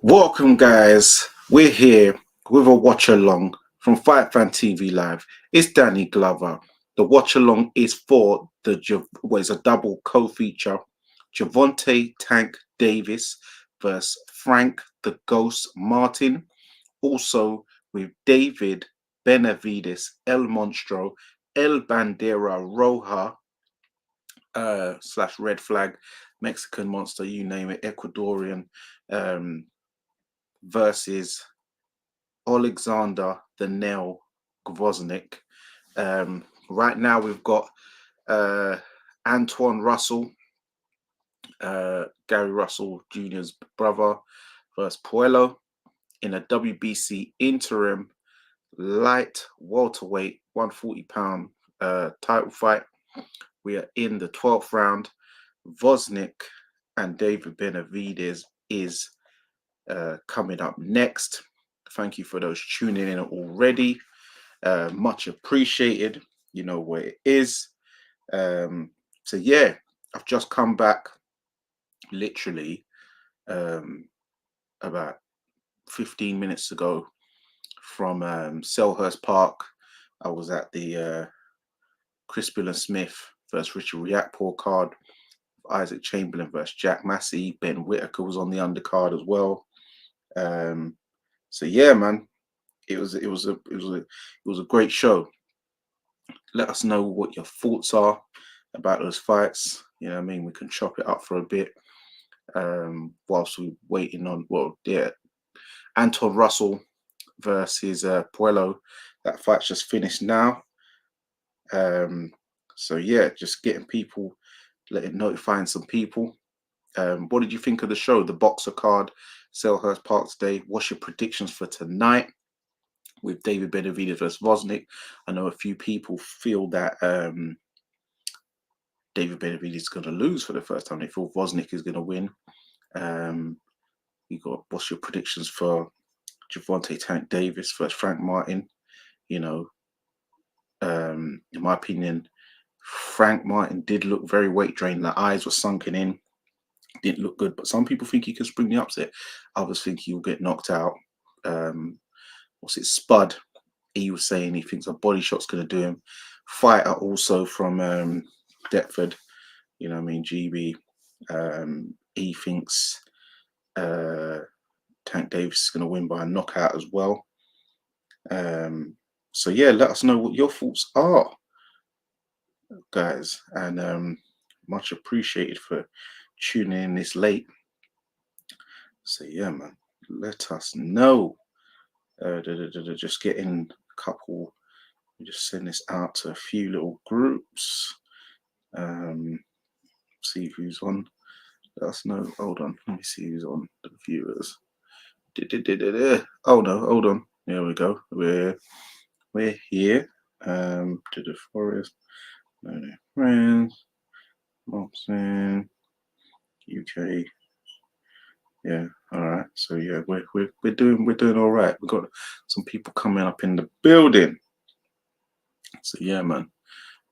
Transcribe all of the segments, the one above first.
Welcome, guys. We're here with a watch along from Fight Fan TV Live. It's Danny Glover. The watch along is for it's a double co-feature: Gervonta Tank Davis versus Frank the Ghost Martin. Also with David Benavidez, El Monstro, El Bandera Roja slash Red Flag, Mexican Monster, you name it, Ecuadorian. Um, versus Oleksandr the Nail Gvozdyk. Right now we've got uh, Antoine Russell, Gary Russell Jr.'s brother, versus Puello in a WBC interim light welterweight 140-pound title fight. We are in the 12th round. Gvozdyk and David Benavidez is coming up next. Thank you for those tuning in already. Much appreciated. You know where it is. So yeah, I've just come back literally about 15 minutes ago from Selhurst Park. I was at the Crispin and Smith versus Richard Riakporhe card. Isaac Chamberlain versus Jack Massey. Ben Whitaker was on the undercard as well. So yeah, man, it was a great show. Let us know what your thoughts are about those fights. You know what I mean? We can chop it up for a bit whilst we're waiting on, Anton Russell versus Puello. That fight's just finished now. So yeah, just getting people, notifying some people. What did you think of the show? The boxer card, Selhurst Park today. What's your predictions for tonight with David Benavidez versus Gvozdyk? I know a few people feel that David Benavidez is going to lose for the first time. They feel Gvozdyk is going to win. What's your predictions for Gervonta Tank Davis versus Frank Martin? You know, in my opinion, Frank Martin did look very weight drained. The eyes were sunken in. Didn't look good. But some people think he can spring the upset. Others think he'll get knocked out. Spud? He was saying he thinks a body shot's going to do him. Fighter also from Deptford, you know what I mean, GB. He thinks Tank Davis is going to win by a knockout as well. So yeah, let us know what your thoughts are, guys, and much appreciated for tuning in this late. So yeah, man, let us know. Just getting a couple. Just send this out to a few little groups. See who's on. Let us know. Hold on. Let me see who's on the viewers. Oh no, hold on. There we go. We're here. To the forest. Friends. Mopsin. UK. Yeah. All right. So yeah, we're doing all right. We've got some people coming up in the building. So yeah, man.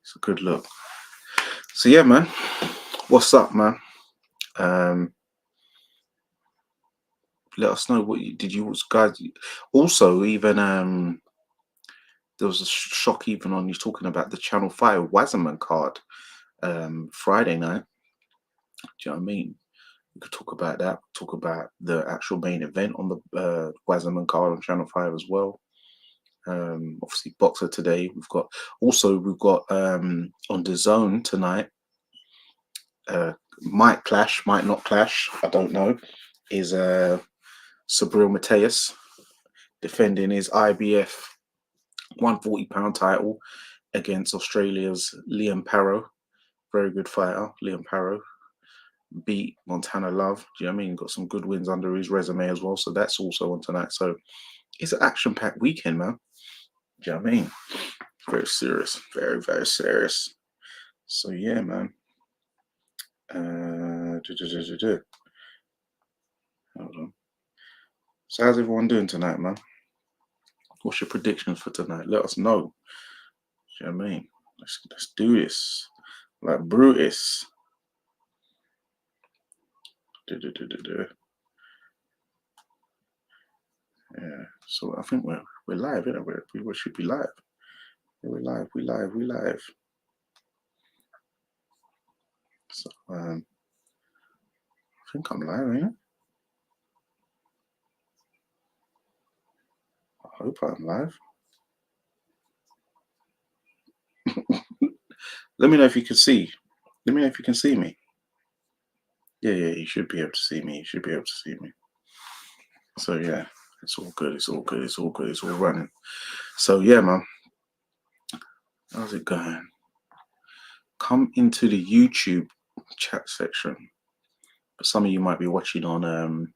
It's a good look. So yeah, man. What's up, man? Let us know what you guys. Also, even there was a shock even on you talking about the Channel 5 Wasserman card Friday night. Do you know what I mean? We could talk about that. Talk about the actual main event on the Wasserman card on Channel 5 as well. Obviously, Boxer today. We've got on the Zone tonight. Might clash, might not clash. I don't know. Is Sabril Mateus defending his IBF 140-pound title against Australia's Liam Parrow. Very good fighter, Liam Parrow. Beat Montana Love. Do you know what I mean? Got some good wins under his resume as well. So that's also on tonight. So it's an action-packed weekend, man. Do you know what I mean? Very serious. Very, very serious. So yeah, man. Hold on. So how's everyone doing tonight, man? What's your predictions for tonight? Let us know. Do you know what I mean? Let's do this. Like Brutus. So I think we're live, you know. We should be live. We're live. We live. So I think I'm live, ain't I hope I'm live. Let me know if you can see. Let me know if you can see me. Yeah, you should be able to see me. You should be able to see me. So yeah, it's all good. It's all good. It's all good. It's all running. So yeah, man. How's it going? Come into the YouTube chat section. But some of you might be watching on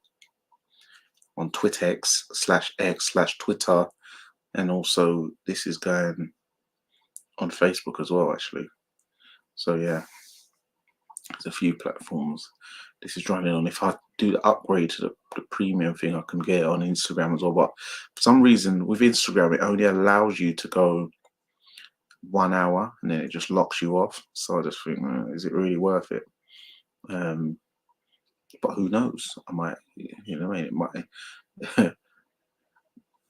Twitterx/X/Twitter, and also this is going on Facebook as well, actually. So yeah, there's a few platforms this is running on. If I do the upgrade to the premium thing, I can get it on Instagram as well. But for some reason with Instagram, it only allows you to go 1 hour and then it just locks you off. So I just think, is it really worth it? But who knows? I might, you know, it might.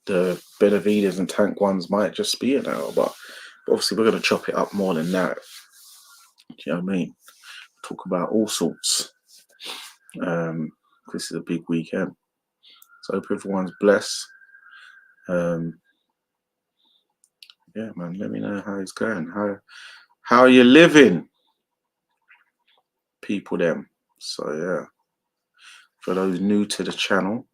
The Benavidez and Tank ones might just be an hour, but obviously we're going to chop it up more than that. Do you know what I mean? Talk about all sorts. This is a big weekend, so I hope everyone's blessed. Yeah, man, let me know how it's going. How are you living, people? Them. So yeah, for those new to the channel,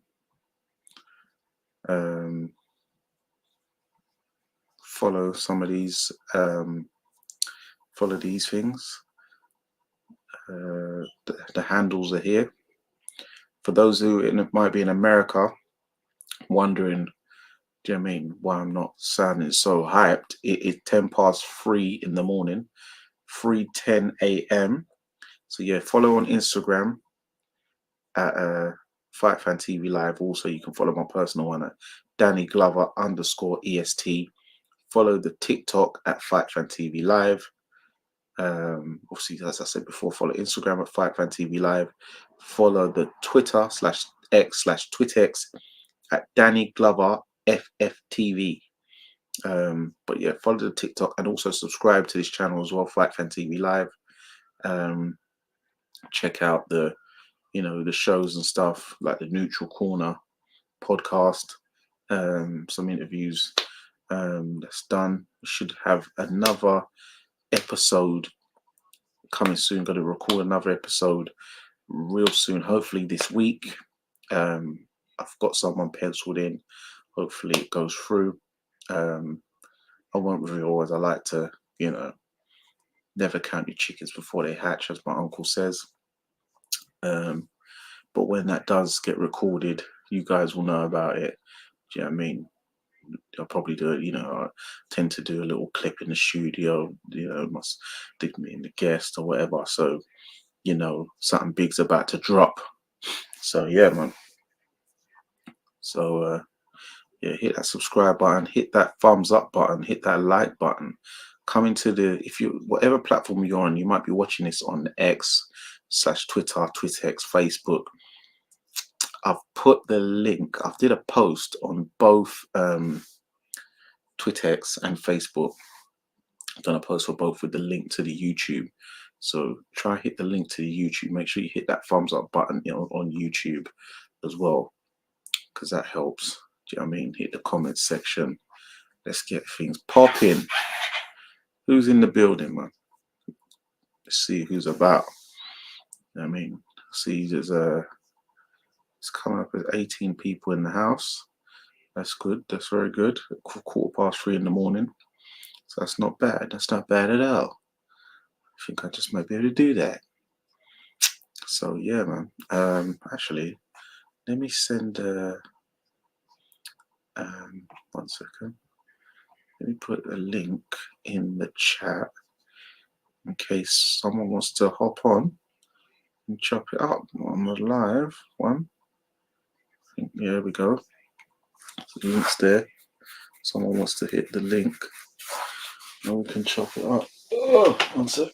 follow some of these. Follow these things. The handles are here. For those who might be in America, wondering, do you know what I mean, why I'm not sounding so hyped? It is 3:10 in the morning, 3:10 a.m. So yeah, follow on Instagram at Fight Fan TV Live. Also, you can follow my personal one at Danny Glover _EST. Follow the TikTok at Fight Fan TV Live. Obviously, as I said before, follow Instagram at Fight Fan TV Live. Follow the Twitter /X/Twittex at Danny Glover FFTV. But yeah, follow the TikTok and also subscribe to this channel as well, Fight Fan TV Live. Check out the shows and stuff like the Neutral Corner podcast, some interviews that's done. We should have another episode coming soon. Going to record another episode real soon, hopefully this week. I've got someone penciled in. Hopefully it goes through. I won't reveal, as I like to, never count your chickens before they hatch, as my uncle says. But when that does get recorded, you guys will know about it. Do you know what I mean? I'll probably do it, I tend to do a little clip in the studio, must dig me in the guest or whatever. So, something big's about to drop. So yeah, man. So yeah, hit that subscribe button, hit that thumbs up button, hit that like button. Come into whatever platform you're on, you might be watching this on X/Twitter, TwitterX, Facebook. I've put the link. I did a post on both TwitterX and Facebook. I've done a post for both with the link to the YouTube. So try hit the link to the YouTube. Make sure you hit that thumbs up button on YouTube as well, because that helps. Do you know what I mean? Hit the comments section. Let's get things popping. Who's in the building, man? Let's see who's about. You know what I mean, see, it's coming up as 18 people in the house. That's good. That's very good. 3:15 in the morning. So that's not bad. That's not bad at all. I think I just might be able to do that. So yeah, man. Actually, let me send. 1 second. Let me put a link in the chat in case someone wants to hop on and chop it up on the live one. Yeah, there we go. So the link's there. Someone wants to hit the link and we can chop it up. Oh, 1 sec.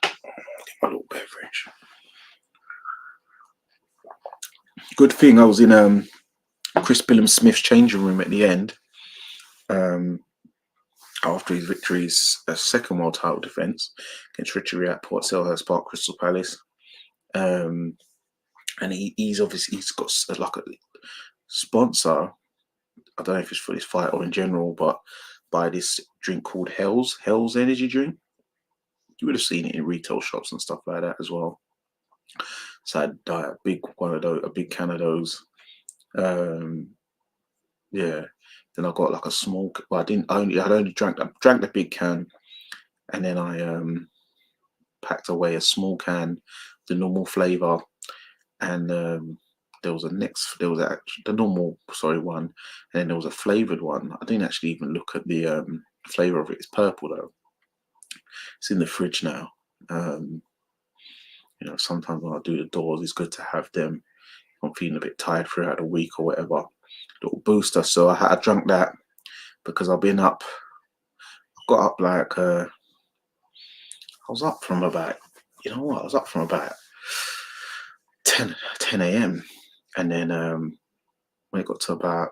Get my little beverage. Good thing I was in Chris Smith's changing room at the end, after his victory's second world title defence against Richie Riakporhe at Selhurst Park, Crystal Palace. And he's got like a sponsor. I don't know if it's for this fight or in general, but by this drink called Hell's energy drink. You would have seen it in retail shops and stuff like that as well. So I'd buy a big can of those. Yeah. Then I got like a small. Well, I'd only drank the big can, and then I packed away a small can, the normal flavour, and there was the normal one, and then there was a flavoured one. I didn't actually even look at the flavour of it. It's purple though. It's in the fridge now. Sometimes when I do the doors, it's good to have them. I'm feeling a bit tired throughout the week or whatever. Little booster. So I drank that because I've been up. I got up like I was up from about. I was up from about 10 a.m. and then when it got to about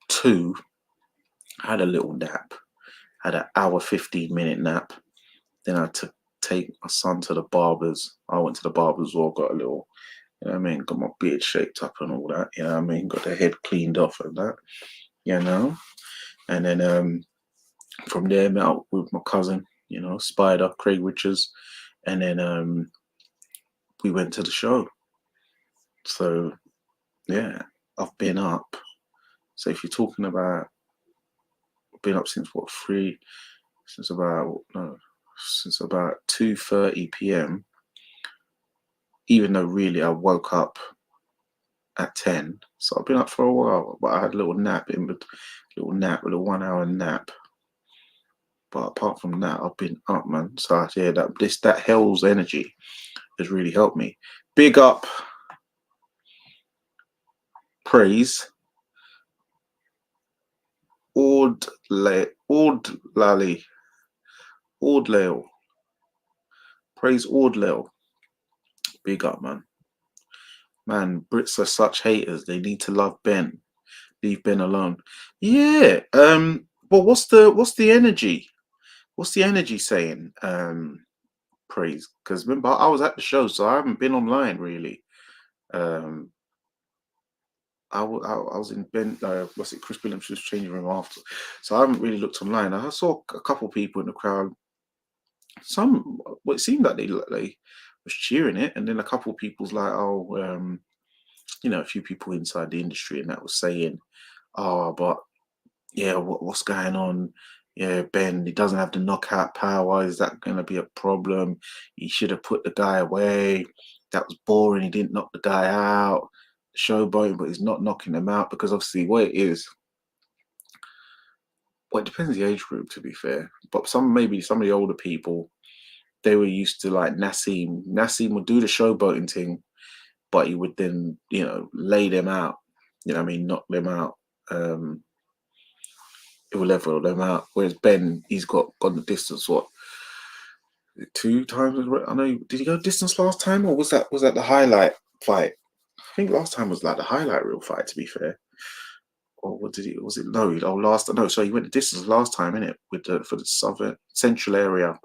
2, I had a little nap. I had an hour 15-minute nap. Then I had to take my son to the barbers. I went to the barbers as well, got a little, got my beard shaped up and all that, got the head cleaned off and that, and then from there met up with my cousin, Spider, Craig Richards, and then we went to the show. So yeah, I've been up. So if you're talking about, I've been up since since about 2:30 p.m. Even though really I woke up at 10, so I've been up for a while. But I had a little nap, a little 1-hour nap. But apart from that, I've been up, man. So yeah, that Hell's energy has really helped me. Big up, praise, Ordlale. Praise Ordlale. Big up, man. Man, Brits are such haters. They need to love Ben. Leave Ben alone. Yeah. Well, what's the energy? What's the energy saying? Praise. Because remember, I was at the show, so I haven't been online really. I was in Ben. Chris Williams' changing room after, so I haven't really looked online. I saw a couple people in the crowd. It seemed like they was cheering it, and then a couple of people's like, a few people inside the industry, and that was saying, but yeah, what's going on? Yeah, Ben, he doesn't have the knockout power. Is that going to be a problem? He should have put the guy away. That was boring. He didn't knock the guy out. Showboating, but he's not knocking them out because obviously what it is. Well, it depends the age group, to be fair. But maybe some of the older people, they were used to like Nassim. Nassim would do the showboating thing, but he would then, lay them out. Knock them out. It will level them out. Whereas Ben, he's gone the distance. What? 2 times? I know. Did he go distance last time, or was that the highlight fight? I think last time was like the highlight reel fight. To be fair. Or what did he? Was it no? So he went the distance last time, innit? For the Southern Central Area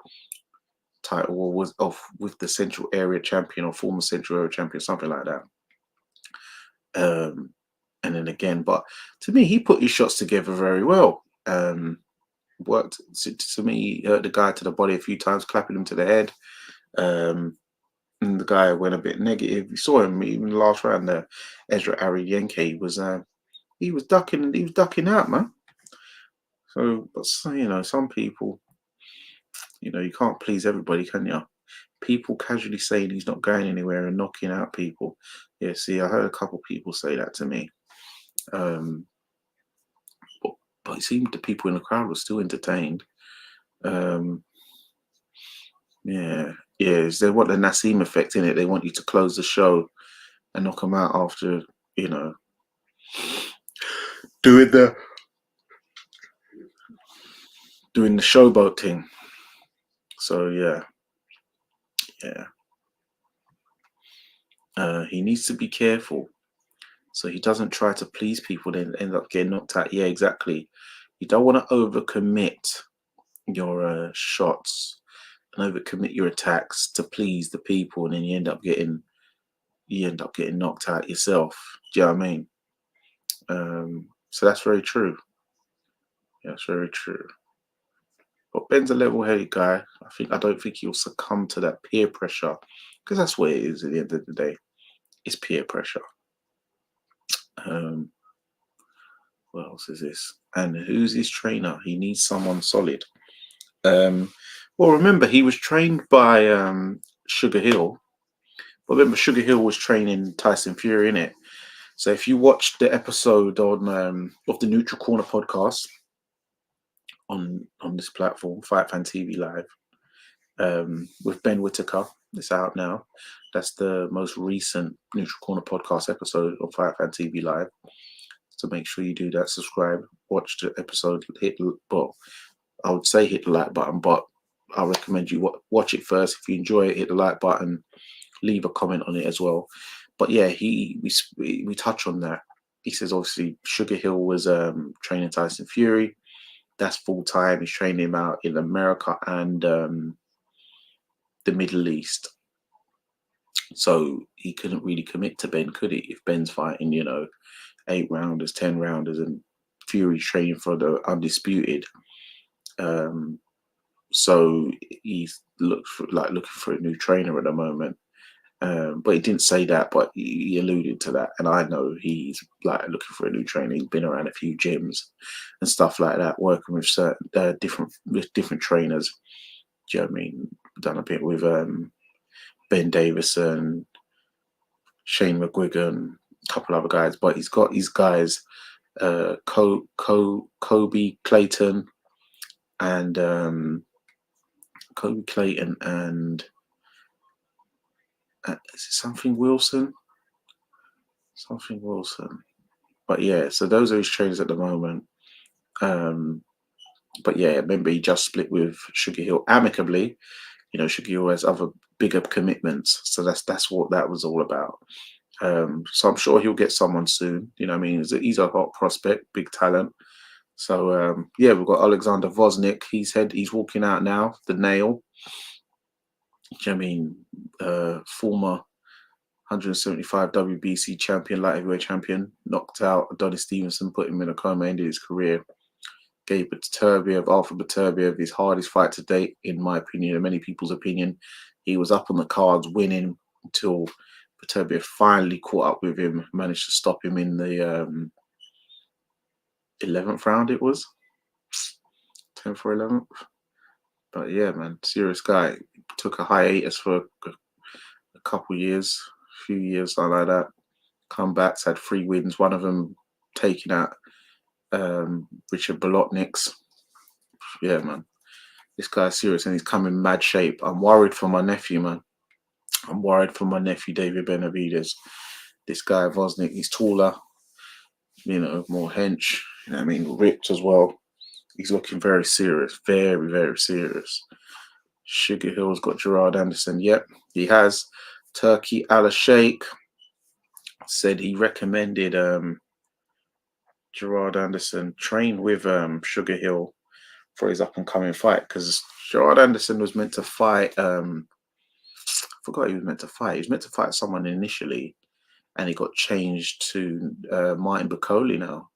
title, or was off with the Central Area champion or former Central Area champion, something like that. And then again, but to me, he put his shots together very well. Worked to me. He hurt the guy to the body a few times, clapping him to the head. And the guy went a bit negative. You saw him even the last round there. Ezra Ariyenke was he was ducking out, man. So, but some people, you can't please everybody, can you? People casually saying he's not going anywhere and knocking out people. Yeah, see, I heard a couple people say that to me. But it seemed the people in the crowd were still entertained. They want the Nassim effect in it. They want you to close the show and knock them out after, doing the showboat thing. So yeah. He needs to be careful. So he doesn't try to please people, then end up getting knocked out. Yeah, exactly. You don't want to overcommit your shots and overcommit your attacks to please the people, and then you end up getting knocked out yourself. Do you know what I mean? So that's very true. Yeah, that's very true. But Ben's a level-headed guy. I don't think he'll succumb to that peer pressure, because that's what it is at the end of the day. It's peer pressure. Um, what else is this? And who's his trainer? He needs someone solid. Well, remember, he was trained by Sugar Hill. But remember, Sugar Hill was training Tyson Fury, in it. So if you watched the episode on of the Neutral Corner podcast on this platform, Fight Fan TV Live, with Ben Whitaker, it's out now. That's the most recent Neutral Corner podcast episode of Fight Fan TV Live. So make sure you do that. Subscribe, watch the episode, I would say hit the like button, but I recommend you watch it first. If you enjoy it, hit the like button, leave a comment on it as well. But yeah, we touch on that. He says obviously Sugar Hill was training Tyson Fury. That's full time. He's training him out in America and the Middle East. So he couldn't really commit to Ben, could he? If Ben's fighting, 8 rounders, 10 rounders, and Fury's training for the undisputed. So he's looking for a new trainer at the moment. But he didn't say that, but he alluded to that. And I know he's looking for a new trainer. He's been around a few gyms and stuff like that, working with certain different trainers. Do you know what I mean? Done a bit with Ben Davison, Shane McGuigan, a couple other guys. But he's got these guys, Kobe Clayton and is it something Wilson? Something Wilson. But yeah, so those are his trainers at the moment. But yeah, remember he just split with Sugar Hill amicably. Sugar Hill has other bigger commitments, so that's what that was all about. So I'm sure he'll get someone soon. You know what I mean? He's a hot prospect, big talent. So yeah, we've got Oleksandr Gvozdyk. He's walking out now. The nail. Do you know what I mean? Former 175 WBC champion, light heavyweight champion, knocked out Adonis Stevenson, put him in a coma, ended his career. Gave Arthur Beterbiev, his hardest fight to date, in my opinion, and many people's opinion. He was up on the cards, winning until Beterbiev finally caught up with him, managed to stop him in the 11th round. It was 10th or 11th. But yeah, man, serious guy. Took a hiatus for a couple years, few years, something like that. Comebacks, had 3 wins, one of them taking out Richard Bolotniks. Yeah, man. This guy's serious and he's come in mad shape. I'm worried for my nephew, man. I'm worried for my nephew, David Benavidez. This guy, Gvozdyk, he's taller, more hench, ripped as well. He's looking very serious, very, very serious. Sugar Hill's got Gerard Anderson. Yep, he has. Turkey Al-Sheikh said he recommended Gerard Anderson train with Sugar Hill for his up-and-coming fight, because Gerard Anderson was meant to fight. I forgot he was meant to fight. He was meant to fight someone initially, and he got changed to Martin Bakoli now.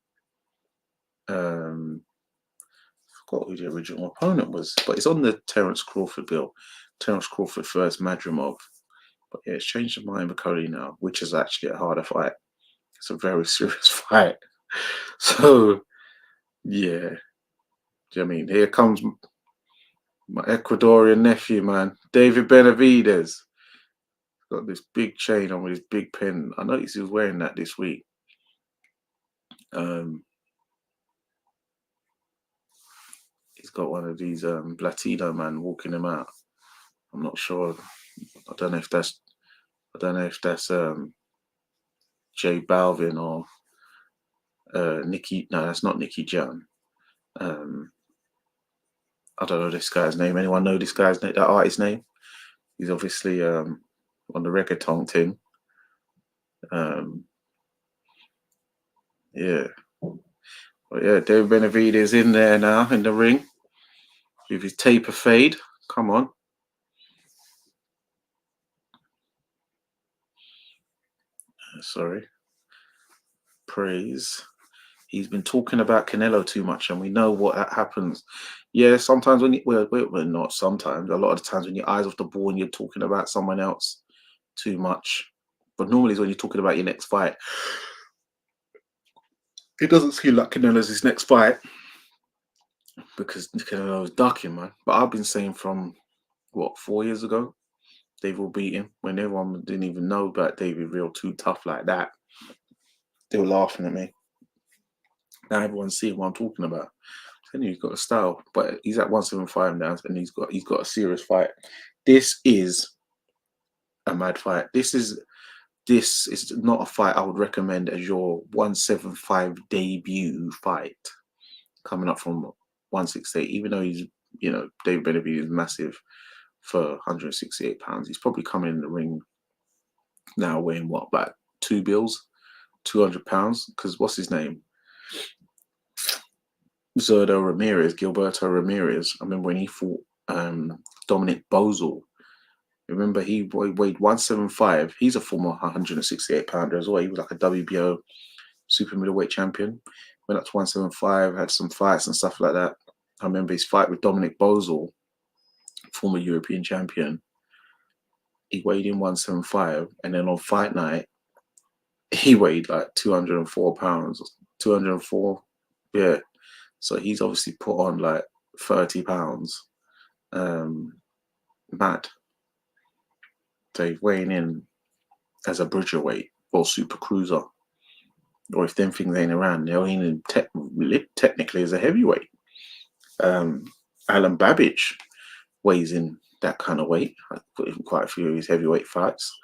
Forgot who the original opponent was, but it's on the Terence Crawford bill. Terence Crawford first, Madrimov. But yeah, it's changed to Martin Bakoli now, which is actually a harder fight. It's a very serious fight. So, yeah. Do you know what I mean? Here comes my Ecuadorian nephew, man. David Benavidez. Got this big chain on with his big pen. I noticed he was wearing that this week. He's got one of these Latino man walking him out. I'm not sure. I don't know if that's J Balvin or Nicky. No, that's not Nicky Jam. I don't know this guy's name. Anyone know this guy's name? That artist's name? He's obviously on the reggaeton thing. Yeah. But yeah, David Benavidez in there now in the ring with his taper fade. Come on. Sorry. Praise. He's been talking about Canelo too much, and we know what that happens. Yeah, sometimes when you, well, not sometimes, a lot of the times when your eyes off the ball and you're talking about someone else too much. But normally it's when you're talking about your next fight. It doesn't seem like Canelo's his next fight because Canelo's ducking, man. But I've been saying from, what, 4 years ago? They've all beat him when everyone didn't even know about David Real too tough like that. They were laughing at me. Now everyone's seeing what I'm talking about. I he's got a style, but he's at 175 now, and he's got a serious fight. This is a mad fight. This is not a fight I would recommend as your 175 debut fight coming up from 168. Even though he's David Benavidez is massive for 168 pounds. He's probably coming in the ring now weighing what, about 2 bills, 200 pounds. Because what's his name? Gilberto Ramirez. I remember when he fought Dominic Bozel. Remember, he weighed 175. He's a former 168 pounder as well. He was like a WBO super middleweight champion. Went up to 175, had some fights and stuff like that. I remember his fight with Dominic Bozel, former European champion. He weighed in 175, and then on fight night, he weighed like 204 pounds. 204, yeah. So he's obviously put on like 30 pounds. Mad. So he's weighing in as a bridgerweight or super cruiser. Or if them things ain't around, they're in technically as a heavyweight. Alan Babbage weighs in that kind of weight. I put in quite a few of his heavyweight fights.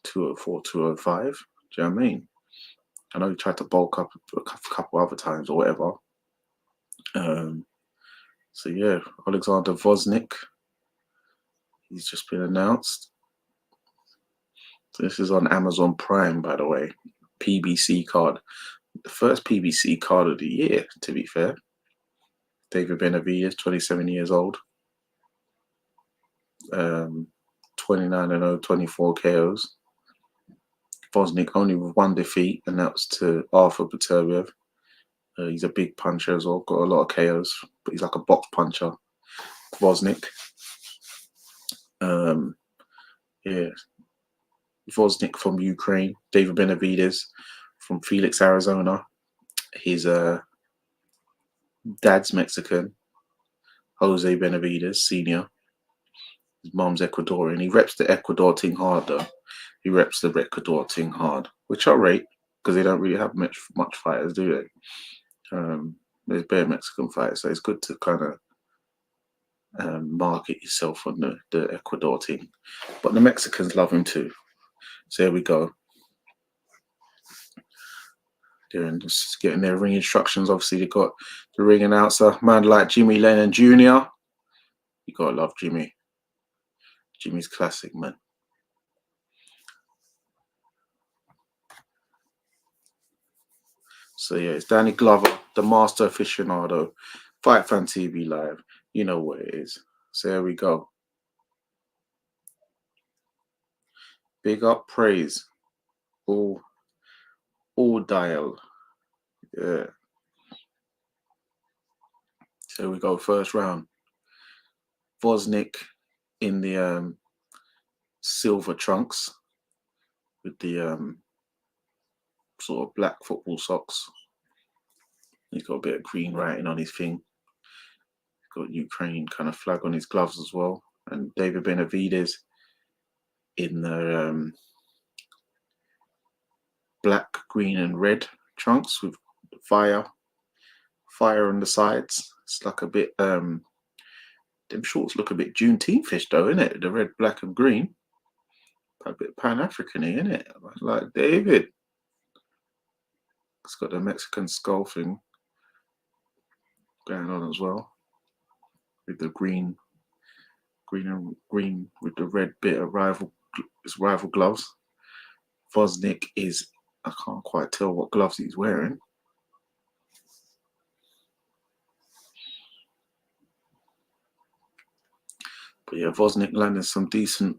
204, 205. Do you know what I mean? I know he tried to bulk up a couple other times or whatever. So yeah, Oleksandr Gvozdyk. He's just been announced. So this is on Amazon Prime, by the way. PBC card. The first PBC card of the year, to be fair. David Benavidez, 27 years old. 29-0, 24 KOs. Gvozdyk only with 1 defeat, and that was to Arthur Beterbiev. He's a big puncher as well, got a lot of KOs, but he's like a box puncher. Gvozdyk. Yeah. Gvozdyk from Ukraine. David Benavidez from Phoenix, Arizona. His dad's Mexican. Jose Benavidez, Sr. His mom's Ecuadorian. He reps the Ecuador thing hard, though. He reps the Ecuador thing hard, which I rate because they don't really have much fighters, do they? There's bare Mexican fighters, so it's good to kind of market yourself on the Ecuador team. But the Mexicans love him too. So here we go. They're just getting their ring instructions. Obviously, they got the ring announcer, man like Jimmy Lennon Jr. You gotta love Jimmy. Jimmy's classic, man. So yeah, it's Danny Glover, the master aficionado, Fight Fan TV Live. You know what it is. So here we go. Big up praise. All dial. Yeah. So we go first round. Gvozdyk in the silver trunks with the sort of black football socks. He's got a bit of green writing on his thing. He's got Ukraine kind of flag on his gloves as well. And David Benavidez in the black, green, and red trunks with fire on the sides. It's like a bit them shorts look a bit Juneteenth-ish though, innit? The red, black, and green. A bit Pan-African-y, innit? Like David. It's got the Mexican skull thing going on as well. With the green with the red bit of rival gloves. Gvozdyk is, I can't quite tell what gloves he's wearing. But yeah, Gvozdyk landed some decent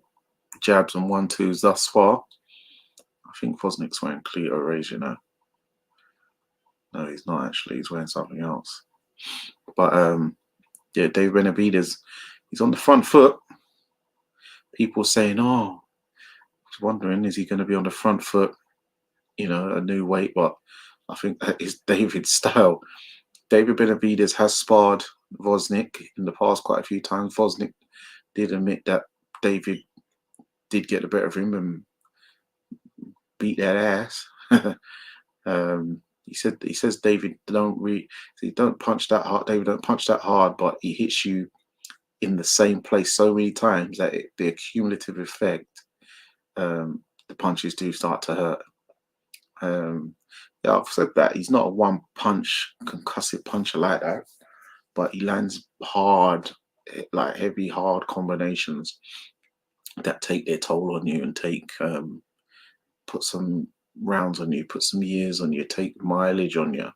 jabs and 1-2s thus far. I think Gvozdyk's wearing Cleto Rays, you know. No, he's not actually. He's wearing something else. But yeah, David Benavidez, he's on the front foot. People saying, oh, I was wondering, is he going to be on the front foot, you know, a new weight? But I think that is David's style. David Benavidez has sparred Gvozdyk in the past quite a few times. Gvozdyk did admit that David did get the better of him and beat that ass. He says David don't punch that hard. David don't punch that hard, but he hits you in the same place so many times that the accumulative effect, the punches do start to hurt. Yeah, I've said that he's not a one punch concussive puncher like that, but he lands hard, like heavy, hard combinations that take their toll on you and put some rounds on you, put some years on you, take mileage on you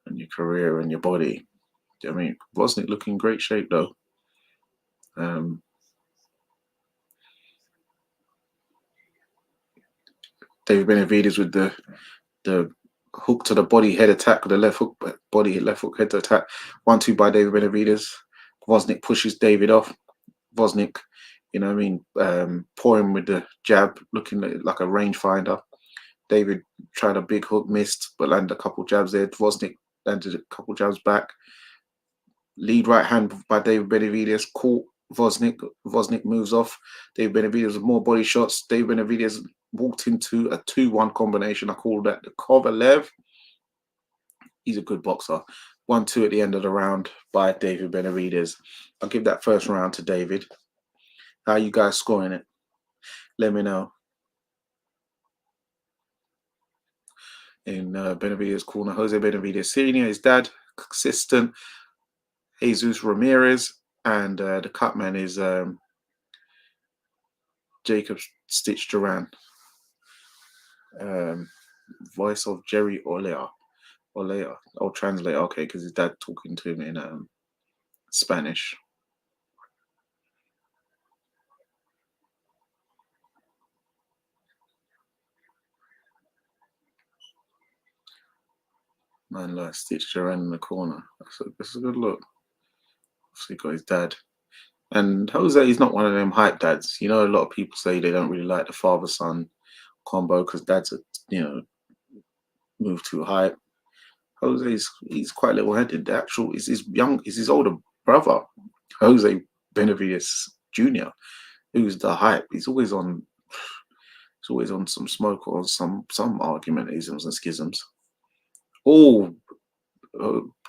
and your career and your body. I mean, Gvozdyk looking in great shape though. David Benavidez with the hook to the body head attack with the left hook head to attack. 1-2 by David Benavidez. Gvozdyk pushes David off. Gvozdyk, you know what I mean, pouring with the jab, looking like a rangefinder. David tried a big hook, missed, but landed a couple jabs there. Gvozdyk landed a couple jabs back. Lead right hand by David Benavidez, caught Gvozdyk. Gvozdyk moves off. David Benavidez with more body shots. David Benavidez walked into a 2-1 combination. I call that the Kovalev. He's a good boxer. 1-2 at the end of the round by David Benavidez. I'll give that first round to David. How are you guys scoring it? Let me know. In Benavidez's corner, Jose Benavidez Sr., his dad, consistent. Jesus Ramirez, and the cutman is Jacob Stitch Duran. Voice of Jerry Olea. I'll translate, okay, because his dad talking to him in Spanish. Man, like Stitch Duran in the corner. That's a good look. Obviously got his dad. And Jose, he's not one of them hype dads. You know, a lot of people say they don't really like the father-son combo because dad's move too hype. He's quite level-headed. The actual is his older brother, Jose Benavidez Jr., who's the hype. He's always on some smoke or some argument, isms and schisms.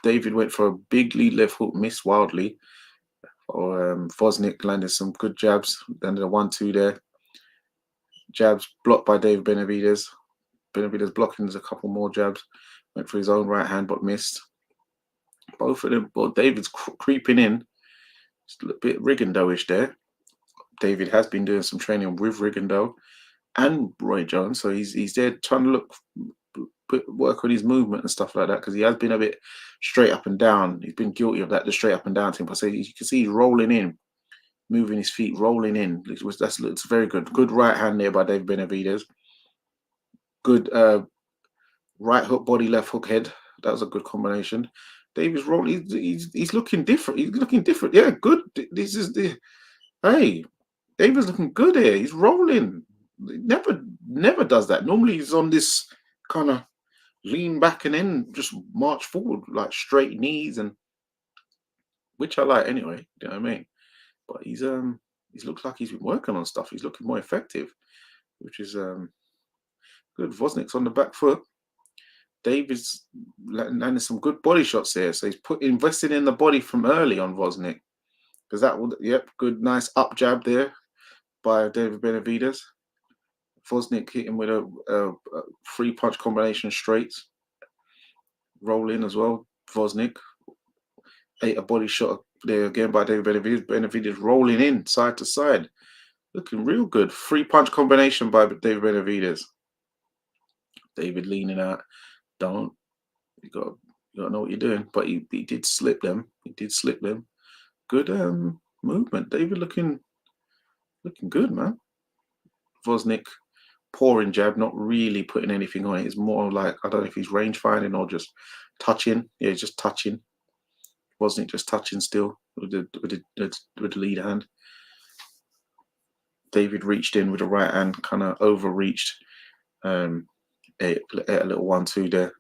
David went for a big lead left hook, missed wildly. Gvozdyk landed some good jabs. Landed a 1-2 there. Jabs blocked by David Benavidez. Benavidez blocking a couple more jabs. Went for his own right hand but missed. Both of them. Well, David's creeping in. It's a bit Rigondeaux-ish there. David has been doing some training with Rigondeaux and Roy Jones, so he's there trying to work on his movement and stuff like that because he has been a bit straight up and down. He's been guilty of that, the straight up and down thing. But so you can see he's rolling in, moving his feet, rolling in. That looks very good. Good right hand there by David Benavidez. Good right hook body, left hook head. That was a good combination. David's rolling. He's looking different. He's looking different. Yeah, good. This is hey, David's looking good here. He's rolling. He never does that. Normally he's on this kind of lean back and then just march forward like straight knees, and which I like anyway. You know what I mean? But he's looks like he's been working on stuff. He's looking more effective, which is good. Gvozdyk's on the back foot. David's landing some good body shots here, so he's invested in the body from early on Gvozdyk, because that would good nice up jab there by David Benavidez. Gvozdyk hit him with a 3-punch combination straights. Roll in as well. Gvozdyk ate a body shot there again by David Benavidez. Benavidez rolling in side to side, looking real good. 3-punch combination by David Benavidez. David leaning out. You got to know what you're doing. But he did slip them. Good movement. David looking good, man. Gvozdyk pouring jab, not really putting anything on it. It's more like, I don't know if he's range finding or just touching. Yeah, just touching. Gvozdyk just touching still with the lead hand. David reached in with the right hand, kind of overreached. A little 1-2 there.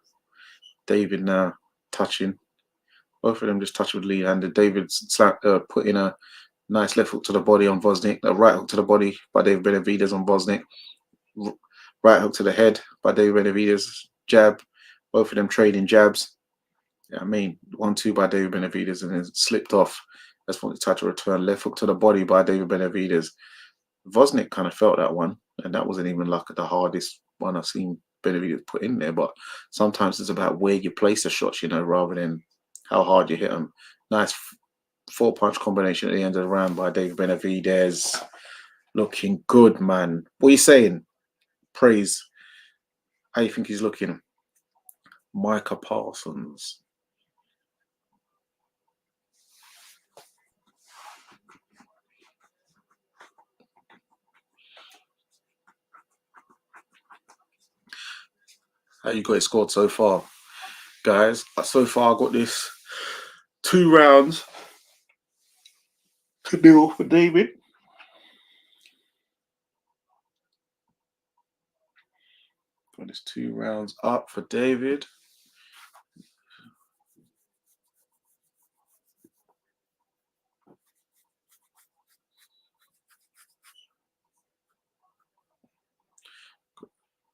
David now touching. Both of them just touch with lead hand. And David putting a nice left hook to the body on Gvozdyk. A right hook to the body by David Benavidez on Gvozdyk. Right hook to the head by David Benavidez. Jab. Both of them trading jabs. Yeah, I mean, 1-2 by David Benavidez and then slipped off. That's what the touch of return. Left hook to the body by David Benavidez. Gvozdyk kind of felt that one, and that wasn't even like the hardest one I've seen Benavidez put in there. But sometimes it's about where you place the shots, you know, rather than how hard you hit them. Nice 4-punch combination at the end of the round by David Benavidez. Looking good, man. What are you saying? Praise. How you think he's looking? Micah Parsons. How you got it scored so far, guys? So far, I got this 2 rounds to 0 for David. Got this 2 rounds up for David.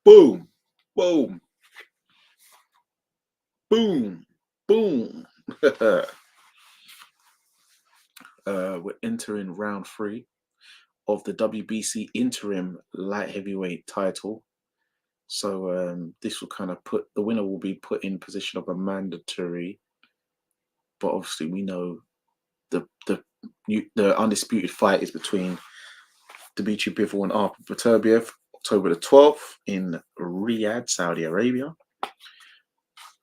Boom, boom, boom, boom. We're entering round 3 of the WBC interim light heavyweight title. So this will kind of put the winner will be put in position of a mandatory, but obviously we know the undisputed fight is between Dmitry Bivol and Artur Beterbiev, October the 12th in Riyadh, Saudi Arabia.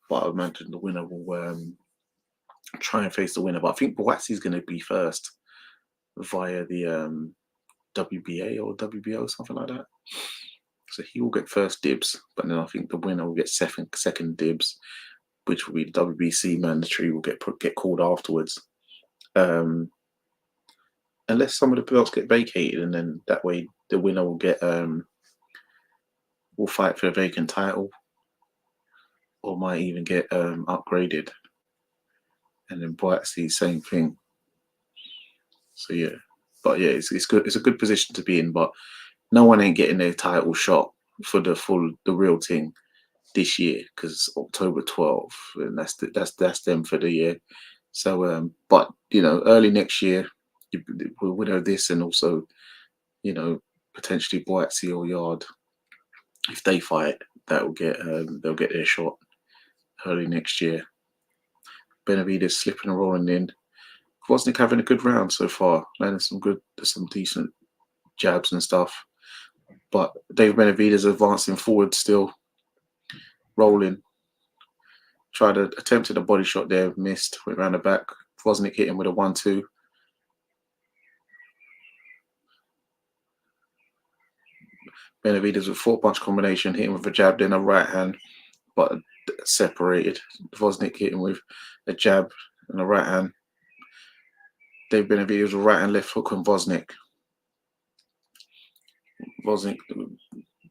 But I imagine the winner will try and face the winner. But I think Buatsi is going to be first via the WBA or WBO, something like that. So he will get first dibs, but then I think the winner will get second dibs, which will be the WBC mandatory. Will get called afterwards, unless some of the belts get vacated, and then that way the winner will get will fight for a vacant title, or might even get upgraded, and then Buatsi same thing. So yeah, but yeah, it's good. It's a good position to be in, but no one ain't getting their title shot for the real thing this year, because October 12th, and that's them for the year. So but you know, early next year we'll winner this, and also, you know, potentially Buatsi or Yard, if they fight, that will get they'll get their shot early next year. Benavidez slipping and rolling in. Gvozdyk having a good round so far, landing some decent jabs and stuff. But David Benavidez advancing forward still, rolling. Attempted a body shot there, missed, went around the back. Gvozdyk hit him with a 1-2. Benavidez with 4-punch combination, hit him with a jab, then a right hand, but separated. Gvozdyk hit him with a jab and a right hand. David Benavidez with right and left hook on Gvozdyk. Gvozdyk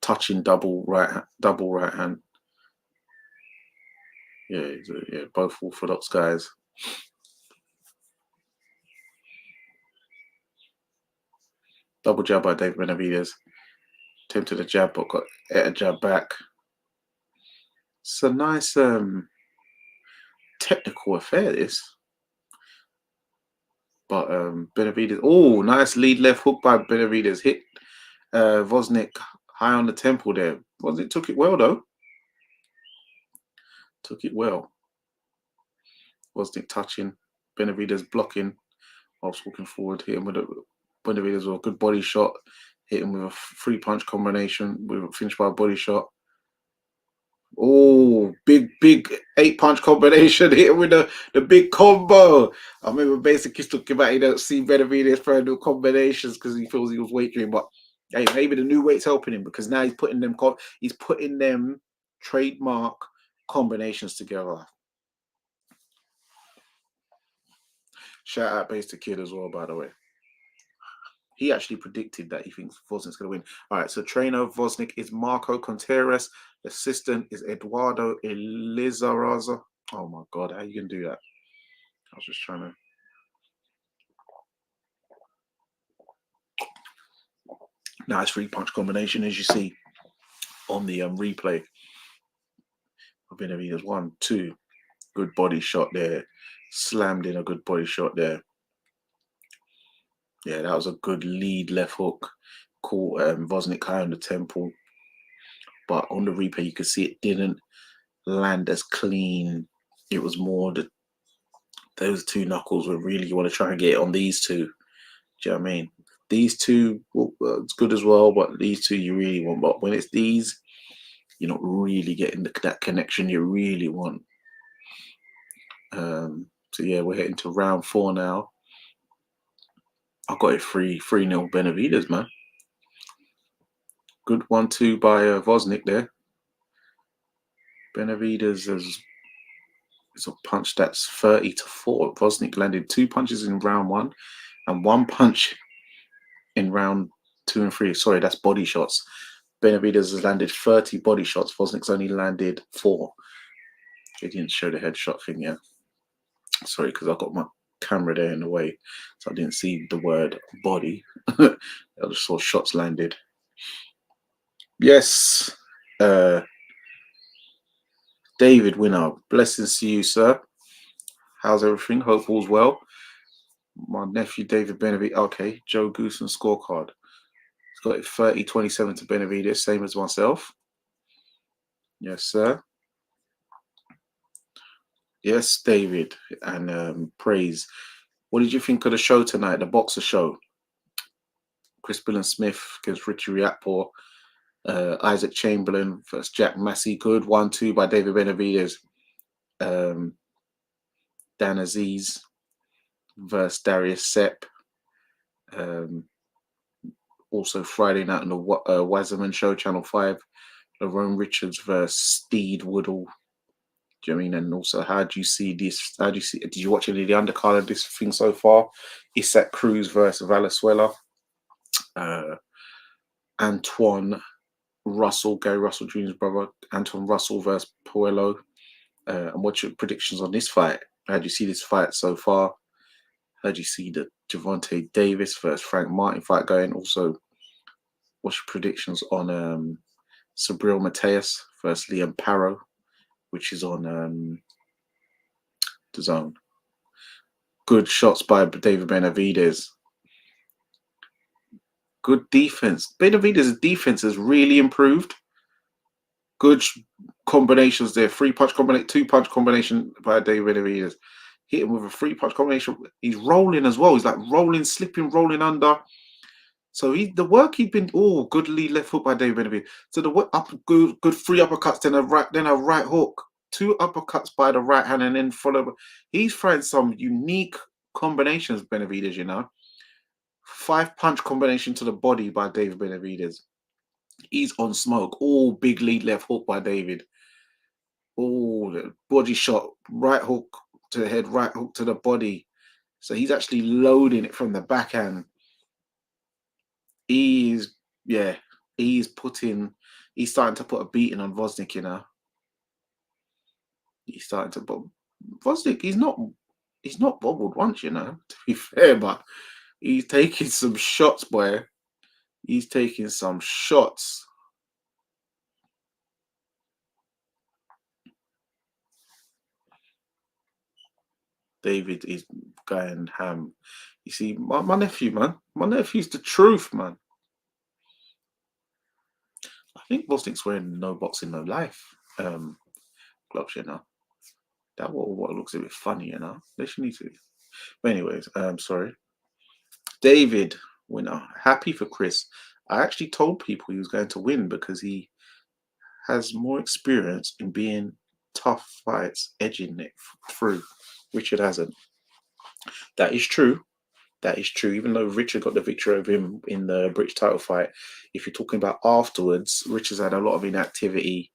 touching double right hand. Yeah, both orthodox guys. Double jab by David Benavidez. Attempted a jab, but got a jab back. It's a nice technical affair, this. But Benavidez, oh, nice lead left hook by Benavidez. Hit Gvozdyk high on the temple there. Gvozdyk took it well, though. Took it well. Gvozdyk touching. Benavidez blocking whilst walking forward. Hit him with Benavidez with a good body shot. Hit him with a 3-punch combination with a finish by a body shot. Oh, big 8-punch combination here with the big combo. I remember basically talking about he don't see Benavidez throwing new combinations because he feels he was weight training, but hey, maybe the new weight's helping him because now he's putting them trademark combinations together. Shout out Base to Kid as well, by the way. He actually predicted that he thinks Gvozdyk's going to win. All right, so trainer of Gvozdyk is Marco Contreras. Assistant is Eduardo Elizaraza. Oh my God, how you going to do that? I was just trying to. Nice 3-punch combination, as you see on the replay. Benavidez 1, 2. Good body shot there. Slammed in a good body shot there. Yeah, that was a good lead left hook. Caught Gvozdyk high on the temple. But on the replay, you could see it didn't land as clean. It was more that those two knuckles were really, you want to try and get it on these two. Do you know what I mean? These two, well, it's good as well, but these two you really want. But when it's these, you're not really getting that connection you really want. So yeah, we're heading to round 4 now. I've got it 3-0 Benavidez, man. Good 1-2 by Gvozdyk there. Benavidez is a punch that's 30-4. Gvozdyk landed 2 punches in round 1 and 1 punch in round 2 and 3. Sorry, that's body shots. Benavidez has landed 30 body shots. Gvozdyk's only landed 4. He didn't show the headshot thing yet. Sorry, because I got my camera there in the way, so I didn't see the word body. I just saw shots landed. Yes, David winner. Blessings to you, sir. How's everything? Hope all's well. My nephew David Benavidez. Okay, Joe Goose and scorecard. He's got it 30-27 to Benavidez, same as myself. Yes, sir. Yes, David, and praise. What did you think of the show tonight, the boxer show? Crispin Smith against Richie Riakporhe. Isaac Chamberlain versus Jack Massey. Good 1-2 by David Benavidez. Dan Aziz versus Darius Sepp. Also Friday night on the Wasserman Show, Channel 5. Lerone Richards versus Steed Woodall. Do you know what I mean? And also, how do you see this? How do you see? Did you watch any of the undercard of this thing so far? Isaac Cruz versus Valenzuela. Antoine Russell, Gary Russell Jr.'s brother, Antoine Russell versus Puello. And what's your predictions on this fight? How do you see this fight so far? How do you see the Gervonta Davis versus Frank Martin fight going? Also, what's your predictions on Sabril Mateus versus Liam Parro, which is on the zone? Good shots by David Benavidez. Good defense. Benavidez's defense has really improved. Good combinations there. 3-punch combination, 2-punch combination by David Benavidez. Hit him with a 3-punch combination. He's rolling as well. He's like rolling, slipping, rolling under. So the work he'd been good lead left hook by David Benavidez. So the good 3 uppercuts, then a right hook, 2 uppercuts by the right hand, and then follow. He's trying some unique combinations, Benavidez. You know, 5-punch combination to the body by David Benavidez. He's on smoke. Big lead left hook by David. The body shot, right hook to the head, right hook to the body. So he's actually loading it from the backhand. He's starting to put a beating on Gvozdyk, you know. He's starting to, but Gvozdyk, he's not bobbled once, you know, to be fair, but he's taking some shots, boy. He's taking some shots. David is going ham. You see, my nephew, man. My nephew's the truth, man. I think Gvozdyk's wearing no boxing, no life gloves, you know. That what looks a bit funny, you know. They should need to. But anyways, sorry. David, winner. Happy for Chris. I actually told people he was going to win because he has more experience in being tough fights, edging it through. Richard hasn't. That is true. That is true. Even though Richard got the victory over him in the British title fight, if you're talking about afterwards, Richard's had a lot of inactivity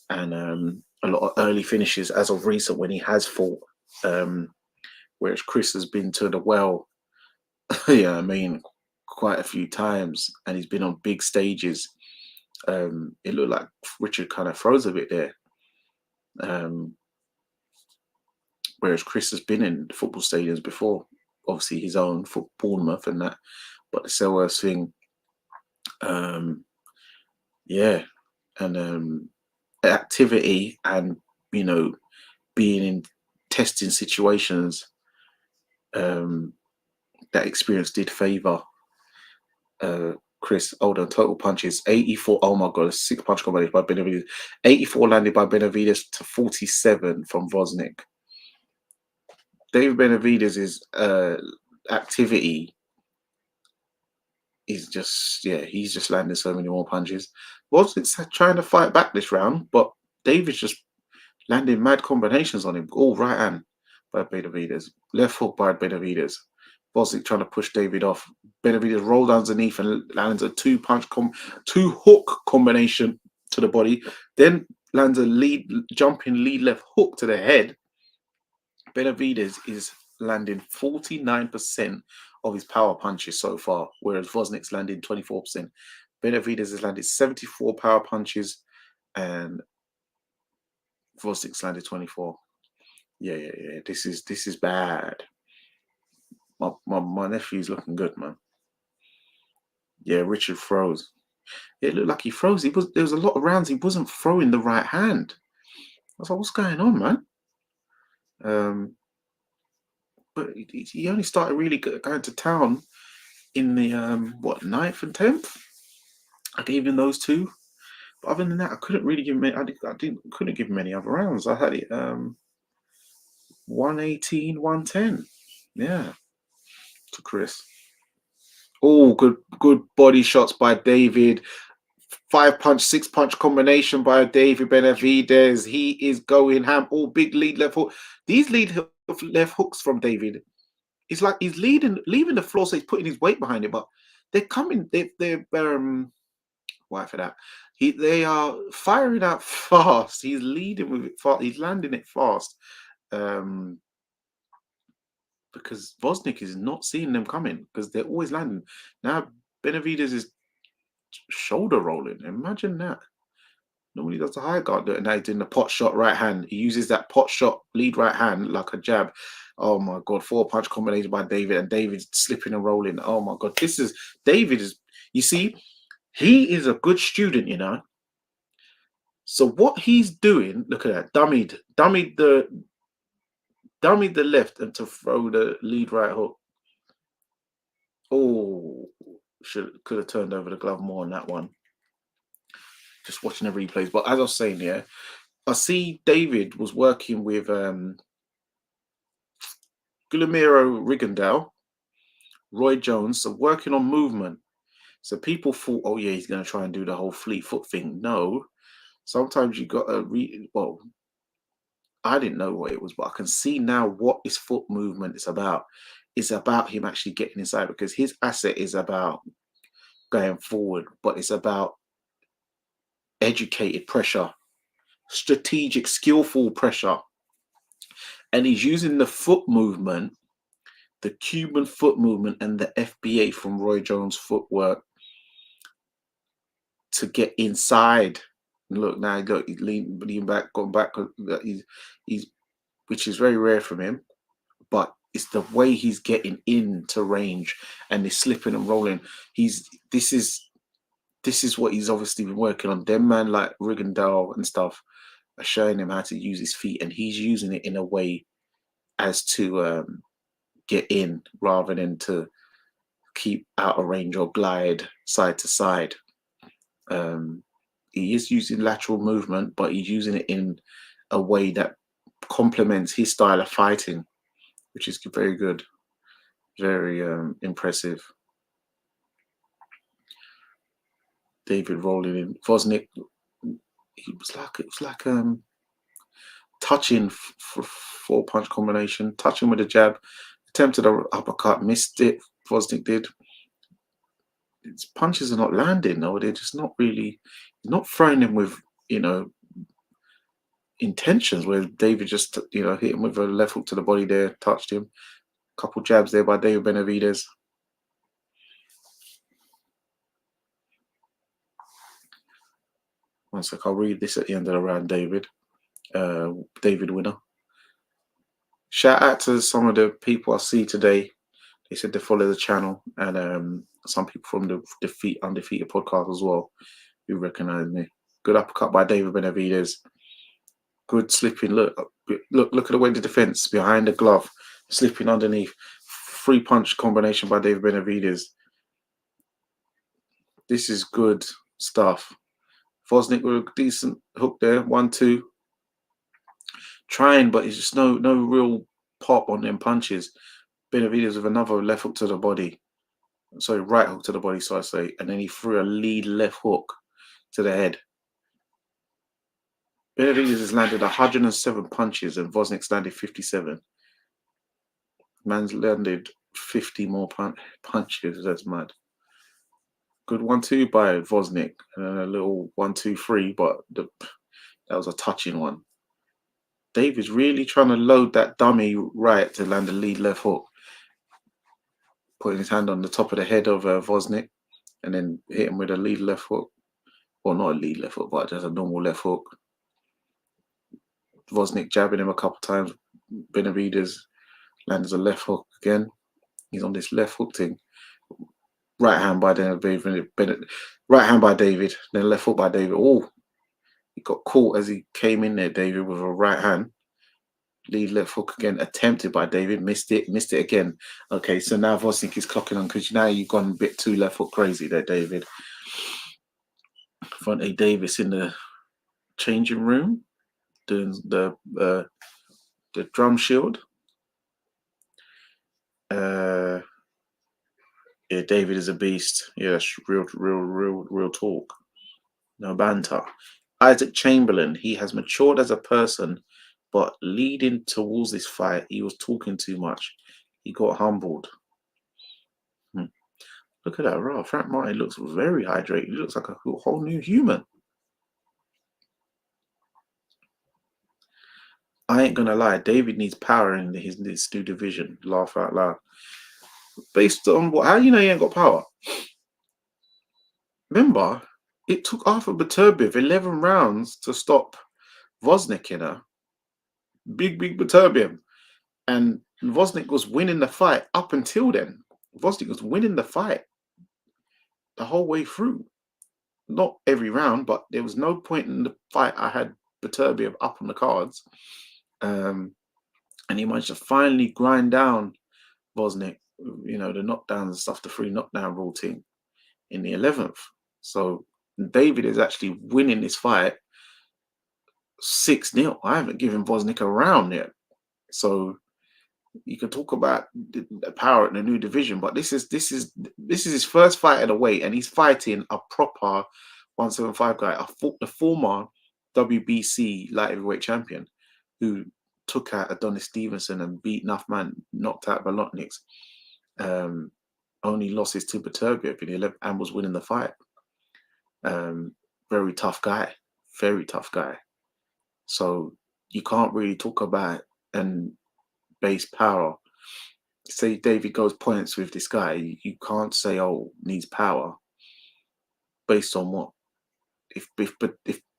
and a lot of early finishes as of recent when he has fought. Whereas Chris has been to the well, yeah, I mean, quite a few times, and he's been on big stages. It looked like Richard kind of froze a bit there. Whereas Chris has been in football stadiums before, obviously his own for Bournemouth and that, but the Selhurst thing, yeah, and activity and being in testing situations, that experience did favour Chris. Hold on, total punches 84. Oh my god, a 6-punch combination by Benavidez. 84 landed by Benavidez to 47 from Gvozdyk. David Benavidez's activity is just, he's just landing so many more punches. Gvozdyk's trying to fight back this round, but David's just landing mad combinations on him. All right hand by Benavidez, left hook by Benavidez. Gvozdyk trying to push David off. Benavidez rolled underneath and lands a two-hook combination to the body. Then lands a jumping lead left hook to the head. Benavidez is landing 49% of his power punches so far, whereas Gvozdyk's landing 24%. Benavidez has landed 74 power punches and Gvozdyk's landed 24. Yeah. This is bad. My nephew's looking good, man. Yeah, Richard froze. It looked like he froze. There was a lot of rounds he wasn't throwing the right hand. I was like, what's going on, man? But he only started really going to town in the 9th and 10th. I gave him those two. But other than that, I couldn't really give him couldn't give him any other rounds. I had it 118, 110. Yeah. To Chris. Oh, good body shots by David. 5-punch, 6-punch combination by David Benavidez. He is going ham. Oh, big lead left hook. These left hooks from David. It's like he's leaving the floor, so he's putting his weight behind it. But they're coming. They're why for that? They are firing out fast. He's leading with it fast. He's landing it fast. Because Gvozdyk is not seeing them coming because they're always landing. Now Benavidez is shoulder rolling. Imagine that. Normally does the high guard, and now he's doing the pot shot right hand. He uses that pot shot lead right hand like a jab. Oh my god, 4-punch combination by David, and David's slipping and rolling. Oh my god, David is. You see, he is a good student, So what he's doing, look at that, dummied the left and to throw the lead right hook. Oh, could have turned over the glove more on that one. Just watching the replays. But as I was saying, I see David was working with Guillermo Rigondeaux, Roy Jones, so working on movement. So people thought, oh yeah, he's going to try and do the whole fleet foot thing. No, sometimes you got to well, I didn't know what it was, but I can see now what his foot movement is about. It's about him actually getting inside because his asset is about going forward, but it's about educated pressure, strategic, skillful pressure. And he's using the foot movement, the Cuban foot movement and the FBA from Roy Jones footwork to get inside. Look, now he's leaning back, going back. He's which is very rare from him, but it's the way he's getting into range and he's slipping and rolling. This is what he's obviously been working on. Them man like Rigondeaux and stuff are showing him how to use his feet, and he's using it in a way as to get in rather than to keep out of range or glide side to side. He is using lateral movement, but he's using it in a way that complements his style of fighting, which is very good, very impressive. David rolling in. Gvozdyk it was like touching for 4-punch combination, touching with a jab, attempted a uppercut, missed it. Gvozdyk did. His punches are not landing, though. They're just not really, not throwing them with, intentions, where David just, hit him with a left hook to the body there, touched him. Couple jabs there by David Benavidez. One sec, I'll read this at the end of the round, David. David winner. Shout out to some of the people I see today. They said they follow the channel, and some people from the Undefeated podcast as well who recognise me. Good uppercut by David Benavidez. Good slipping. Look at the way the defense behind the glove, slipping underneath. 3-punch combination by David Benavidez. This is good stuff. Gvozdyk with a decent hook there, 1-2. Trying, but it's just no real pop on them punches. Benavidez with another left hook to the body. Sorry, right hook to the body, so I say. And then he threw a lead left hook to the head. Benavidez has landed 107 punches and Gvozdyk's landed 57. Man's landed 50 more punches. That's mad. Good 1-2 by Gvozdyk. And a little 1-2-3, but that was a touching one. David's really trying to load that dummy right to land a lead left hook. Putting his hand on the top of the head of Gvozdyk and then hit him with a lead left hook. Well, not a lead left hook, but just a normal left hook. Gvozdyk jabbing him a couple times. Benavidez lands a left hook again. He's on this left hook thing. Right hand by David. Right hand by David. Then left hook by David. Oh, he got caught as he came in there, David, with a right hand. Lead left hook again, attempted by David. Missed it again. Okay, so now Gvozdyk is clocking on because now you've gone a bit too left hook crazy there, David. Gervonta Davis in the changing room doing the drum shield. Yeah, David is a beast. Yeah, that's real talk. No banter. Isaac Chamberlain, he has matured as a person, but leading towards this fight, he was talking too much. He got humbled. Look at that, raw. Frank Martin looks very hydrated. He looks like a whole new human. I ain't gonna lie, David needs power in his new division. Laugh out loud. Based on what? How you know he ain't got power? Remember, it took Arthur Beterbiev 11 rounds to stop Gvozdyk, Big Beterbiev. And Gvozdyk was winning the fight up until then. Gvozdyk was winning the fight the whole way through. Not every round, but there was no point in the fight I had Beterbiev up on the cards. And he managed to finally grind down Gvozdyk, the knockdowns and stuff, the 3 knockdown routine in the 11th. So David is actually winning this fight 6-0. I haven't given Gvozdyk a round yet. So you can talk about the power in the new division, but this is his first fight at the weight, and he's fighting a proper 175 guy, the former WBC light heavyweight champion who took out Adonis Stevenson and beat Nuffman, knocked out Bolotniks. Only losses to Beterbiev in the 11th and was winning the fight. Very tough guy. So you can't really talk about and base power. Say David goes points with this guy, you can't say, oh, needs power. Based on what? If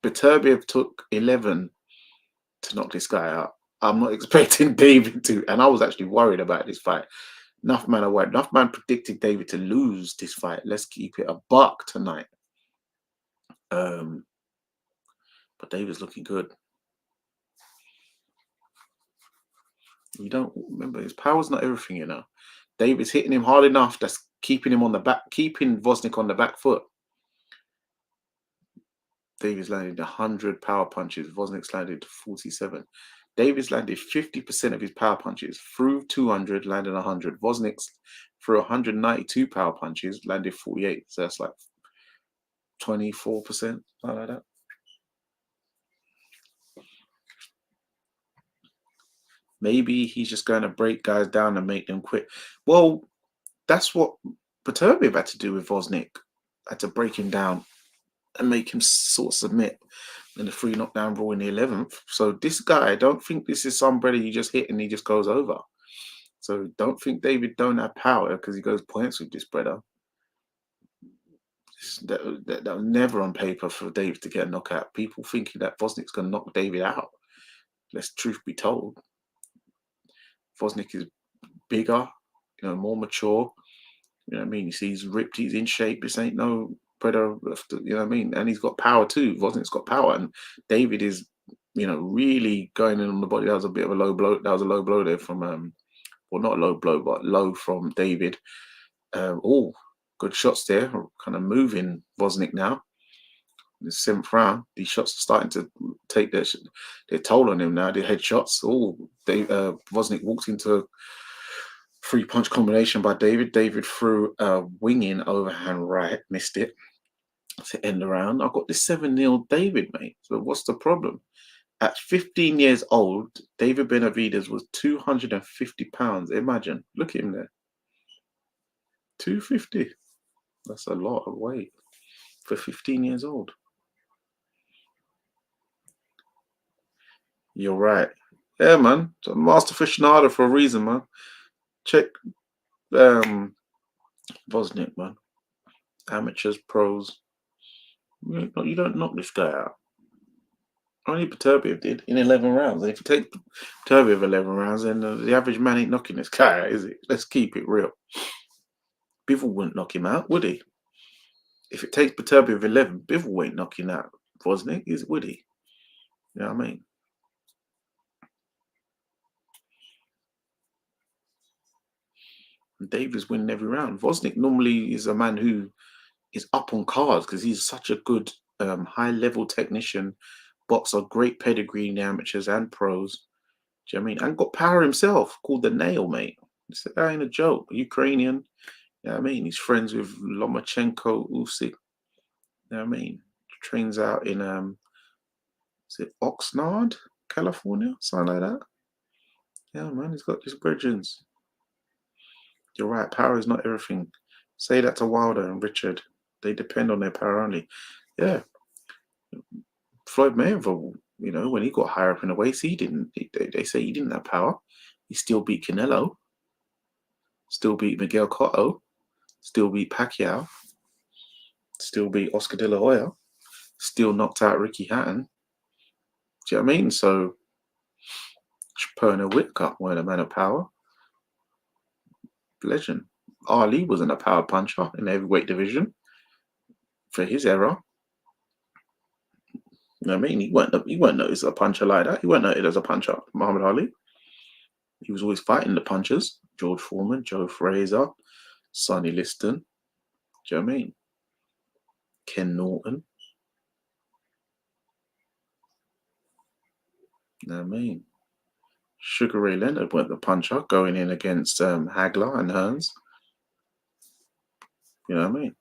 Beterbiev took 11 to knock this guy out, I'm not expecting David to. And I was actually worried about this fight. Nuffman predicted David to lose this fight. Let's keep it a buck tonight. But David's looking good. You don't remember, his power's not everything, David's hitting him hard enough. That's keeping him on the back, keeping Gvozdyk on the back foot. David's landed 100 power punches. Gvozdyk's landed 47. David's landed 50% of his power punches. Through 200, landed 100. Gvozdyk's through 192 power punches, landed 48. So that's like 24%, something like that. Maybe he's just going to break guys down and make them quit. Well, that's what Beterbiev had to do with Gvozdyk. Had to break him down and make him sort of submit in the 3 knockdown brawl in the 11th. So this guy, I don't think this is somebody you just hit and he just goes over. So don't think David don't have power because he goes points with this brother. That was never on paper for David to get a knockout. People thinking that Gvozdyk's going to knock David out. Let's truth be told. Gvozdyk is bigger, more mature. You know what I mean? You see, he's ripped, he's in shape. This ain't no brother, you know what I mean? And he's got power too. Gvozdyk's got power. And David is, really going in on the body. That was a bit of a low blow. That was a low blow there from, well, not a low blow, but low from David. Good shots there. Kind of moving Gvozdyk now. In the 7th round, these shots are starting to take their toll on him now. The headshots. Gvozdyk walked into a 3-punch combination by David. David threw a winging overhand right, missed it to end the round. I've got this 7-0 David, mate. So what's the problem? At 15 years old, David Benavidez was 250 pounds. Imagine. Look at him there. 250. That's a lot of weight for 15 years old. You're right. Yeah, man. So I'm master aficionado for a reason, man. Check Gvozdyk, man. Amateurs, pros. You don't knock this guy out. Only Beterbiev did in 11 rounds. And if you take Beterbiev 11 rounds, then the average man ain't knocking this guy out, is it? Let's keep it real. Bivol wouldn't knock him out, would he? If it takes Beterbiev 11, Bivol ain't knocking out Gvozdyk, would he? You know what I mean? And Davis winning every round. Gvozdyk normally is a man who is up on cards because he's such a good high-level technician, boxer, great pedigree in the amateurs and pros. Do you know what I mean? And got power himself, called the Nail, mate. That ain't a joke. Ukrainian. You know what I mean? He's friends with Lomachenko, Usyk. You know what I mean? Trains out in is it Oxnard, California? Something like that. Yeah, man, he's got his brethrens. You're right, power is not everything. Say that to Wilder and Richard. They depend on their power only. Yeah. Floyd Mayweather, when he got higher up in the weights, he didn't. They say he didn't have power. He still beat Canelo. Still beat Miguel Cotto. Still beat Pacquiao. Still beat Oscar De La Hoya. Still knocked out Ricky Hatton. Do you know what I mean? So, Pernell Whitaker weren't a man of power. Legend. Ali wasn't a power puncher in the heavyweight division for his era. You know what I mean? He weren't noticed as a puncher like that. He weren't noted as a puncher, Muhammad Ali. He was always fighting the punchers. George Foreman, Joe Frazier, Sonny Liston. Do you know what I mean? Ken Norton. You know what I mean? Sugar Ray Leonard went the puncher, going in against Hagler and Hearns. You know what I mean?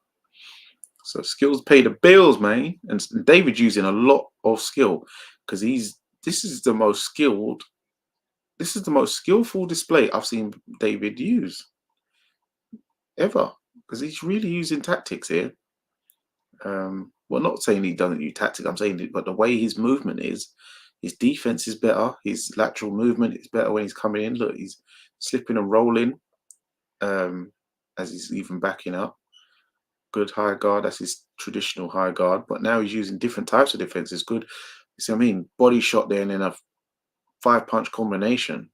So skills pay the bills, man. And David's using a lot of skill because this is the most skillful display I've seen David use ever, because he's really using tactics here. Well, not saying he doesn't use tactics, I'm saying but the way his movement is, his defense is better, his lateral movement is better when he's coming in. Look, he's slipping and rolling as he's even backing up. Good high guard, that's his traditional high guard, but now he's using different types of defense. It's good. You see what I mean? Body shot there and then a 5-punch combination.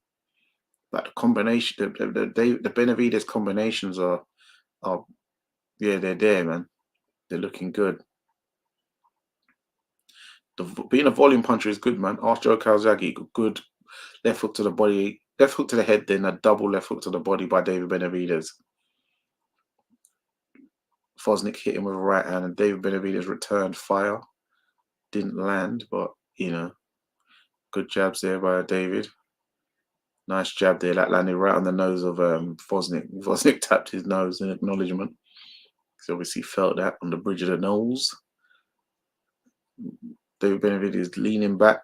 Like the combination, the Benavidez combinations are yeah, they're there, man. They're looking good. Being a volume puncher is good, man. Ask Joe Calzaghe, good left hook to the body, left hook to the head, then a double left hook to the body by David Benavidez. Gvozdyk hit him with a right hand, and David Benavidez returned fire. Didn't land, but good jabs there by David. Nice jab there, that landed right on the nose of Gvozdyk. Gvozdyk tapped his nose in acknowledgement. He obviously felt that on the bridge of the nose. David Benavidez leaning back,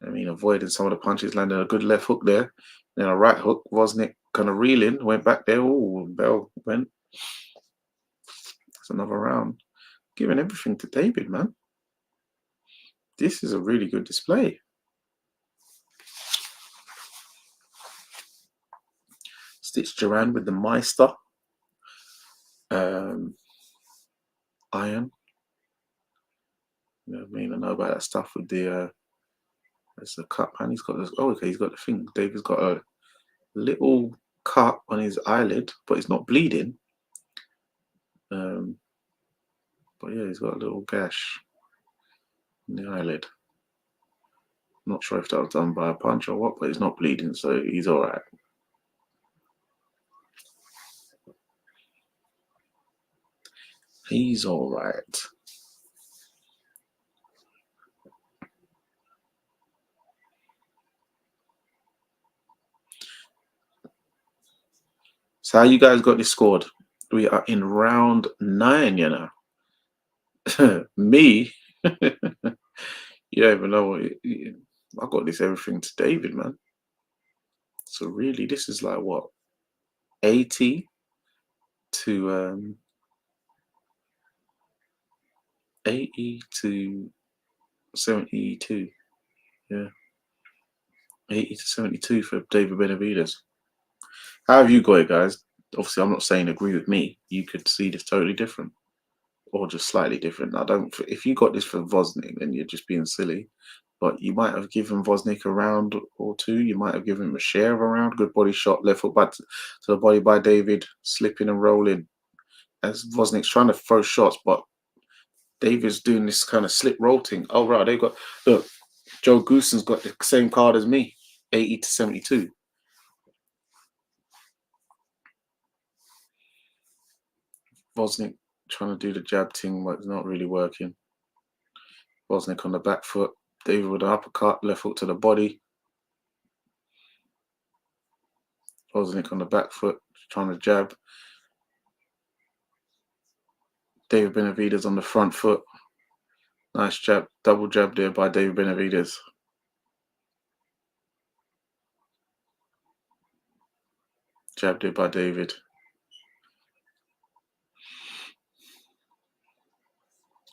I mean, avoiding some of the punches, landing a good left hook there. Then a right hook. Gvozdyk kind of reeling, went back there. Oh, bell went. That's another round. Giving everything to David, man. This is a really good display. Stitch Duran with the Meister. Iron. You know what I mean? I know about that stuff with the there's a cut, and he's got this. Oh, okay, he's got the thing. David's got a little cut on his eyelid, but it's not bleeding. But yeah, he's got a little gash in the eyelid. I'm not sure if that was done by a punch or what, but it's not bleeding, so he's all right. He's all right. So how you guys got this scored? We are in round 9, you know. Me, you don't even know what. I got this everything to David, man. So really, this is like what, 80 to 80 to 72. Yeah, 80 to 72 for David Benavidez. How have you got it, guys? Obviously, I'm not saying agree with me. You could see this totally different, or just slightly different. I don't. If you got this for Gvozdyk, then you're just being silly. But you might have given Gvozdyk a round or two. You might have given him a share of a round. Good body shot, left hook back to the body by David, slipping and rolling. As Gvozdyk's trying to throw shots, but David's doing this kind of slip roll thing. Oh, right, they've got, look, Joe Gooson's got the same card as me, 80 to 72. Gvozdyk trying to do the jab thing, but it's not really working. Gvozdyk on the back foot. David with an uppercut, left hook to the body. Gvozdyk on the back foot, trying to jab. David Benavidez on the front foot. Nice jab, double jab there by David Benavidez. Jab there by David.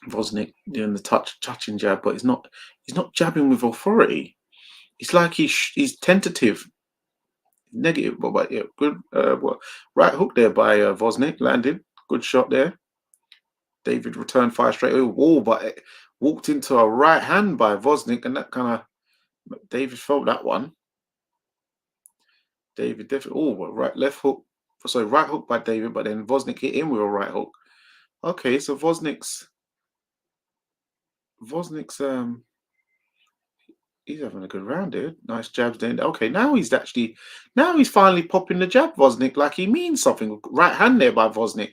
Gvozdyk doing the touching jab, but he's not jabbing with authority. It's like he's tentative, negative. But yeah, good. Right hook there by Gvozdyk, landed. Good shot there. David returned fire straight away. Wall, but it walked into a right hand by Gvozdyk, and that kind of David felt that one. David definitely. Oh, right left hook. Sorry, right hook by David, but then Gvozdyk hit him with a right hook. Okay, so Gvozdyk's he's having a good round, dude. Nice jabs then. Okay, now he's finally popping the jab, Gvozdyk, like he means something. Right hand there by Gvozdyk.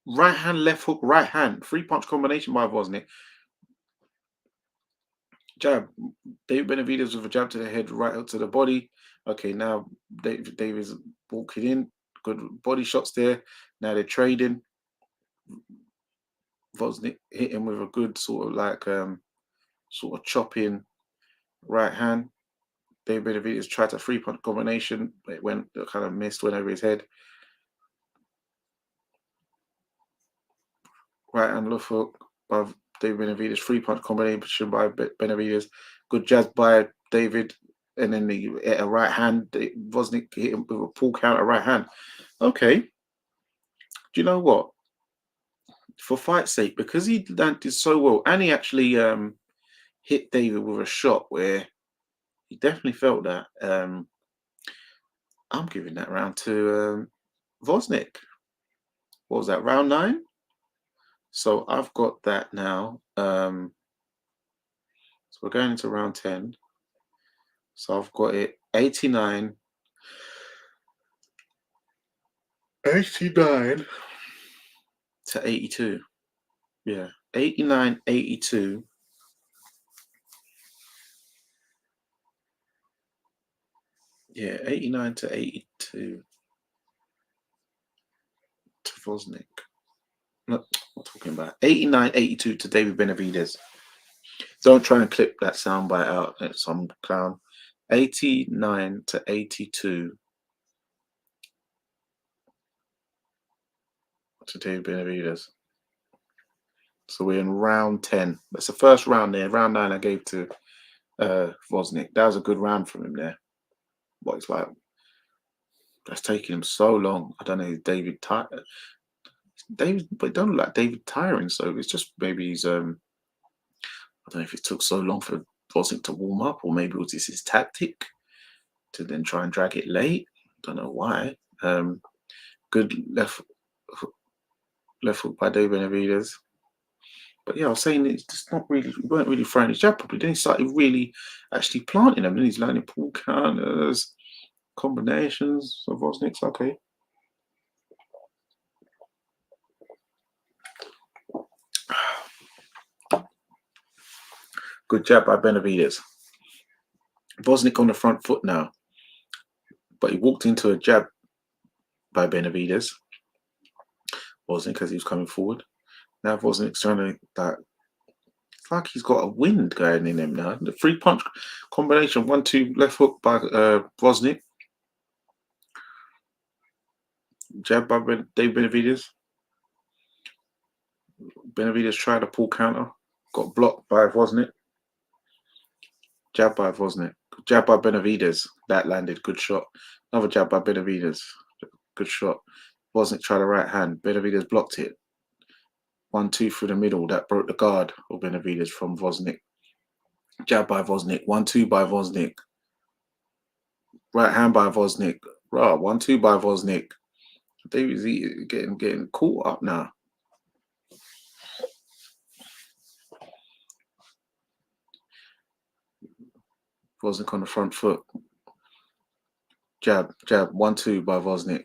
Right hand, left hook, right hand. 3-punch combination by Gvozdyk. Jab. David Benavidez with a jab to the head, right hook to the body. Okay, now David's walking in. Good body shots there. Now they're trading. Gvozdyk hit him with a good sort of like sort of chopping right hand. David Benavidez tried a 3-punch combination, but it kind of missed, went over his head. Right hand left hook by David Benavidez, 3-punch combination by Benavidez. Good jab by David, and then a right hand. Gvozdyk hit him with a pull counter right hand. Okay. Do you know what? For fight's sake, because he landed so well, and he actually hit David with a shot where he definitely felt that. I'm giving that round to Gvozdyk. What was that, round 9? So I've got that now. So we're going into round 10. So I've got it 89 to 82. Yeah, 89-82. Yeah, 89 to 82 to Gvozdyk. No, what am I talking about? 89-82 to David Benavidez. Don't try and clip that soundbite out. It's some clown. 89 to 82 to David Benavidez. So we're in round 10. That's the first round there. Round 9 I gave to Gvozdyk. That was a good round from him there. But it's like, that's taking him so long. I don't know, David, but it don't look like David tiring. So it's just maybe he's, I don't know if it took so long for Gvozdyk to warm up, or maybe it was his tactic to then try and drag it late. Don't know why. Good left hook by David Benavidez. But yeah, I was saying it's just not really, we weren't really throwing his jab properly. Then he started really actually planting them. Then he's learning pull counters, combinations of Gvozdyk's. Okay. Good jab by Benavidez. Gvozdyk on the front foot now. But he walked into a jab by Benavidez. Gvozdyk, because he was coming forward. Now Gvozdyk's trying to, that, it's like he's got a wind going in him now. The 3-punch combination, 1-2 left hook by Gvozdyk. Jab by David Benavidez. Benavidez tried to pull counter. Got blocked by Gvozdyk. Jab by Gvozdyk. Jab by Benavidez. That landed. Good shot. Another jab by Benavidez. Good shot. Gvozdyk tried the right hand. Benavidez blocked it. 1-2 through the middle. That broke the guard of Benavidez from Gvozdyk. Jab by Gvozdyk. 1-2 by Gvozdyk. Right hand by Gvozdyk. 1-2 by Gvozdyk. David's getting caught up now. Gvozdyk on the front foot. Jab. 1-2 by Gvozdyk.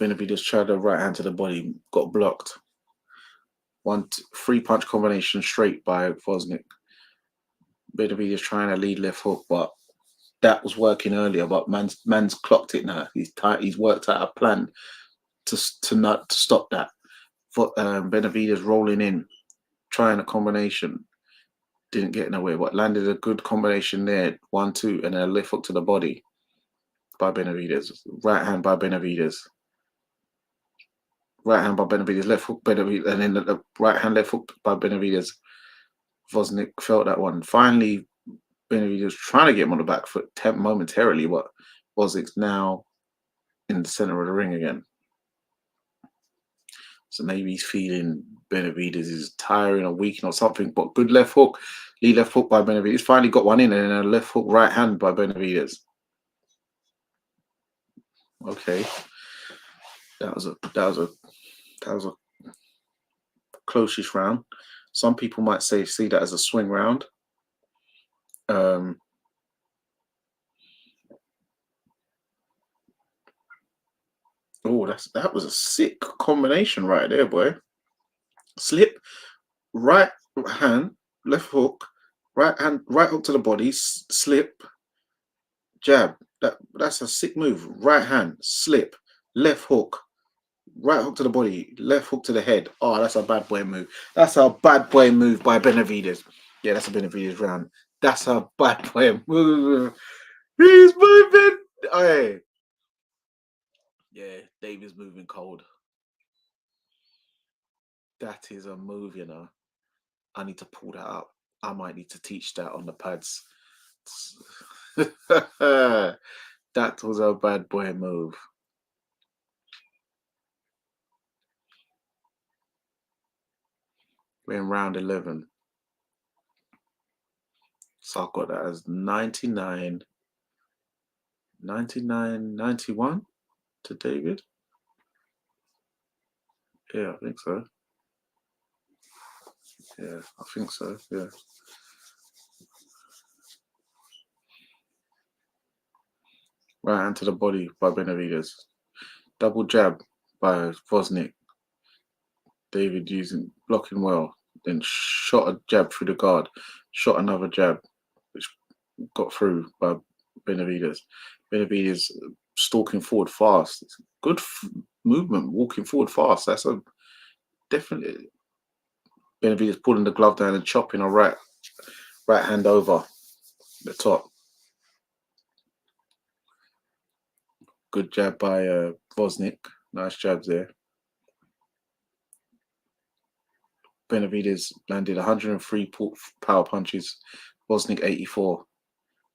Benavidez tried the right hand to the body, got blocked. 3-punch combination straight by Gvozdyk. Benavidez trying to lead left hook, but that was working earlier. But man's clocked it now. He's worked out a plan to stop that. Benavidez rolling in, trying a combination, didn't get nowhere, but landed a good combination there. 1-2, and then a left hook to the body by Benavidez. Right hand by Benavidez. Right hand by Benavidez, left hook Benavidez, and then the right hand left hook by Benavidez. Gvozdyk felt that one. Finally, Benavidez trying to get him on the back foot momentarily, but Gvozdyk's now in the center of the ring again. So maybe he's feeling Benavidez is tiring or weak or something, but good left hook. Lead left hook by Benavidez. Finally got one in, and then a left hook right hand by Benavidez. Okay. That was a closest round. Some people might see that as a swing round. Oh, that was a sick combination right there, boy. Slip, right hand, left hook, right hand, right hook to the body, slip, jab. That's a sick move. Right hand, slip, left hook, right hook to the body, left hook to the head. Oh, that's a bad boy move. That's a bad boy move by Benavidez. Yeah, that's a Benavidez round. That's a bad boy move. He's moving. Hey. Yeah, David's moving cold. That is a move, you know. I need to pull that up. I might need to teach that on the pads. That was a bad boy move. We're in round 11. So I've got that as 99, 91 to David. Yeah, I think so. Yeah, I think so. Yeah. Right hand to the body by Benavidez. Double jab by Gvozdyk. David blocking well. Then shot a jab through the guard. Shot another jab, which got through by Benavidez. Benavidez stalking forward fast. It's good movement, walking forward fast. That's a definitely Benavidez pulling the glove down and chopping a right hand over the top. Good jab by Gvozdyk. Nice jabs there. Benavidez landed 103 power punches. Gvozdyk 84.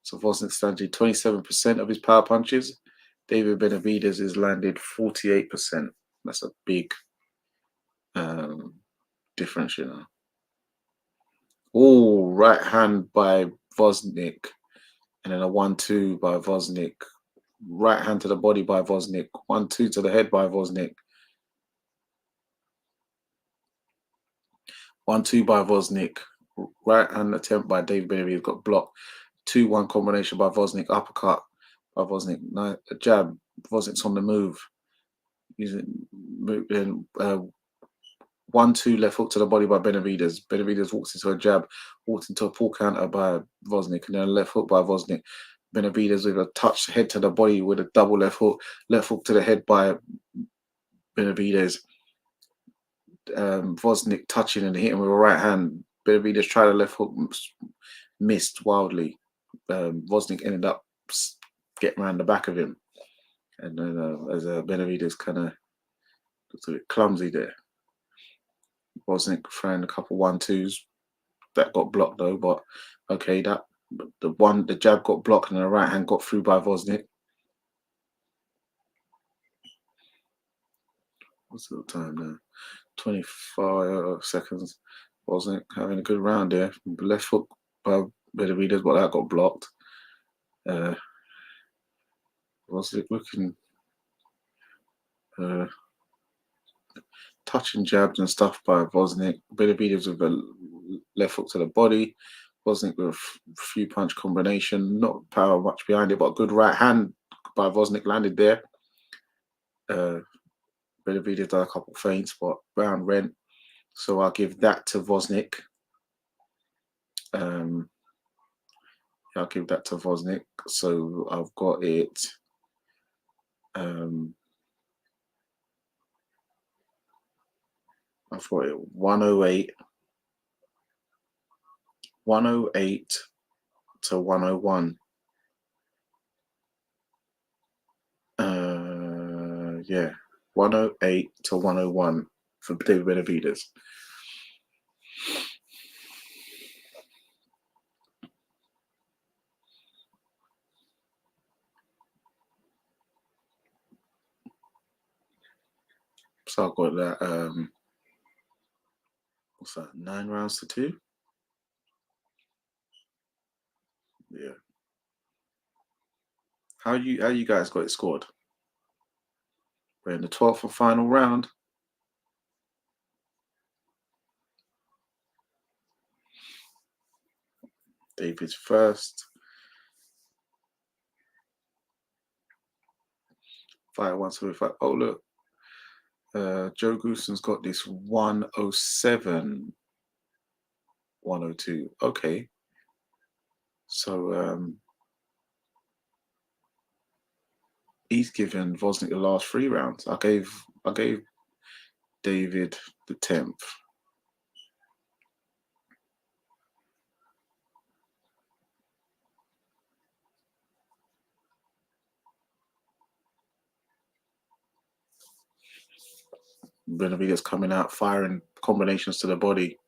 So Gvozdyk's landed 27% of his power punches. David Benavidez has landed 48%. That's a big difference, you know. Oh, right hand by Gvozdyk. And then a 1-2 by Gvozdyk. Right hand to the body by Gvozdyk. 1-2 to the head by Gvozdyk. 1-2 by Gvozdyk. Right hand attempt by David Benavidez got blocked. 2-1 combination by Gvozdyk. Uppercut by Gvozdyk. Nice, a jab. Gvozdyk's on the move. Using 1-2 left hook to the body by Benavidez. Benavidez walks into a jab, walks into a pull counter by Gvozdyk, and then a left hook by Gvozdyk. Benavidez with a touch head to the body with a double left hook to the head by Benavidez. Gvozdyk touching and hitting with a right hand. Benavidez tried a left hook, missed wildly. Gvozdyk ended up getting around the back of him. And then as Benavidez kind of looked a bit clumsy there. Gvozdyk throwing a couple 1-2s that got blocked though, but okay, the jab got blocked and the right hand got through by Gvozdyk. What's the time now? 25 seconds. Gvozdyk having a good round there. Left hook by Benavidez, but that got blocked. Gvozdyk looking touching jabs and stuff by Gvozdyk. Benavidez with a left hook to the body. Gvozdyk with a few punch combination. Not power much behind it, but a good right hand by Gvozdyk landed there. Benavidez done a couple feints, but round rent. So I'll give that to Gvozdyk. I'll give that to Gvozdyk. So I've got it. I've got it 108 to 101. Yeah, 108 to 101 for David Benavidez. So I've got that. What's that? 9 rounds to 2. Yeah. How you guys got it scored? We're in the 12th and final round. David's first. Fight 175. Oh look, Joe Gooson's got this 107, 102. Okay, so he's given Gvozdyk the last 3 rounds. I gave David the 10th. Benavidez coming out, firing combinations to the body.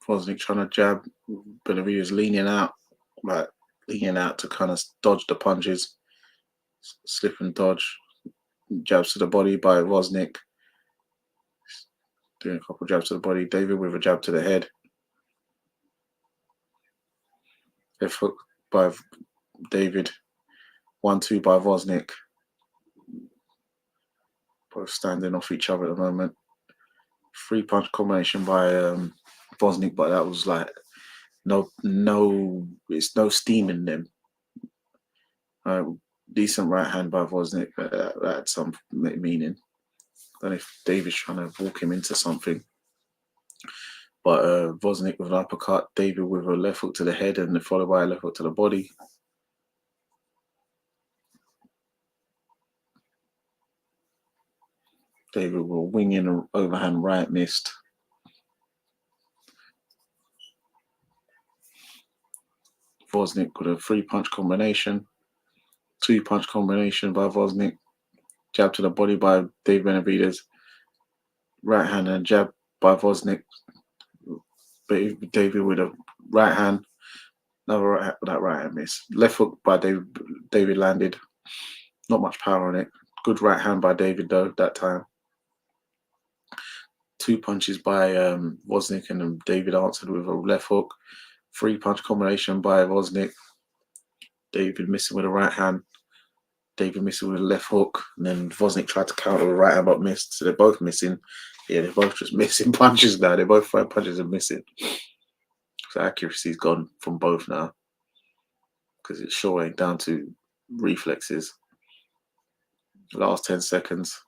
Gvozdyk trying to jab. Benavidez leaning out to kind of dodge the punches, slip and dodge. Jabs to the body by Gvozdyk. Doing a couple jabs to the body. David with a jab to the head. Left hook by David. 1-2 by Gvozdyk. Both standing off each other at the moment. 3 punch combination by Gvozdyk, but that was like it's no steam in them. Decent right hand by Gvozdyk, that had some meaning. I don't know if David's trying to walk him into something. But Gvozdyk with an uppercut, David with a left hook to the head and followed by a left hook to the body. David with a wing in an overhand right missed. Gvozdyk with a 3-punch combination. 2-punch combination by Gvozdyk. Jab to the body by David Benavidez. Right hand and jab by Gvozdyk. David with a right hand. Another right hand miss. Left hook by David landed. Not much power on it. Good right hand by David though that time. 2 punches by Gvozdyk, and then David answered with a left hook. 3-punch combination by Gvozdyk. David missing with a right hand. David missing with a left hook. And then Gvozdyk tried to counter with a right hand but missed. So they're both missing. Yeah, they're both just missing punches now. They're both 5 punches are missing. So accuracy's gone from both now. Because it's showing down to reflexes. Last 10 seconds.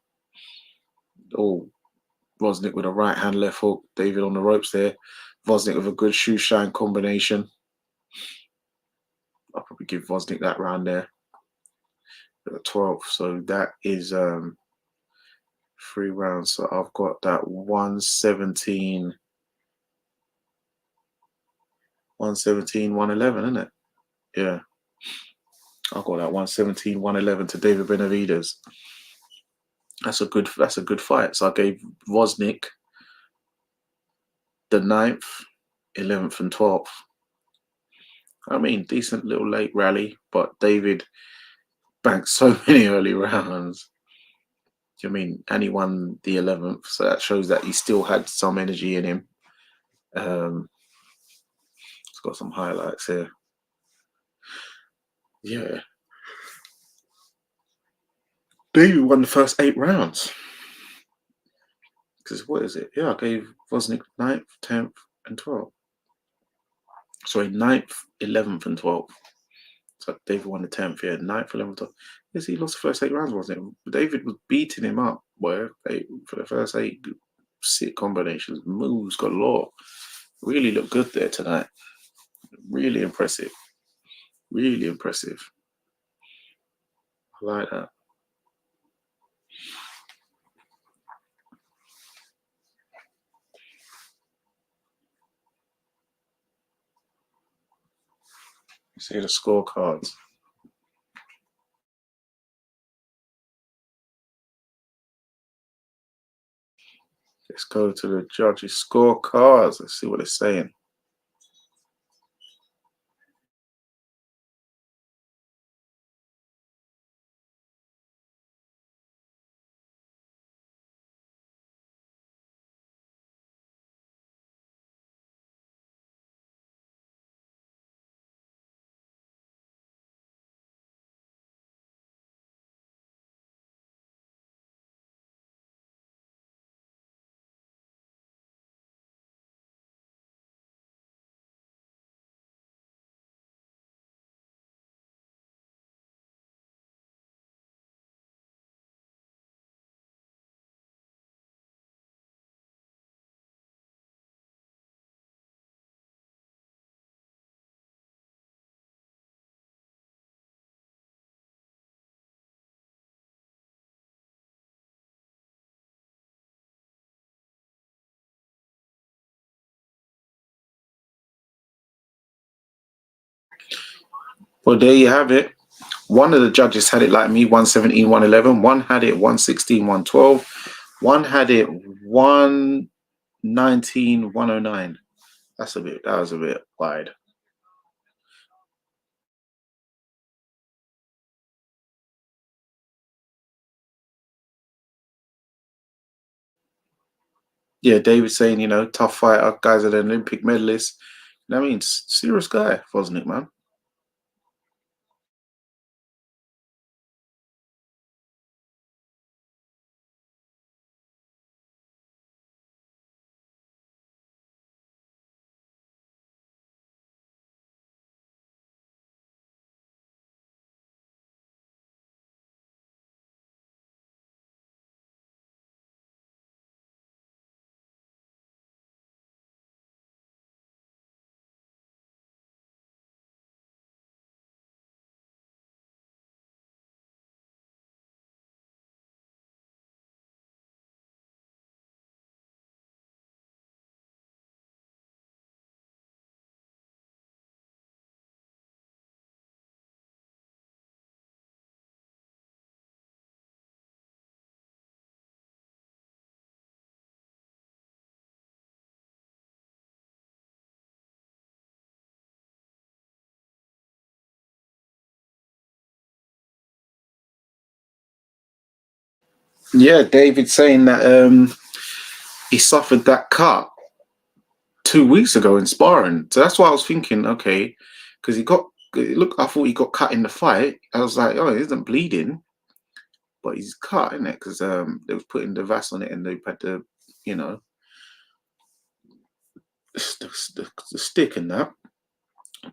Oh, Gvozdyk with a right hand left hook. David on the ropes there. Gvozdyk with a good shoe shine combination. I'll probably give Gvozdyk that round there. At 12. So that is 3 rounds. So I've got that 117, 111, isn't it? Yeah. I've got that 117, 111 to David Benavidez. That's a good fight. So I gave Gvozdyk the 9th, 11th, and 12th. I mean, decent little late rally, but David banked so many early rounds. Do you know what I mean? And he won the 11th, so that shows that he still had some energy in him. It's got some highlights here. Yeah. David won the first 8 rounds. Because what is it? Yeah, I gave Gvozdyk 9th, 10th, and 12th. Sorry, 9th, 11th, and 12th. So David won the 10th, yeah, 9th, 11th, 12th. Yes, he lost the first 8 rounds, wasn't it? David was beating him up, boy, for the first 8. Sick combinations, moves galore. Really looked good there tonight. Really impressive. Really impressive. I like that. See the scorecards. Let's go to the judges' scorecards. Let's see what they're saying. Well, there you have it. One of the judges had it like me, 117, 111. One had it 116, 112. One had it 119, 109. That was a bit wide. Yeah, David saying, tough fighter, guys are the Olympic medalists. I mean, serious guy, wasn't it, man? Yeah, David saying that he suffered that cut 2 weeks ago in sparring. So that's why I was thinking, okay, because I thought he got cut in the fight. I was like, oh, he isn't bleeding, but he's cut, isn't it? Because they was putting the VAS on it and they had the, you know, the stick and that.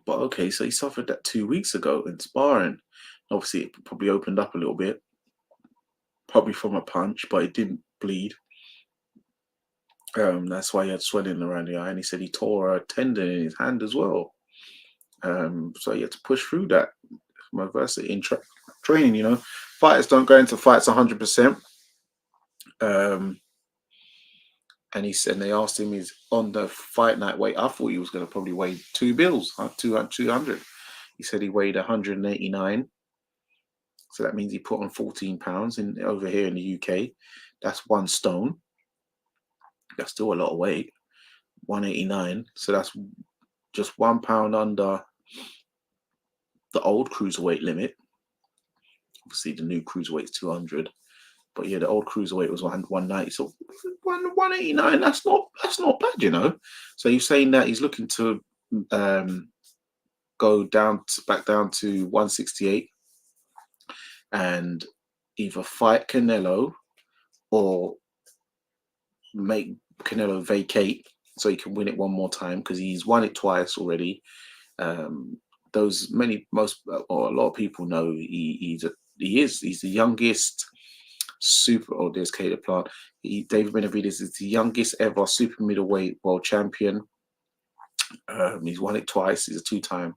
But okay, so he suffered that 2 weeks ago in sparring. Obviously, it probably opened up a little bit, probably from a punch, but it didn't bleed. That's why he had swelling around the eye, and he said he tore a tendon in his hand as well. So he had to push through that from adversity in training. You know, fighters don't go into fights 100%. And he said they asked him, he's on the fight night weight. I thought he was going to probably weigh 200. He said he weighed 189. So that means he put on 14 pounds over here in the UK. That's 1 stone. That's still a lot of weight. 189. So that's just 1 pound under the old cruiserweight limit. Obviously, the new cruiserweight is 200. But yeah, the old cruiserweight was 190. So 189. That's not bad, you know. So you're saying that he's looking to go back down to 168 and either fight Canelo or make Canelo vacate so he can win it one more time, because he's won it twice already. Most or a lot of people know he's the youngest super. Oh, there's Caleb Plant. David Benavidez is the youngest ever super middleweight world champion. He's won it twice. He's a 2-time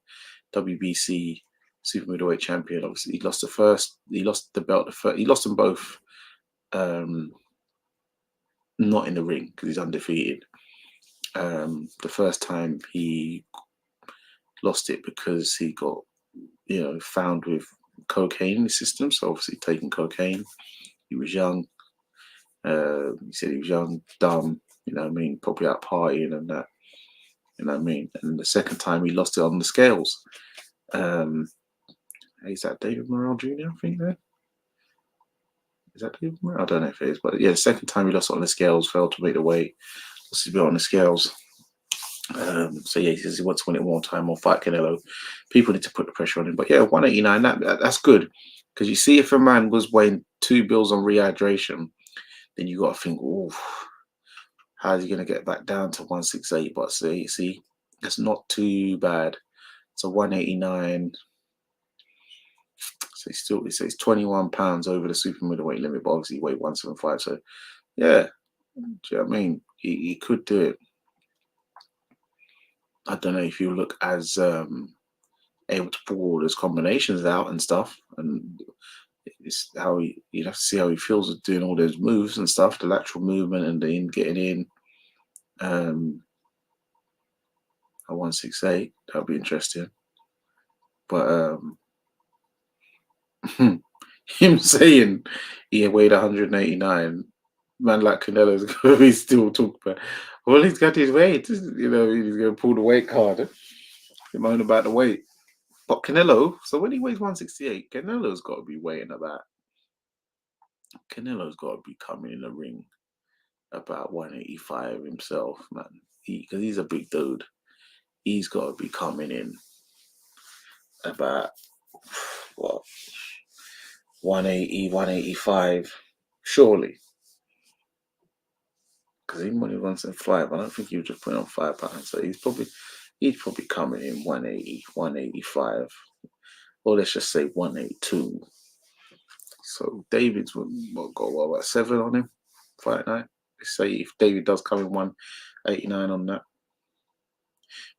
WBC super middleweight champion. Obviously, he lost the belt. He lost them both. Not in the ring because he's undefeated. The first time he lost it because he got, found with cocaine in the system. So obviously taking cocaine. He was young. He said he was young, dumb, probably out partying and that. And the second time he lost it on the scales. Is that David Morrell Jr., I think there? Is that David Morrell? I don't know if it is. But yeah, the second time he lost it on the scales, failed to make the weight. Lost his belt on the scales. So yeah, he says he wants to win it one time or fight Canelo. People need to put the pressure on him. But yeah, 189, that's good. Because you see, if a man was weighing 2 bills on rehydration, then you got to think, oh, how's he going to get back down to 168? But see, that's not too bad. So 189. So he's 21 pounds over the super middleweight limit, but obviously he weighed 175. So yeah, do you know what I mean? He could do it. I don't know if you look as able to pull all those combinations out and stuff, and it's how you'd have to see how he feels with doing all those moves and stuff, the lateral movement and the getting in. At 168, that'll be interesting. But him saying he weighed 189, man like Canelo's gonna be still talking about. Well, he's got his weight, he's gonna pull the weight card. He moan about the weight. But Canelo, so when he weighs 168, Canelo's got to be weighing about. Canelo's got to be coming in the ring about 185 himself, man. Because he's a big dude. He's got to be coming in about, what, 180, 185, surely. Because even when he runs in 5, I don't think he was just putting on 5 pounds. So he's probably coming in 180, 185. Or let's just say 182. So David's got what, 7 on him, fight night. Say if David does come in 189 on that.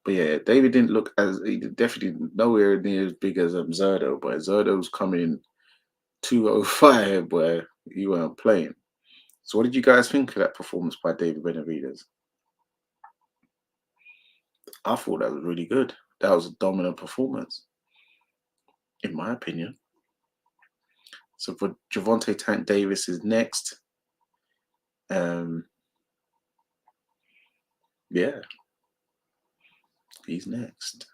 But yeah, David didn't look he definitely nowhere near as big as Zerdo, but Zerdo's coming 205 where you weren't playing. So what did you guys think of that performance by David Benavidez? I thought that was really good. That was a dominant performance, in my opinion. So for Gervonta Tank Davis is next. Yeah, he's next.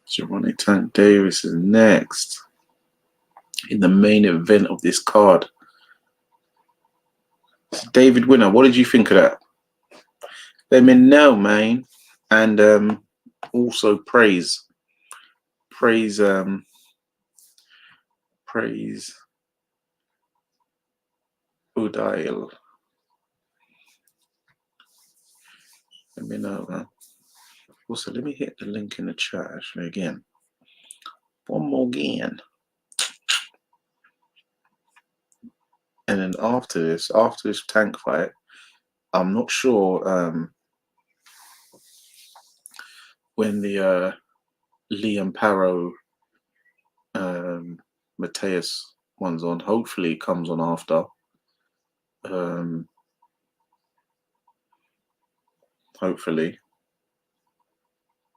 Gervonta Tank Davis is next in the main event of this card. David Winner, what did you think of that? Let me know, man. And also praise Udail. Let me know, man. Also, let me hit the link in the chat actually again. One more again. And then after this tank fight, I'm not sure when the Liam Parrow Mateus one's on. Hopefully it comes on after. Hopefully.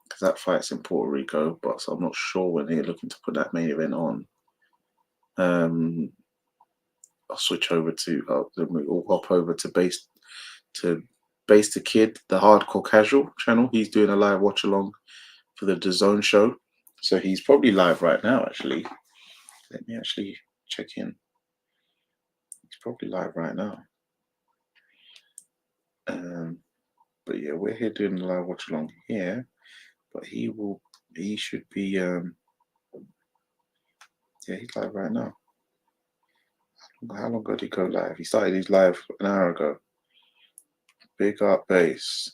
Because that fight's in Puerto Rico, but so I'm not sure when they're looking to put that main event on. I'll switch over to then we'll hop over to Base the Kid, the Hardcore Casual channel. He's doing a live watch along for the DAZN show, so he's probably live right now. Actually, let me actually check in. He's probably live right now. But yeah, we're here doing the live watch along here. But he should be. Yeah, he's live right now. How long ago did he go live? He started his live an hour ago. Big Up Base.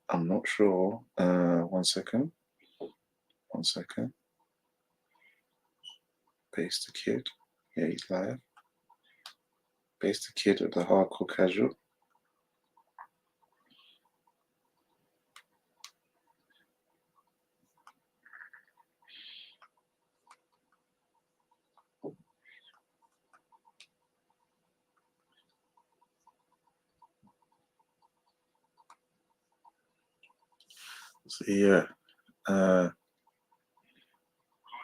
I'm not sure. 1 second. 1 second. Base the Kid. Yeah, he's live. Base the Kid at the Hardcore Casual. So yeah.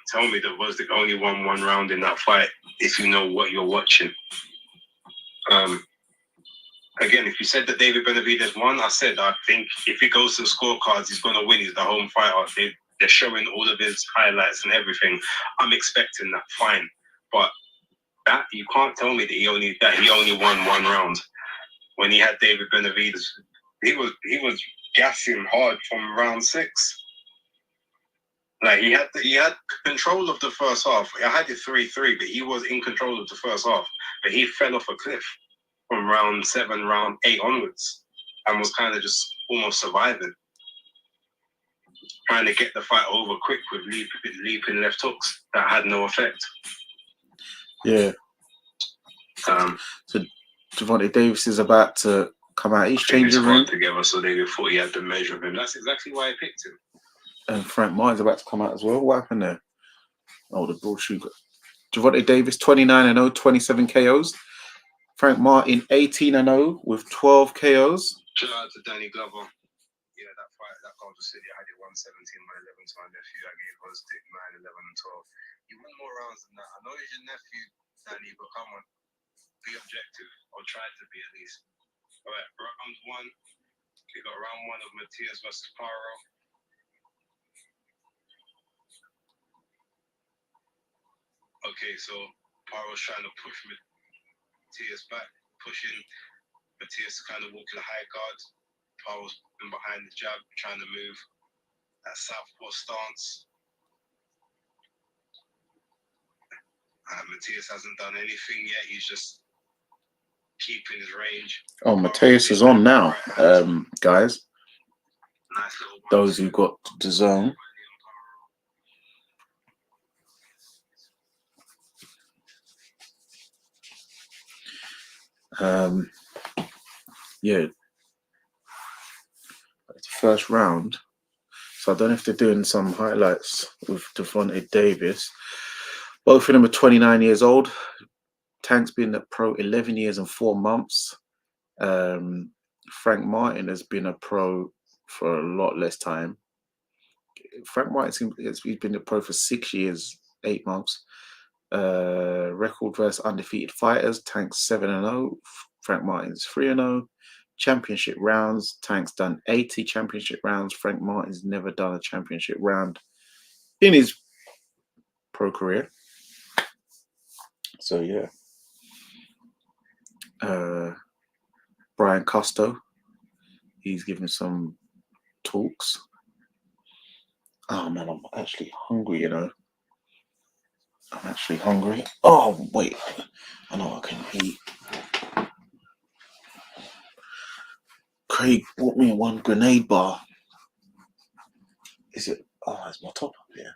Tell me that Gvozdyk only won 1 round in that fight if you know what you're watching. Again, if you said that David Benavidez won, I said I think if he goes to the scorecards, he's going to win. He's the home fighter. They're showing all of his highlights and everything. I'm expecting that, fine. But that you can't tell me that he only won 1 round. When he had David Benavidez, he was gassing hard from round 6. Like he had control of the first half. I had it 3-3, but he was in control of the first half. But he fell off a cliff from round 7, round 8 onwards, and was kind of just almost surviving, trying to get the fight over quick with leaping left hooks that had no effect. Yeah. So Gervonta Davis is about to come out. He's changing room together, so they thought he had the measure of him. That's exactly why I picked him. And Frank Martin's about to come out as well. What happened there? Oh, the broad sugar. Gervonta Davis 29-0, 27 KOs. Frank Martin 18-0 with 12 KOs. Shout out to Danny Glover. Yeah, that fight, that Golden City, I had it 117 by 11 to my nephew. I gave Gvozdyk 9, 11, and 12. You won more rounds than that. I know he's your nephew, Danny, but come on, be objective, or try to be at least. All right, round 1. We got round 1 of Mateus versus Paro. Okay, so Paro's trying to push Mateus back, pushing Mateus kind of walking high guard. Paro's been behind the jab, trying to move that southpaw stance. Mateus hasn't done anything yet. He's just keeping his range. Oh, Mateus is on now, guys. Nice those who got DAZN. Yeah, the first round. So I don't know if they're doing some highlights with Gervonta Davis. Both of them are 29 years old. Tank's been a pro 11 years and 4 months. Frank Martin has been a pro for a lot less time. Frank Martin, he's been a pro for 6 years, 8 months. Record versus undefeated fighters. Tank's 7-0. Frank Martin's 3-0. championship rounds. Tank's done 80 championship rounds. Frank Martin's never done a championship round in his pro career. So yeah. Brian Costo, he's giving some talks. Oh man, I'm actually hungry, you know. I'm actually hungry. Oh wait, I know I can eat. Craig bought me one grenade bar. Is it? Oh, there's my top up here.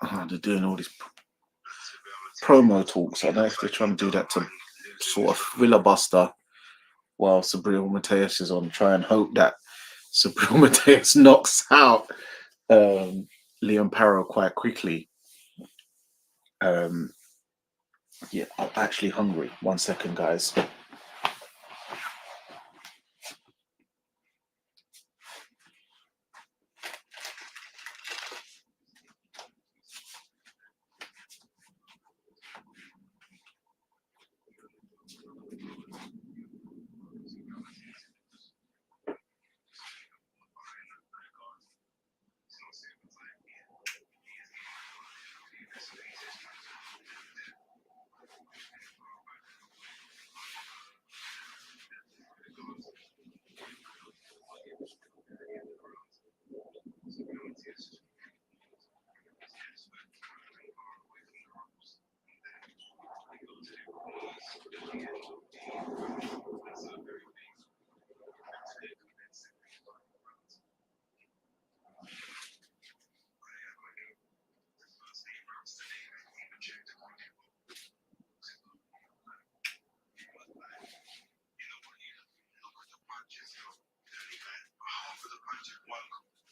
Oh, they're doing all these promo talks. I don't know if they're trying to do that to sort of filibuster while Sabrina Mateus is on, try and hope that Sabrina Mateus knocks out Liam Parrow quite quickly. Yeah, I'm actually hungry. 1 second, guys.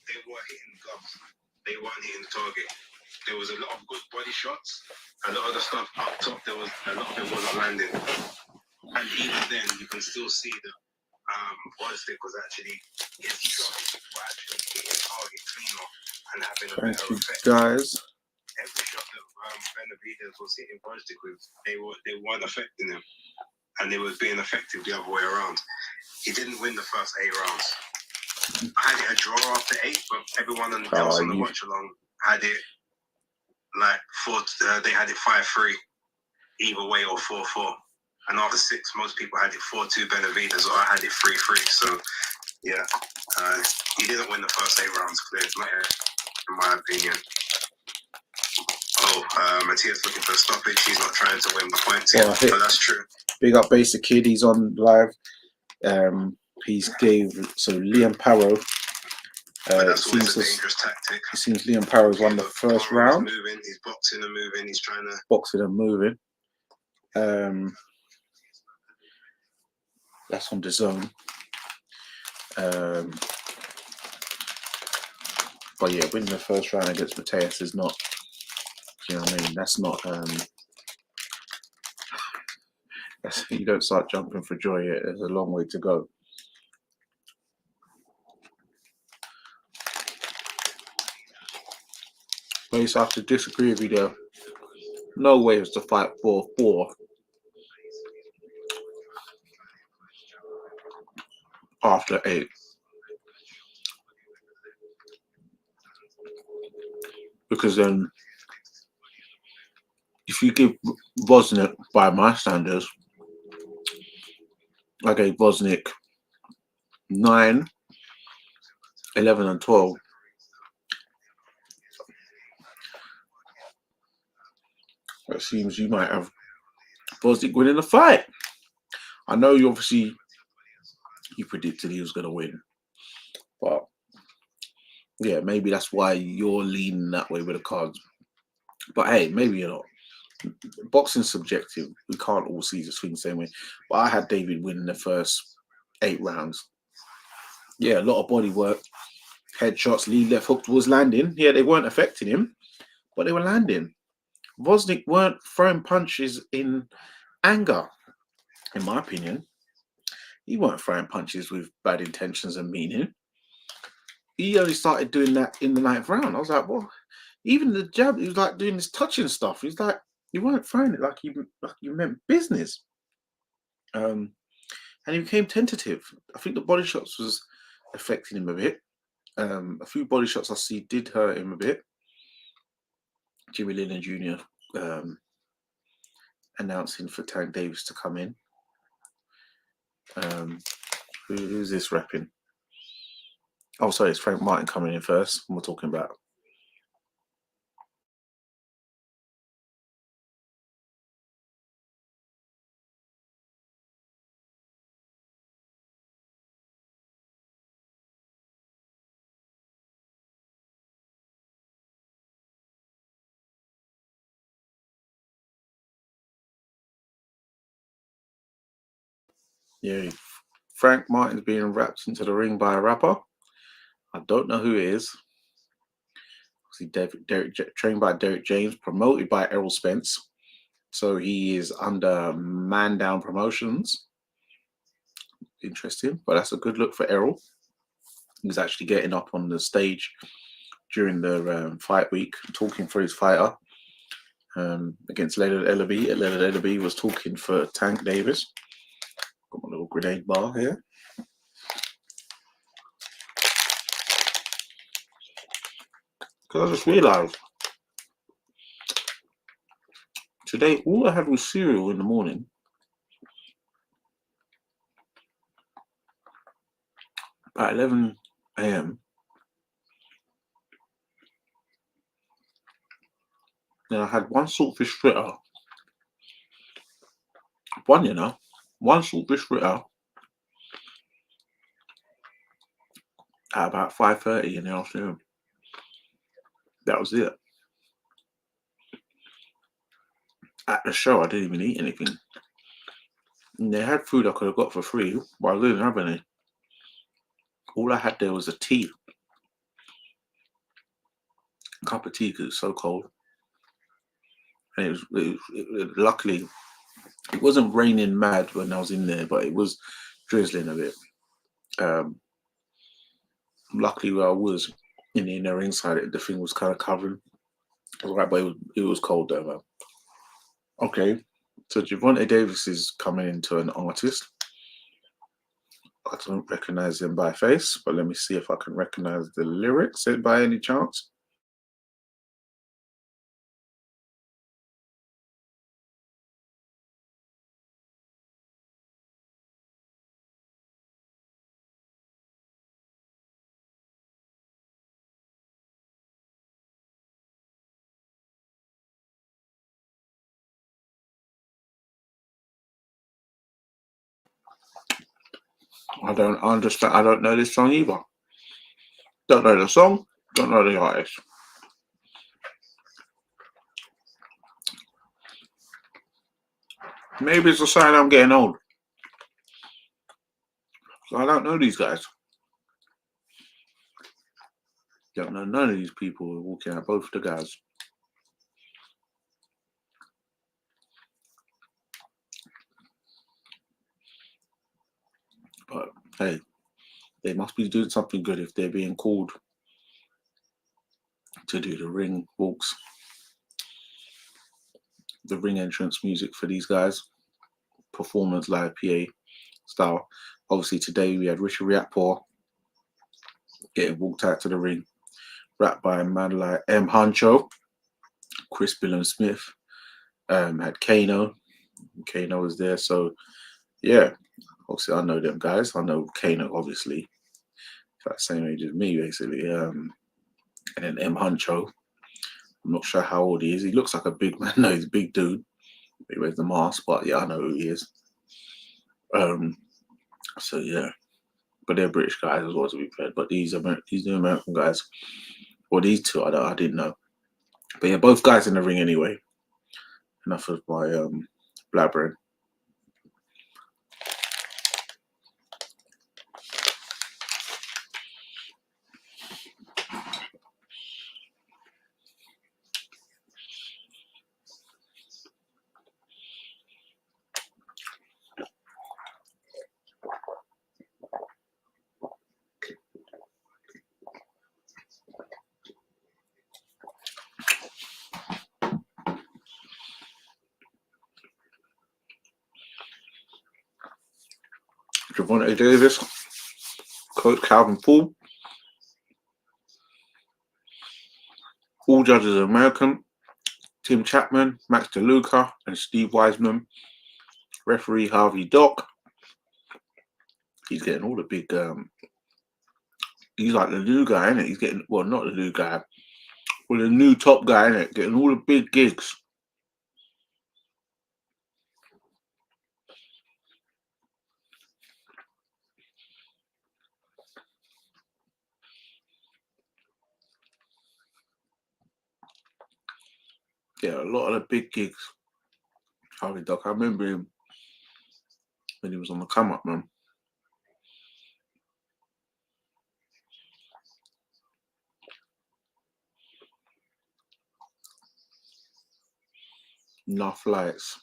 They were hitting gloves. They weren't hitting the target. There was a lot of good body shots. A lot of the stuff up top, there was a lot of it wasn't landing. And even then, you can still see that Gvozdyk was actually his shots were actually hitting target clean off and having a better effect. Guys. Every shot that Benavidez was hitting Gvozdyk with, they weren't affecting him, and they were being effective the other way around. He didn't win the first 8 rounds. I had it a draw after 8, but everyone else on the watch along had it like 4. They had it 5-3 either way or 4-4. And after 6, most people had it 4-2 Benavidez, or I had it 3-3. So yeah, he didn't win the first 8 rounds, clear, in my opinion. Oh, Matthias looking for a stoppage. He's not trying to win the points yet, but that's true. Big up Basic Kid. He's on live. He's gave Liam Parrow. That's always a dangerous tactic. It seems Liam Parrow's won the first round. He's boxing and moving. He's trying to boxing and moving. That's on the zone. But yeah, winning the first round against Mateus is not. You know what I mean? That's not. You don't start jumping for joy yet. There's a long way to go. I used to have to disagree with you there. No way was to fight 4-4 after 8. Because then, if you give Gvozdyk, by my standards, I gave Gvozdyk 9, 11, and 12. It seems you might have Gvozdyk winning the fight. I know you predicted he was going to win, but yeah, maybe that's why you're leaning that way with the cards. But hey, maybe you're not. Boxing's subjective. We can't all see the swing the same way. But I had David winning the first 8 rounds. Yeah, a lot of body work, headshots, lead left hook was landing. Yeah, they weren't affecting him, but they were landing. Gvozdyk weren't throwing punches in anger, in my opinion. He weren't throwing punches with bad intentions and meaning. He only started doing that in the 9th round. I was like, well, even the jab, he was like doing this touching stuff. He's like, You weren't throwing it like you meant business. And he became tentative. I think the body shots was affecting him a bit. A few body shots I see did hurt him a bit. Jimmy Lennon Jr. Announcing for Tank Davis to come in. Who's this rapping? Oh, sorry, it's Frank Martin coming in first. We're talking about. Yeah, Frank Martin's being wrapped into the ring by a rapper. I don't know who it is. Trained by Derek James, promoted by Errol Spence. So he is under Man Down Promotions. Interesting, but that's a good look for Errol. He's actually getting up on the stage during the fight week, talking for his fighter against Leonard Ellaby. Leonard Ellaby was talking for Tank Davis. Got my little grenade bar here. Because I just realised today all I had was cereal in the morning. At 11 a.m. Then I had one saltfish fritter. One saltfish fritter at about 5:30 in the afternoon. That was it. At the show, I didn't even eat anything. And they had food I could have got for free, but I didn't have any. All I had there was a tea. A cup of tea because it's so cold. And luckily, it wasn't raining mad when I was in there, but it was drizzling a bit. Luckily, where I was in the inner ring side, the thing was kind of covering. Right, but it was cold though, man. Okay, so Gervonta Davis is coming into an artist. I don't recognize him by face, but let me see if I can recognize the lyrics by any chance. I don't understand. I don't know this song either. Don't know the song. Don't know the artist. Maybe it's a sign I'm getting old. So I don't know these guys. Don't know none of these people who are walking out. Both the guys. But hey, they must be doing something good if they're being called to do the ring walks, the ring entrance music for these guys, performance live PA style. Obviously today we had Richard Riakporhe getting walked out to the ring, rapped by a man like M. Huncho, Chris Smith, had Kano. Kano was there, so yeah. Obviously, I know them guys. I know Kano, obviously. That same age as me, basically. And then M. Huncho. I'm not sure how old he is. He looks like a big man. No, he's a big dude. He wears the mask, but yeah, I know who he is. So yeah, but they're British guys as well, to be fair. But these new American guys, or these two, I didn't know. But yeah, both guys in the ring anyway. Enough of my blabbering. Gervonta Davis, Coach Calvin Ford. All judges are American. Tim Chapman, Max DeLuca, and Steve Wiseman. Referee Harvey Dock. He's getting all the big. He's like the new guy, isn't it? He's getting, well, not the new guy, well, the new top guy, isn't it? Getting all the big gigs. Yeah, a lot of the big gigs. Harvey Dock. I remember him when he was on the come up, man. Enough lights.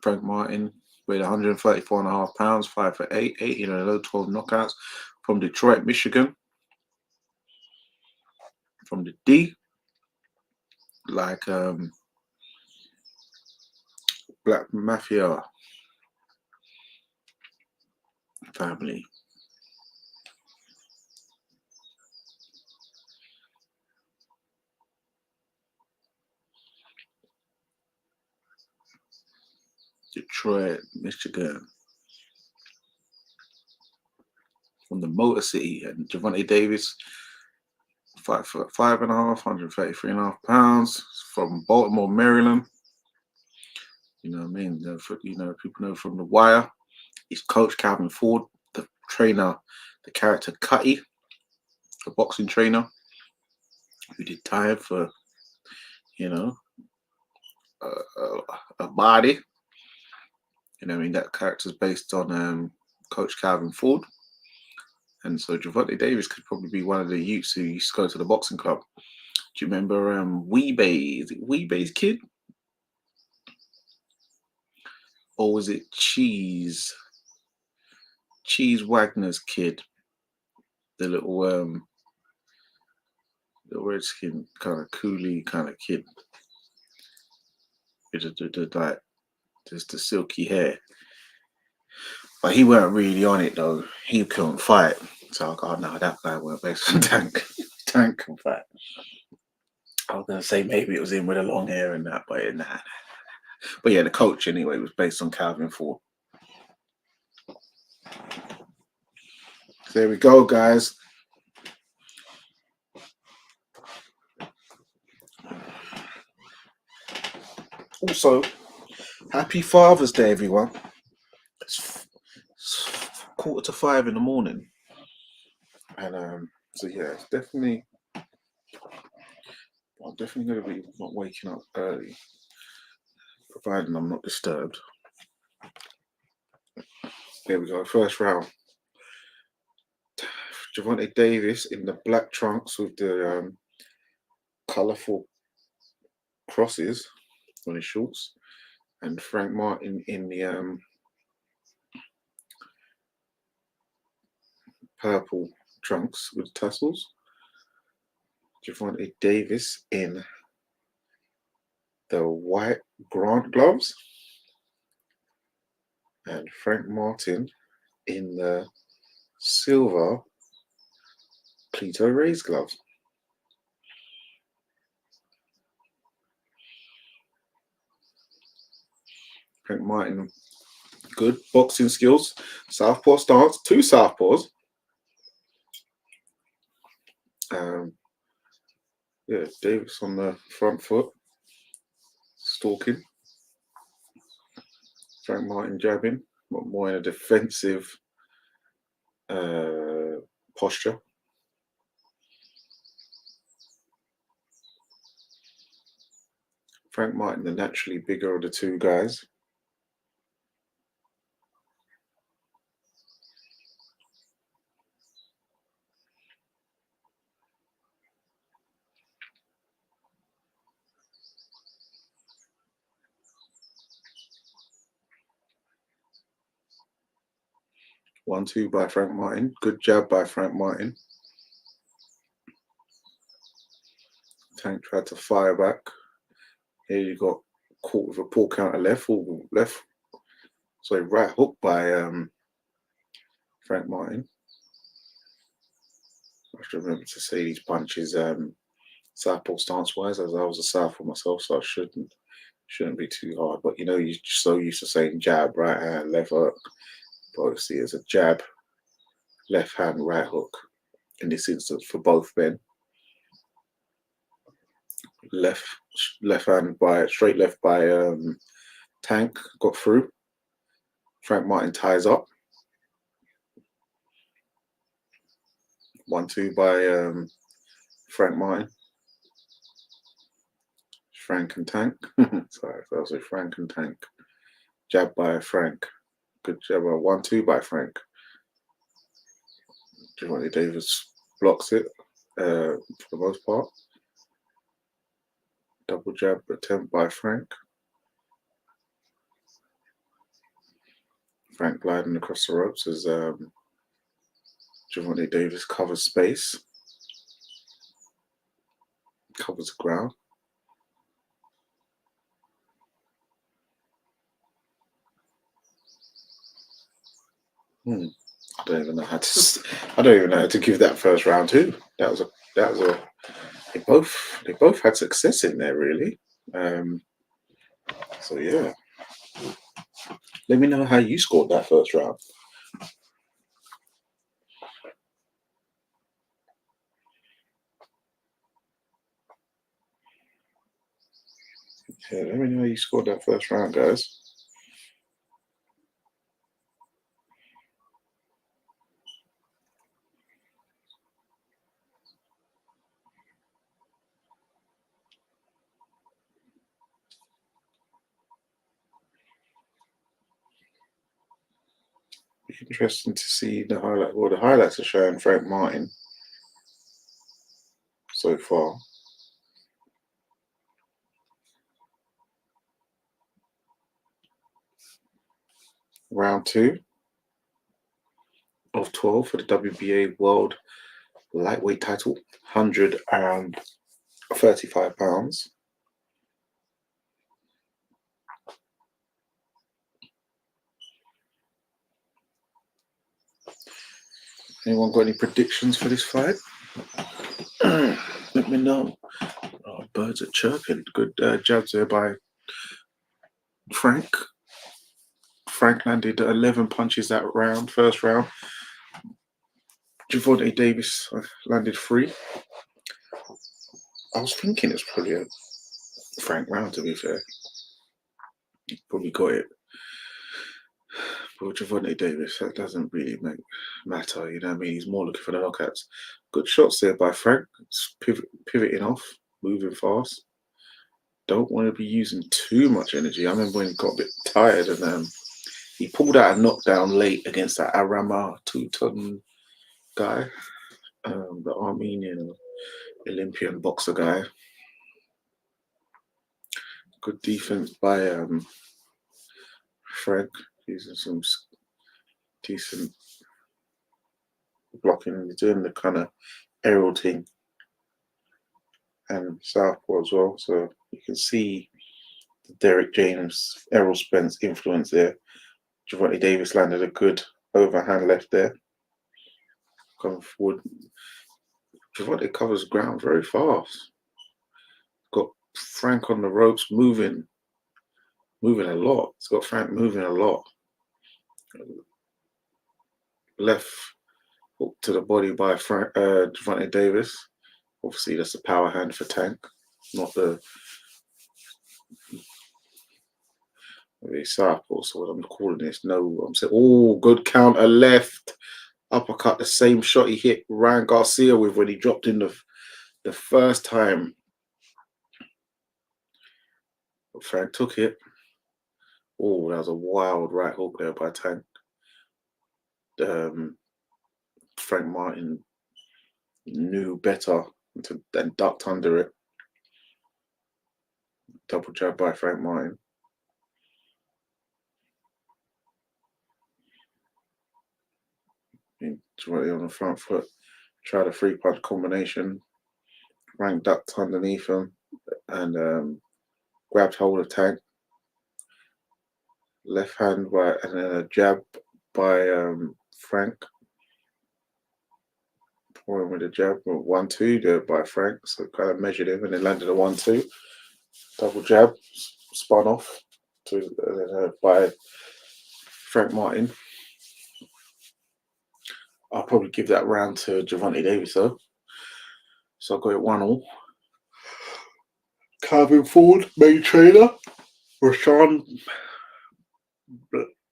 Frank Martin weighed 134.5 pounds, 5'8", 8 in a low, 12 knockouts from Detroit, Michigan. From the D, like Black Mafia family. Detroit, Michigan. From the Motor City, and Gervonta Davis, 5'5", 133.5 pounds, from Baltimore, Maryland. You know what I mean? You know, people know from The Wire. He's Coach Calvin Ford, the trainer, the character Cutty, the boxing trainer, who did time for, you know, a body. You know what I mean? That character's based on Coach Calvin Ford. And so Gervonta Davis could probably be one of the youths who used to go to the boxing club. Do you remember Weebay? Is it Weebay's kid? Or was it Cheese Wagner's kid? The little redskin kind of coolie kind of kid. With like just the silky hair. But he weren't really on it though. He couldn't fight. So I go, oh, no, that guy weren't based on Tank. Tank can fight. I was gonna say maybe it was him with the long hair and that, but nah. But yeah, the coach anyway was based on Calvin Ford. So there we go, guys. Also, happy Father's Day, everyone. It's 4:45 in the morning. And so yeah, it's definitely, I'm definitely going to be not waking up early, providing I'm not disturbed. There we go, first round. Gervonta Davis in the black trunks with the colourful crosses on his shorts, and Frank Martin in the purple trunks with tassels. Gervonta Davis in the white Grant gloves, and Frank Martin in the silver Cleto Ray's gloves. Frank Martin, good boxing skills, southpaw stance, 2 southpaws. Yeah, Davis on the front foot, stalking. Frank Martin jabbing, but more in a defensive posture. Frank Martin, the naturally bigger of the 2 guys. One, 2 by Frank Martin. Good jab by Frank Martin. Tank tried to fire back. Here you got caught with a poor counter right hook by Frank Martin. I should remember to say these punches southpaw stance wise, as I was a southpaw myself, so I shouldn't be too hard. But you know, you're so used to saying jab, right hand, left hook. But obviously, it's a jab, left hand, right hook. In this instance, for both men, left hand by straight left by Tank got through. Frank Martin ties up. 1-2 by Frank Martin. Frank and Tank. Sorry, that was a Frank and Tank. Jab by Frank. Good jab. 1-2 by Frank. Gervonta Davis blocks it for the most part. Double jab attempt by Frank. Frank gliding across the ropes as Gervonta Davis covers space. Covers the ground. I don't even know how to give that first round to. That was a they both had success in there really. So yeah. Let me know how you scored that first round. Yeah, let me know how you scored that first round, guys. Interesting to see the highlight. Well, the highlights are showing Frank Martin so far. Round 2 of 12 for the WBA World Lightweight title, 135 pounds. Anyone got any predictions for this fight? Let me know. Oh, birds are chirping. Good jabs there by Frank. Frank landed 11 punches that round, first round. Gervonta Davis landed 3. I was thinking it's probably a Frank round, to be fair. He probably got it. But Gervonta Davis, that doesn't really matter, you know what I mean? He's more looking for the knockouts. Good shots there by Frank. It's pivoting off, moving fast. Don't want to be using too much energy. I remember when he got a bit tired and he pulled out a knockdown late against that Arama 2-ton guy, the Armenian Olympian boxer guy. Good defense by Frank, using some decent blocking, and he's doing the kind of aerial thing and southpaw as well. So you can see the Derek James, Errol Spence influence there. Gervonta Davis landed a good overhand left there. Coming forward, Gervonta covers ground very fast. Got Frank on the ropes, moving a lot. It's got Frank moving a lot. Left hook to the body by Gervonta Davis. Obviously, that's a power hand for Tank, not the southpaw. So what I'm calling this? No, I'm saying, oh, good counter left. Uppercut, the same shot he hit Ryan Garcia with when he dropped in the first time. But Frank took it. Oh, that was a wild right hook there by Tank. Frank Martin knew better and ducked under it. Double jab by Frank Martin. Right on the front foot. Tried a 3-punch combination. Frank ducked underneath him and grabbed hold of Tank. Left hand by and then a jab by Frank. Pouring with a jab, 1-2 there by Frank. So kind of measured him and then landed a 1-2. Double jab, spun off to by Frank Martin. I'll probably give that round to Gervonta Davis though. So I got it 1-1. Calvin Ford, main trainer. Rashawn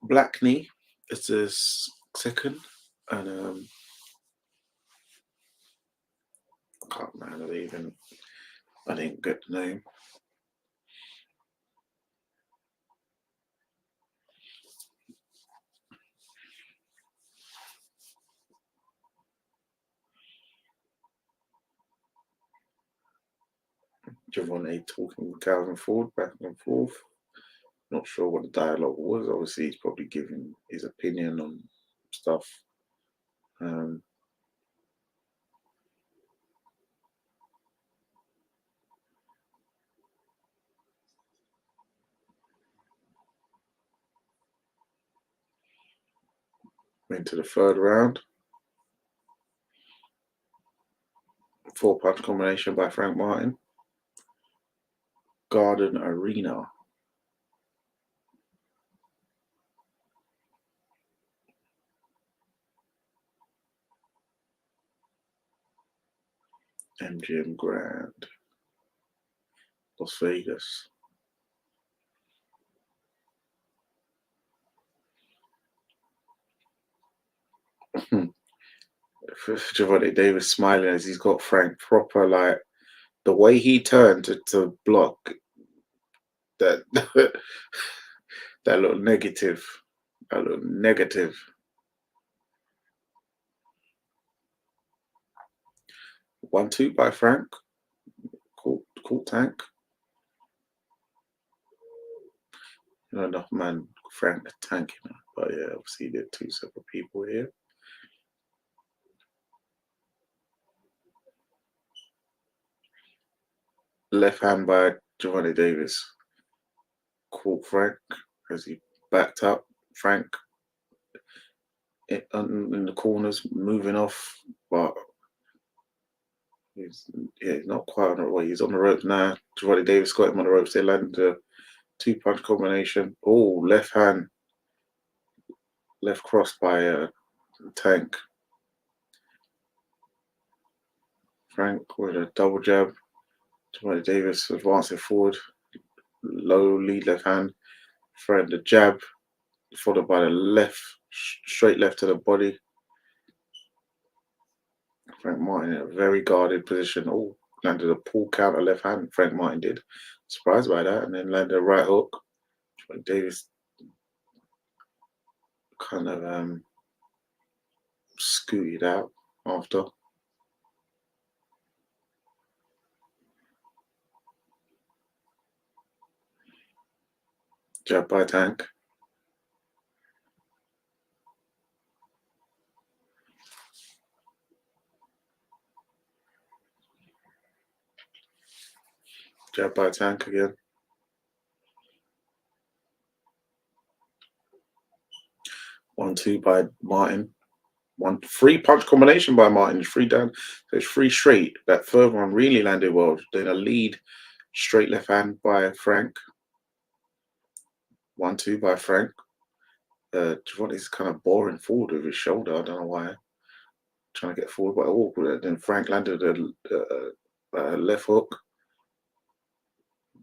Blackney is his second. And I can't remember even. I didn't get the name. Gervonta talking with Calvin Ford back and forth. Not sure what the dialogue was. Obviously, he's probably giving his opinion on stuff. Into the third round. 4-punch combination by Frank Martin. Garden Arena. MGM Grand. Las Vegas. Gervonta Davis smiling as he's got Frank proper, like the way he turned to block that that looked negative. That looked negative. 1-2 by Frank. Cool Tank. You know, enough man, Frank the Tank, you know. But yeah, obviously they're two separate people here. Left hand by Gervonta Davis. Caught Frank as he backed up. Frank in the corners, moving off, but he's not quite on the way. He's on the ropes now. Gervonta Davis got him on the ropes. They landed a 2-punch combination. Oh, left hand, left cross by Tank. Frank with a double jab. Gervonta Davis advancing forward. Low lead left hand. Throwing the jab, followed by the left, straight left to the body. Frank Martin in a very guarded position. Oh, landed a pull counter left hand. Frank Martin did. Surprised by that. And then landed a right hook. Davis kind of scooted out after. Jab by Tank. Jab by Tank again. 1-2 by Martin. 3-punch combination by Martin. 3 down. So it's 3 straight. That third one really landed well. Then a lead straight left hand by Frank. 1-2 by Frank. Gervonta's kind of boring forward with his shoulder. I don't know why. Trying to get forward, but awkward. Then Frank landed a left hook.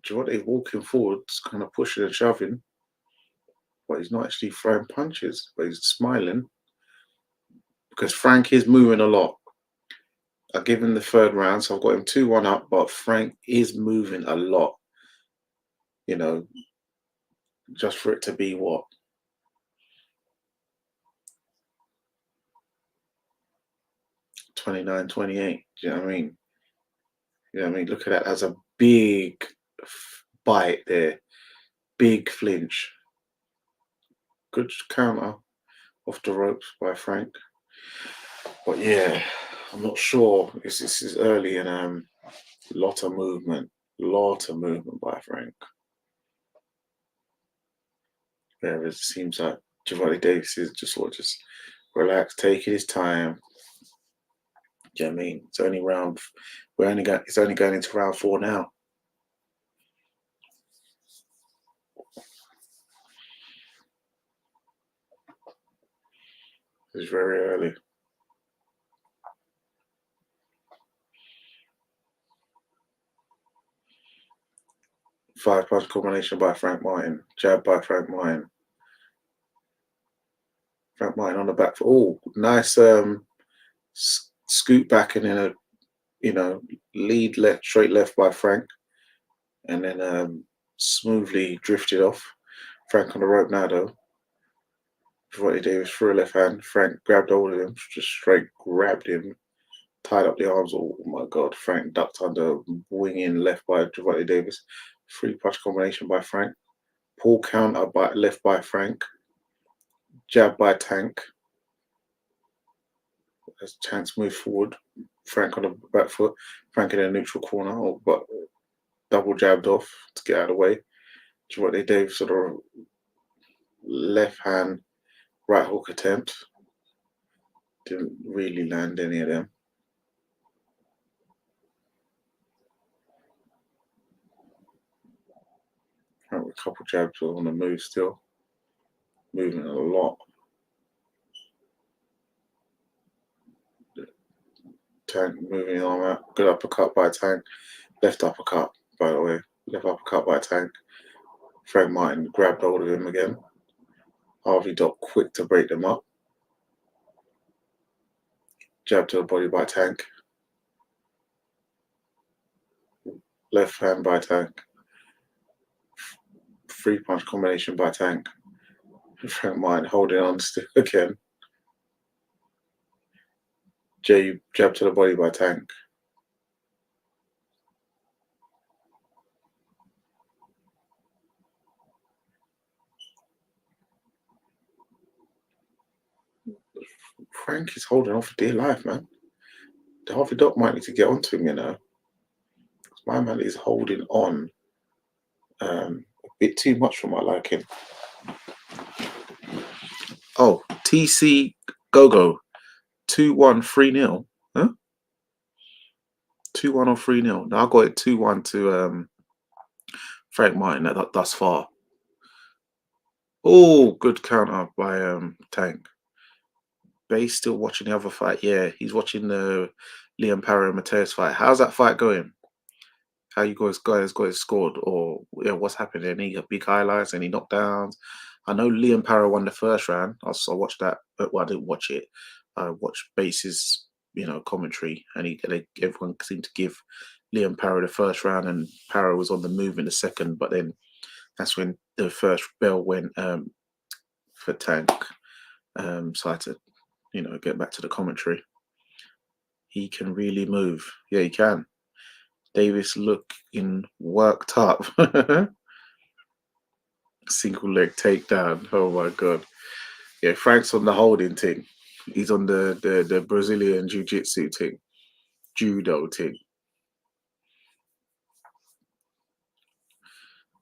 Gervonta walking forward, kind of pushing and shoving, but he's not actually throwing punches, but he's smiling because Frank is moving a lot. I give him the third round, so I've got him 2-1 up, but Frank is moving a lot. You know, just for it to be what? 29-28. Do you know what I mean? You know what I mean? Look at that. That's a big bite there. Big flinch. Good counter off the ropes by Frank. But yeah, I'm not sure. This is early and Lot of movement by Frank. Yeah, it seems like Gervonta Davis is just relaxed, taking his time. Do you know what I mean? It's only it's only going into round 4 now. It's very early. 5-punch combination by Frank Martin. Jab by Frank Martin. Frank Martin on the back foot. Oh, nice scoot back and then a lead left, straight left by Frank, and then smoothly drifted off. Frank on the rope now though. Gervonta Davis threw a left hand. Frank grabbed hold of him, just straight grabbed him, tied up the arms. Oh my God! Frank ducked under, winging left by Gervonta Davis. 3-punch combination by Frank. Pull counter by left by Frank. Jab by Tank. As Tank's moved forward, Frank on the back foot. Frank in a neutral corner, but double jabbed off to get out of the way. Gervonta Davis sort of left hand right hook attempt. Didn't really land any of them. A couple jabs on the move still. Moving a lot. Tank moving his arm out. Good uppercut by Tank. Left uppercut, by the way. Left uppercut by Tank. Frank Martin grabbed hold of him again. Harvey Dock quick to break them up. Jab to the body by Tank. Left hand by Tank. 3-punch combination by Tank. Frank Martin holding on still again. Jab to the body by Tank. Frank is holding on for dear life, man. The Harvey Dock might need to get onto him, My man is holding on a bit too much for my liking. Oh, TC Gogo 2-1 3-0. Huh? 2-1 or 3-0. Now I got it 2-1 to Frank Martin thus far. Oh, good counter by Tank. Bay's still watching the other fight. Yeah, he's watching the Liam Parra and Mateus fight. How's that fight going? How you guys got it scored, or what's happening? Any big highlights? Any knockdowns? I know Liam Parra won the first round. I watched that. Well, I didn't watch it. I watched Base's commentary, and everyone seemed to give Liam Parra the first round, and Parra was on the move in the second. But then that's when the first bell went for Tank. So I had to get back to the commentary. He can really move. Yeah, he can. Davis looking worked up. Single leg takedown. Oh my God. Yeah, Frank's on the holding thing. He's on the Brazilian jiu-jitsu thing. Judo thing.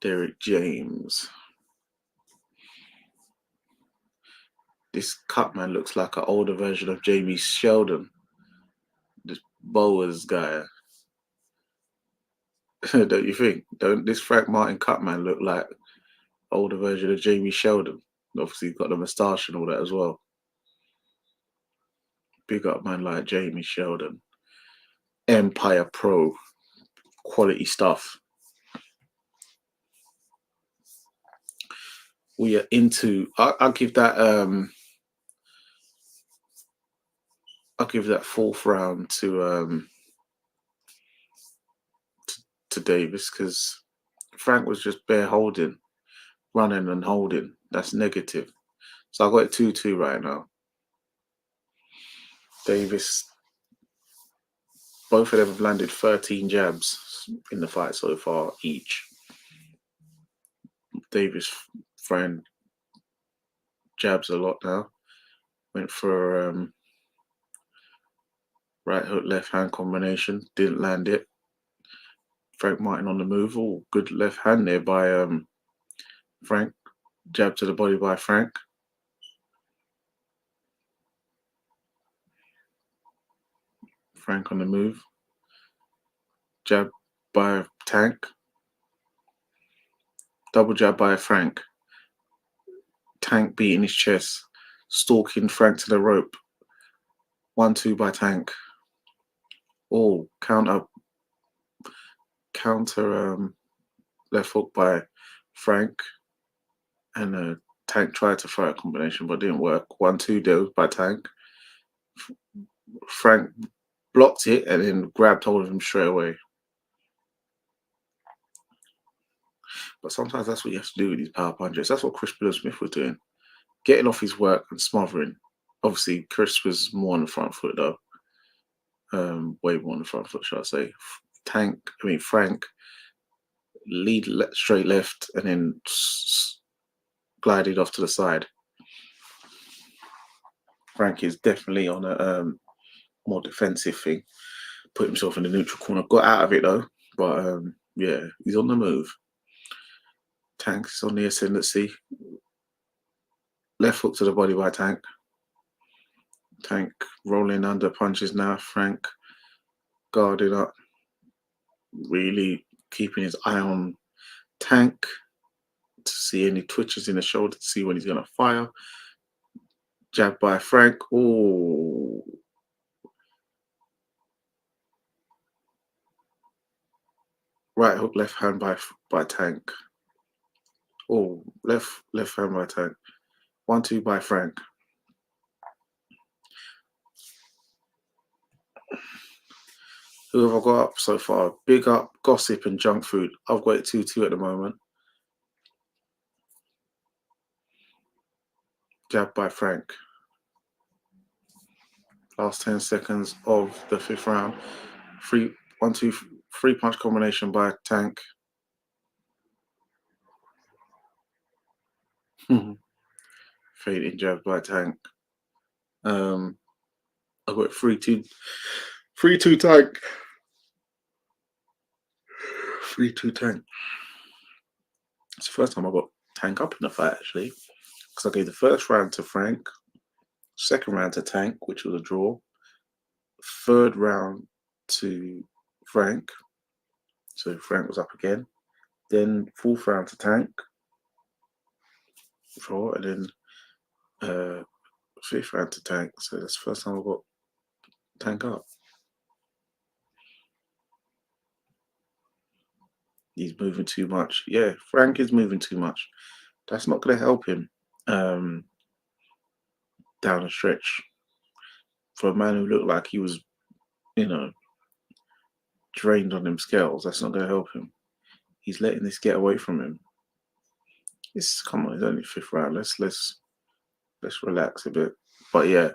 Derek James. This cut man looks like an older version of Jamie Sheldon. This Bowers guy. Don't you think? Don't this Frank Martin cut man look like older version of Jamie Sheldon? Obviously, he's got the moustache and all that as well. Big up man like Jamie Sheldon. Empire Pro. Quality stuff. We are into. I'll give that. I'll give that 4th round to Davis, because Frank was just bare holding, running and holding. That's negative. So I got it 2-2 right now. Davis. Both of them have landed 13 jabs in the fight so far each. Davis friend jabs a lot now. Went for right hook, left hand combination. Didn't land it. Frank Martin on the move. Oh, good left hand there by Frank. Jab to the body by Frank. Frank on the move. Jab by Tank. Double jab by Frank. Tank beating his chest. Stalking Frank to the rope. 1-2 by Tank. Oh, counter left hook by Frank. And Tank tried to throw a combination, but didn't work. 1-2 there by Tank. Frank blocked it and then grabbed hold of him straight away. But sometimes that's what you have to do with these power punches. That's what Chris Smith was doing. Getting off his work and smothering. Obviously, Chris was more on the front foot, though. Way more on the front foot, should I say. Frank, lead straight left and then glided off to the side. Frank is definitely on a more defensive thing. Put himself in the neutral corner. Got out of it, though. But, yeah, he's on the move. Tank is on the ascendancy. Left hook to the body by Tank. Tank rolling under punches now. Frank guarded up. Really keeping his eye on Tank to see any twitches in the shoulder, to see when he's going to fire. Jab by Frank. Oh. Right hook, left hand by Tank. Oh, left hand by Tank. 1-2 by Frank. Who have I got up so far? Big Up, Gossip, and Junk Food. I've got it 2-2 at the moment. Jab by Frank. Last 10 seconds of the 5th round. 1-2 3-punch combination by Tank. Fading jab by Tank. I've got 3-2 Tank. 3-2 Tank. It's the first time I got Tank up in the fight, actually. Because I gave the first round to Frank, second round to Tank, which was a draw, third round to Frank, so Frank was up again, then fourth round to Tank, draw, and then fifth round to Tank. So that's the first time I got Tank up. He's moving too much. Yeah, Frank is moving too much. That's not going to help him down the stretch. For a man who looked like he was, drained on them scales, that's not going to help him. He's letting this get away from him. Come on, it's only 5th round. Let's relax a bit. But yeah,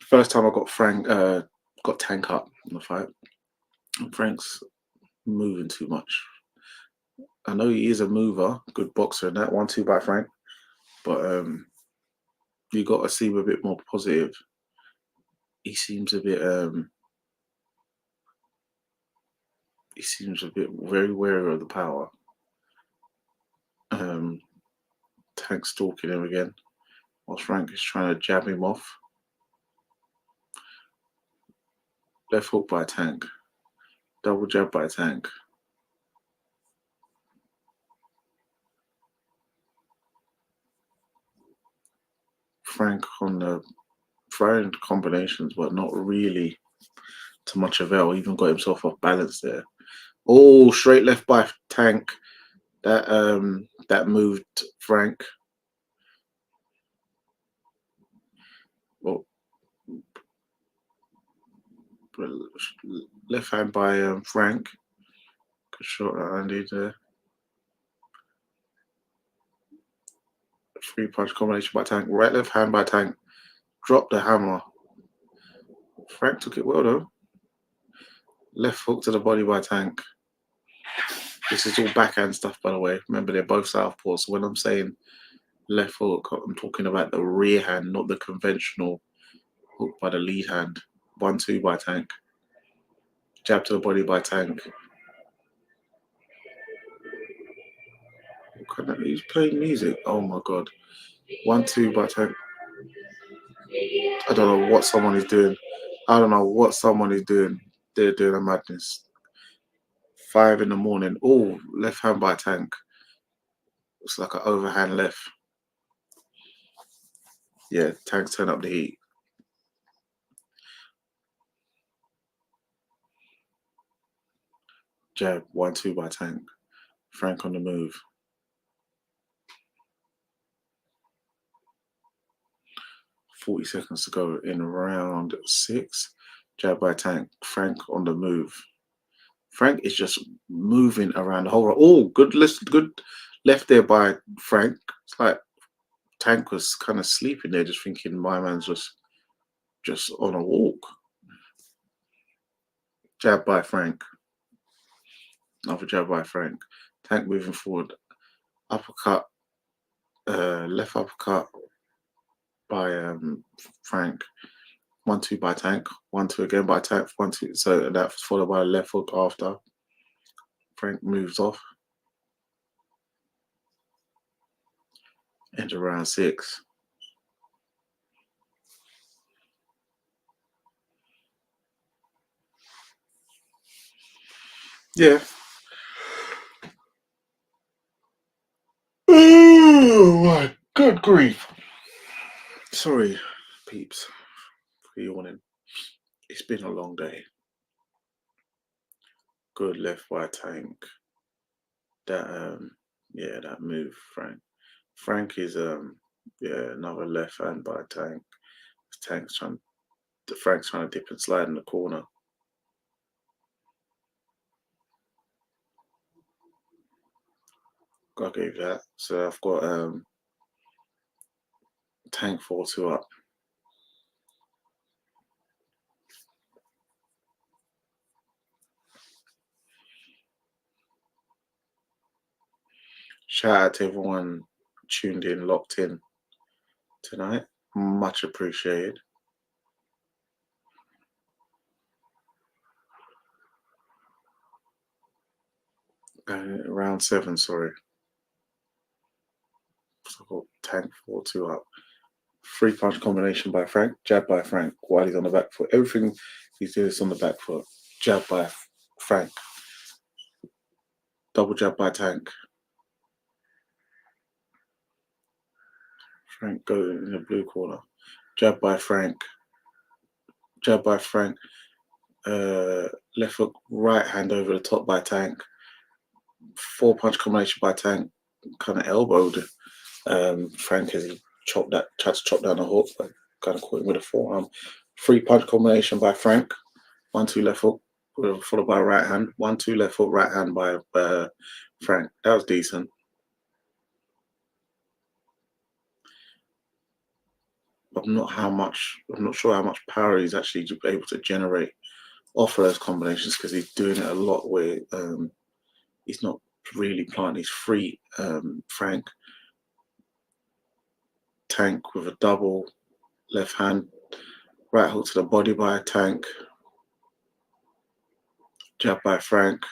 first time I got Tank up in the fight. And Frank's moving too much. I know he is a mover, good boxer, and that 1-2 by Frank. But you got to seem a bit more positive. He seems a bit very wary of the power. Tank stalking him again, whilst Frank is trying to jab him off. Left hook by Tank. Double jab by Tank. Frank on the throwing combinations, but not really to much avail. Even got himself off balance there. Oh, straight left by Tank. That moved Frank. Well, left hand by Frank. Good shot that landed there. 3-punch combination by Tank. Right left hand by Tank. Dropped the hammer. Frank took it well though. Left hook to the body by Tank. This is all backhand stuff, by the way. Remember, they're both southpaws. So when I'm saying left hook, I'm talking about the rear hand, not the conventional hook by the lead hand. 1-2 by Tank. Jab to the body by Tank. He's playing music. Oh my god. 1-2 by Tank. I don't know what someone is doing. I don't know what someone is doing. They're doing a madness. 5 in the morning. Oh, left hand by Tank. It's like an overhand left. Yeah, Tank's turn up the heat. Jab, 1-2 by Tank. Frank on the move. 40 seconds to go in round 6. Jab by Tank. Frank on the move. Frank is just moving around the whole. Oh, good left there by Frank. It's like Tank was kind of sleeping there, just thinking my man's just on a walk. Jab by Frank. Another jab by Frank. Tank moving forward. Uppercut. Left uppercut by Frank. 1-2 by Tank. 1-2 again by Tank. 1-2. So that's followed by a left hook after. Frank moves off. Enter round 6. Yeah. Oh my good grief. Sorry, peeps, for yawning. It's been a long day. Good left by Tank. That that move, Frank. Frank is another left hand by Tank. Frank's trying to dip and slide in the corner. I gave that. So I've got Tank 4-2 up. Shout out to everyone tuned in, locked in tonight. Much appreciated. Round 7, sorry. So I've got Tank 4-2 up. 3-punch combination by Frank, jab by Frank while he's on the back foot. Everything he's doing is on the back foot. Jab by Frank. Double jab by Tank. Frank goes in the blue corner. Jab by Frank. Jab by Frank. Left hook, right hand over the top by Tank. 4-punch combination by Tank. Kind of elbowed Frank as he tried to chop down the hook, but kind of caught him with a forearm. 3-punch combination by Frank. 1-2 left hook, followed by right hand. 1-2 left hook, right hand by Frank. That was decent. I'm not sure how much power he's actually able to generate off of those combinations, because he's doing it a lot where he's not really planting his feet. Frank. Tank with a double left hand, right hook to the body by Tank. Jab by Frank.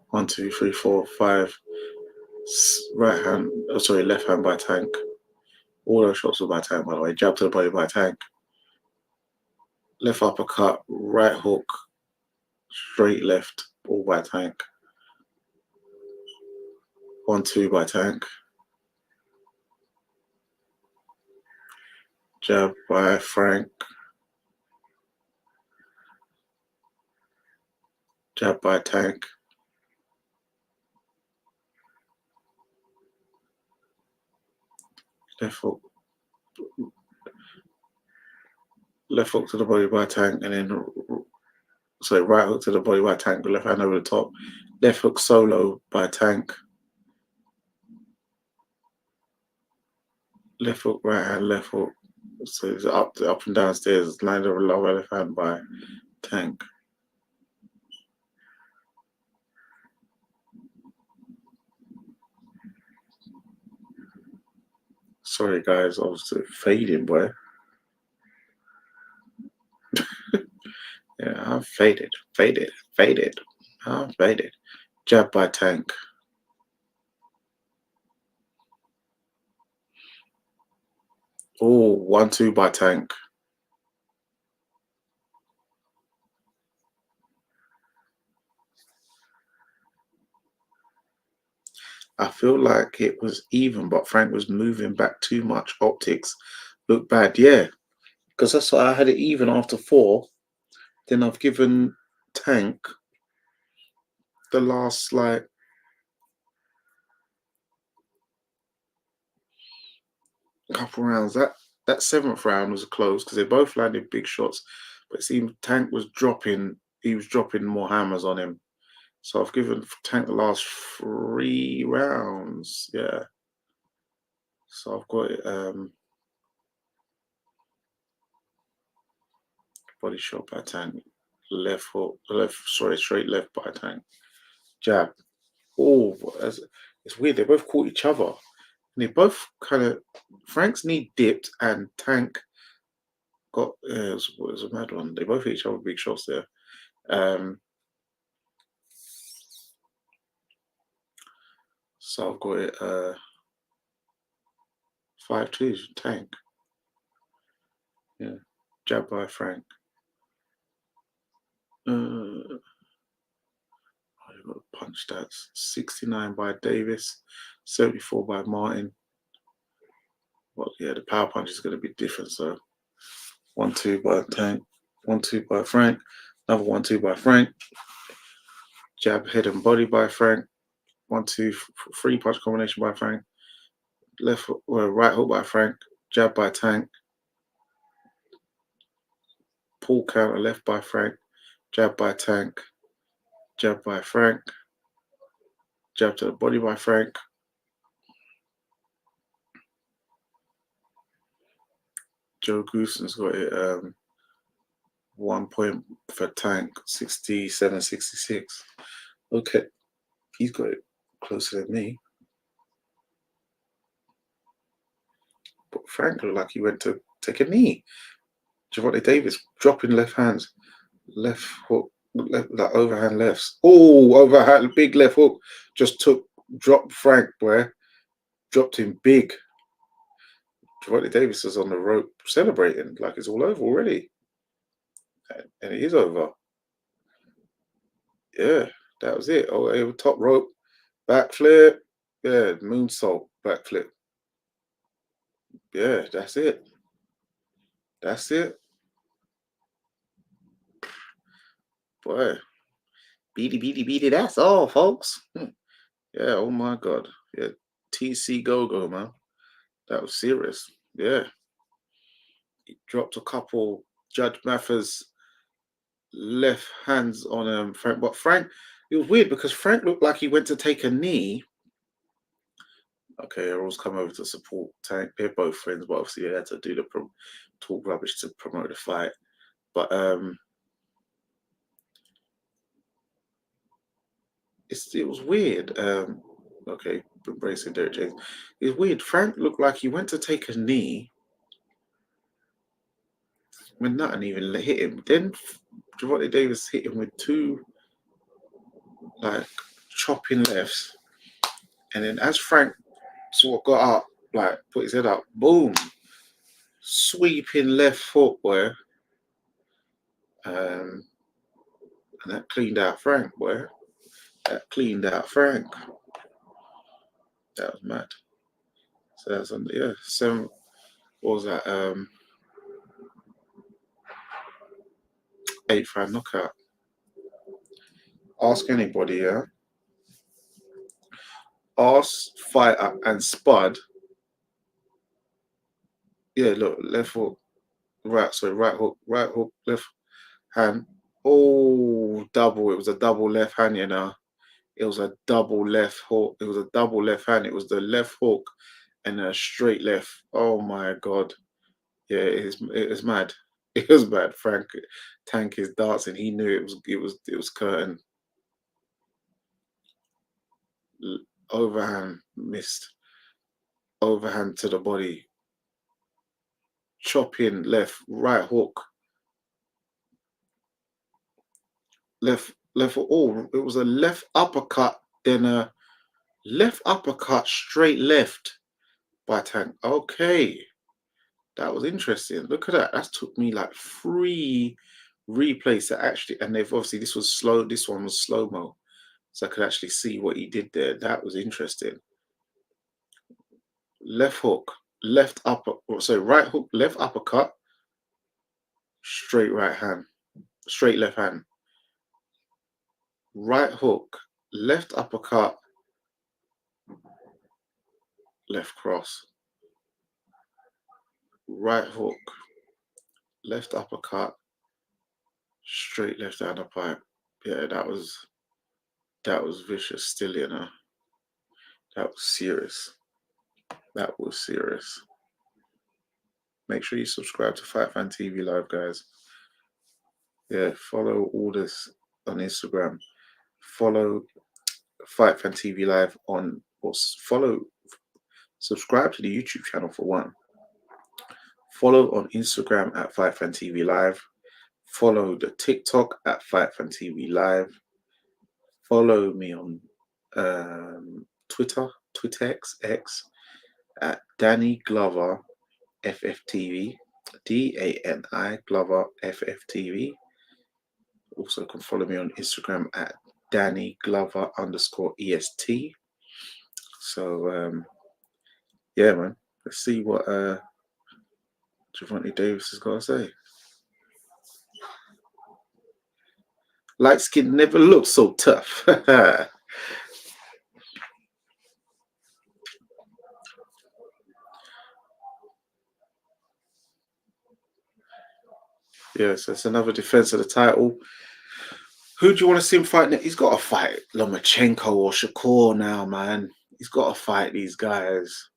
One, two, three, four, five. Right hand, left hand by Tank. All those shots were by Tank, by the way. Jab to the body by Tank. Left uppercut, right hook, straight left, all by Tank. 1-2 by Tank. Jab by Frank. Jab by Tank. Left hook to the body by Tank, and then right hook to the body by Tank with left hand over the top. Left hook solo by Tank. Left hook, right hand, left hook. So it's up and downstairs, lined over lower left hand by Tank. Sorry guys, I was fading, boy. Yeah. Faded. Faded. Jab by Tank. Oh, 1-2 by Tank. I feel like it was even, but Frank was moving back too much. Optics looked bad. Yeah, because that's why I had it even after 4. Then I've given Tank the last couple rounds. That 7th round was close because they both landed big shots, but it seemed Tank was dropping. He was dropping more hammers on him. So I've given Tank the last 3 rounds. Yeah. So I've got it. Body shot by Tank. Left hook. Straight left by Tank. Jab. Oh, it's weird. They both caught each other. And they both kind of. Frank's knee dipped and Tank got. It was a mad one. They both hit each other big shots there. So I've got it 5-2 Tank. Yeah. Jab by Frank. I've got punch stats. 69 by Davis, 74 by Martin. Well, yeah, the power punch is going to be different. So 1-2 by Tank, 1-2 by Frank, another 1-2 by Frank. Jab, head and body by Frank. 1-2, 3 punch combination by Frank. Left hook, right hook by Frank. Jab by Tank. Pull counter left by Frank. Jab by Tank. Jab by Frank. Jab to the body by Frank. Joe Gooson's got it 1 point for Tank, 67-66. Okay, he's got it closer than me. But Frank looked like he went to take a knee. Gervonta Davis dropping left hands, left hook, left, like overhand lefts. Oh, overhand, big left hook. Just dropped Frank, boy. Dropped him big. Gervonta Davis is on the rope celebrating like it's all over already. And it is over. Yeah, that was it. Oh, top rope, backflip. Yeah, moonsault, backflip. Yeah, that's it. That's it. Boy, beady, that's all, folks. Yeah, oh my God. Yeah, TC go, man. That was serious. Yeah. He dropped a couple Judge Mathers left hands on Frank. But Frank, it was weird because Frank looked like he went to take a knee. Okay, Errol's come over to support Tank. They're both friends, but obviously they had to do the talk rubbish to promote the fight. But it was weird. Okay, embracing Derek James. It was weird. Frank looked like he went to take a knee when nothing even hit him. Then Gervonta Davis hit him with 2 chopping lefts, and then as Frank sort of got up, put his head up, boom, sweeping left hook, boy, and that cleaned out Frank, boy. That cleaned out Frank. That was mad. So that's on the 7. What was that? 8th round knockout. Ask anybody, yeah. Ask, fighter, and Spud. Yeah, look, left hook, right hook, left hand. Oh, double. It was a double left hand, you know. It was a double left hook. It was a double left hand. It was the left hook and a straight left. Oh my God. Yeah, it was mad. It was mad. Frank Tank is dancing. He knew it was curtain. Overhand missed. Overhand to the body. Chopping left, right hook. left. Oh, it was a left uppercut, then a left uppercut straight left by Tank. Okay, that was interesting. Look at that. That took me like 3 replays to actually, and they've obviously this was slow. This one was slow mo, so I could actually see what he did there. That was interesting. Left hook, left upper, sorry, right hook, left uppercut, straight right hand, straight left hand. Right hook, left uppercut, left cross. Right hook, left uppercut, straight left hand pipe. Yeah, that was vicious still, you know. That was serious. That was serious. Make sure you subscribe to Fight Fan TV Live, guys. Yeah, follow all this on Instagram. Follow Fight Fan TV Live on, or subscribe to the YouTube channel for one. Follow on Instagram at Fight Fan TV Live. Follow the TikTok at Fight Fan TV Live. Follow me on Twitter, X at Danny Glover FFTV, DANI Glover FFTV. Also can follow me on Instagram at Danny Glover _EST. So yeah, man. Let's see what Gervonta Davis has got to say. Light skin never looked so tough. Yes, it's another defense of the title. Who do you want to see him fight next? He's got to fight Lomachenko or Shakur now, man. He's got to fight these guys.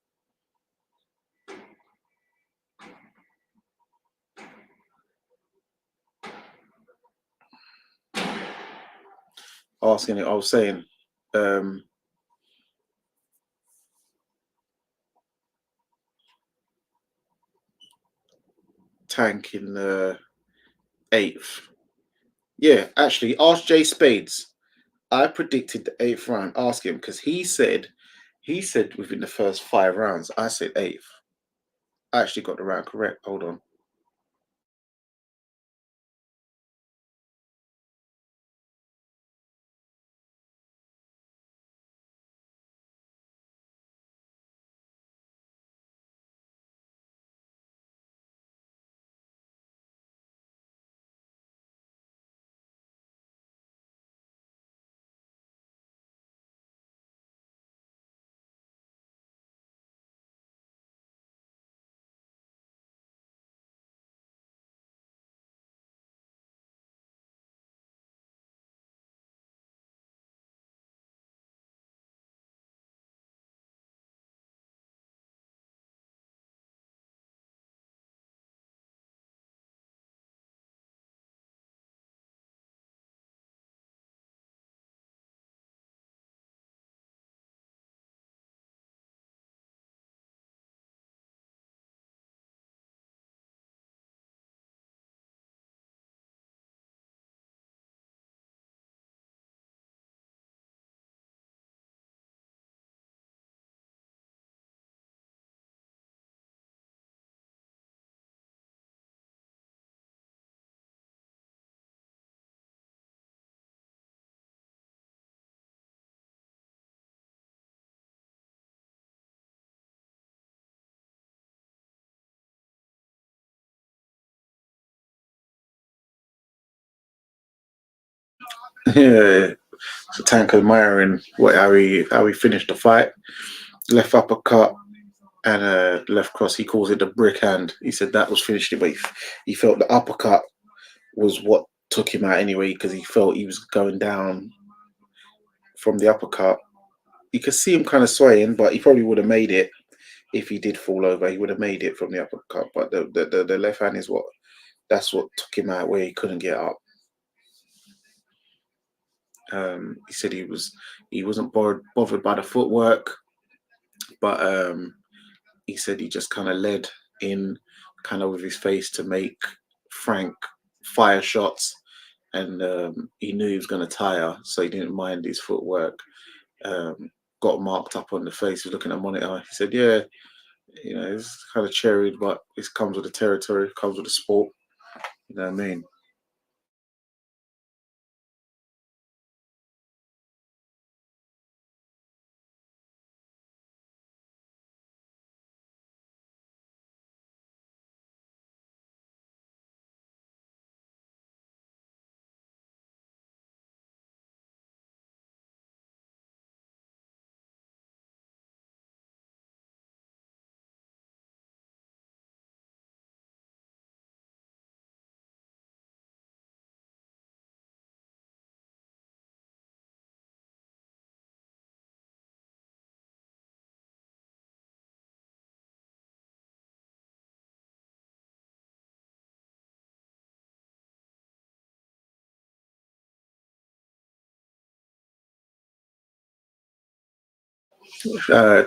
Asking it, I was saying, Tank in the 8th. Yeah, actually, ask Jay Spades. I predicted the 8th round. Ask him because he said within the first 5 rounds. I said 8th. I actually got the round correct. Hold on. Yeah. So Tank admiring how he finished the fight. Left uppercut and left cross. He calls it the brick hand. He said that was finished, but he felt the uppercut was what took him out anyway because he felt he was going down from the uppercut. You could see him kind of swaying, but he probably would have made it if he did fall over. He would have made it from the uppercut, but the left hand is what took him out where he couldn't get up. He said he wasn't bothered by the footwork, but he said he just kind of led in kind of with his face to make Frank fire shots and he knew he was going to tire, so he didn't mind his footwork. Got marked up on the face. He was looking at the monitor. He said, "Yeah, it's kind of cherried, but it comes with the territory, it comes with the sport." You know what I mean?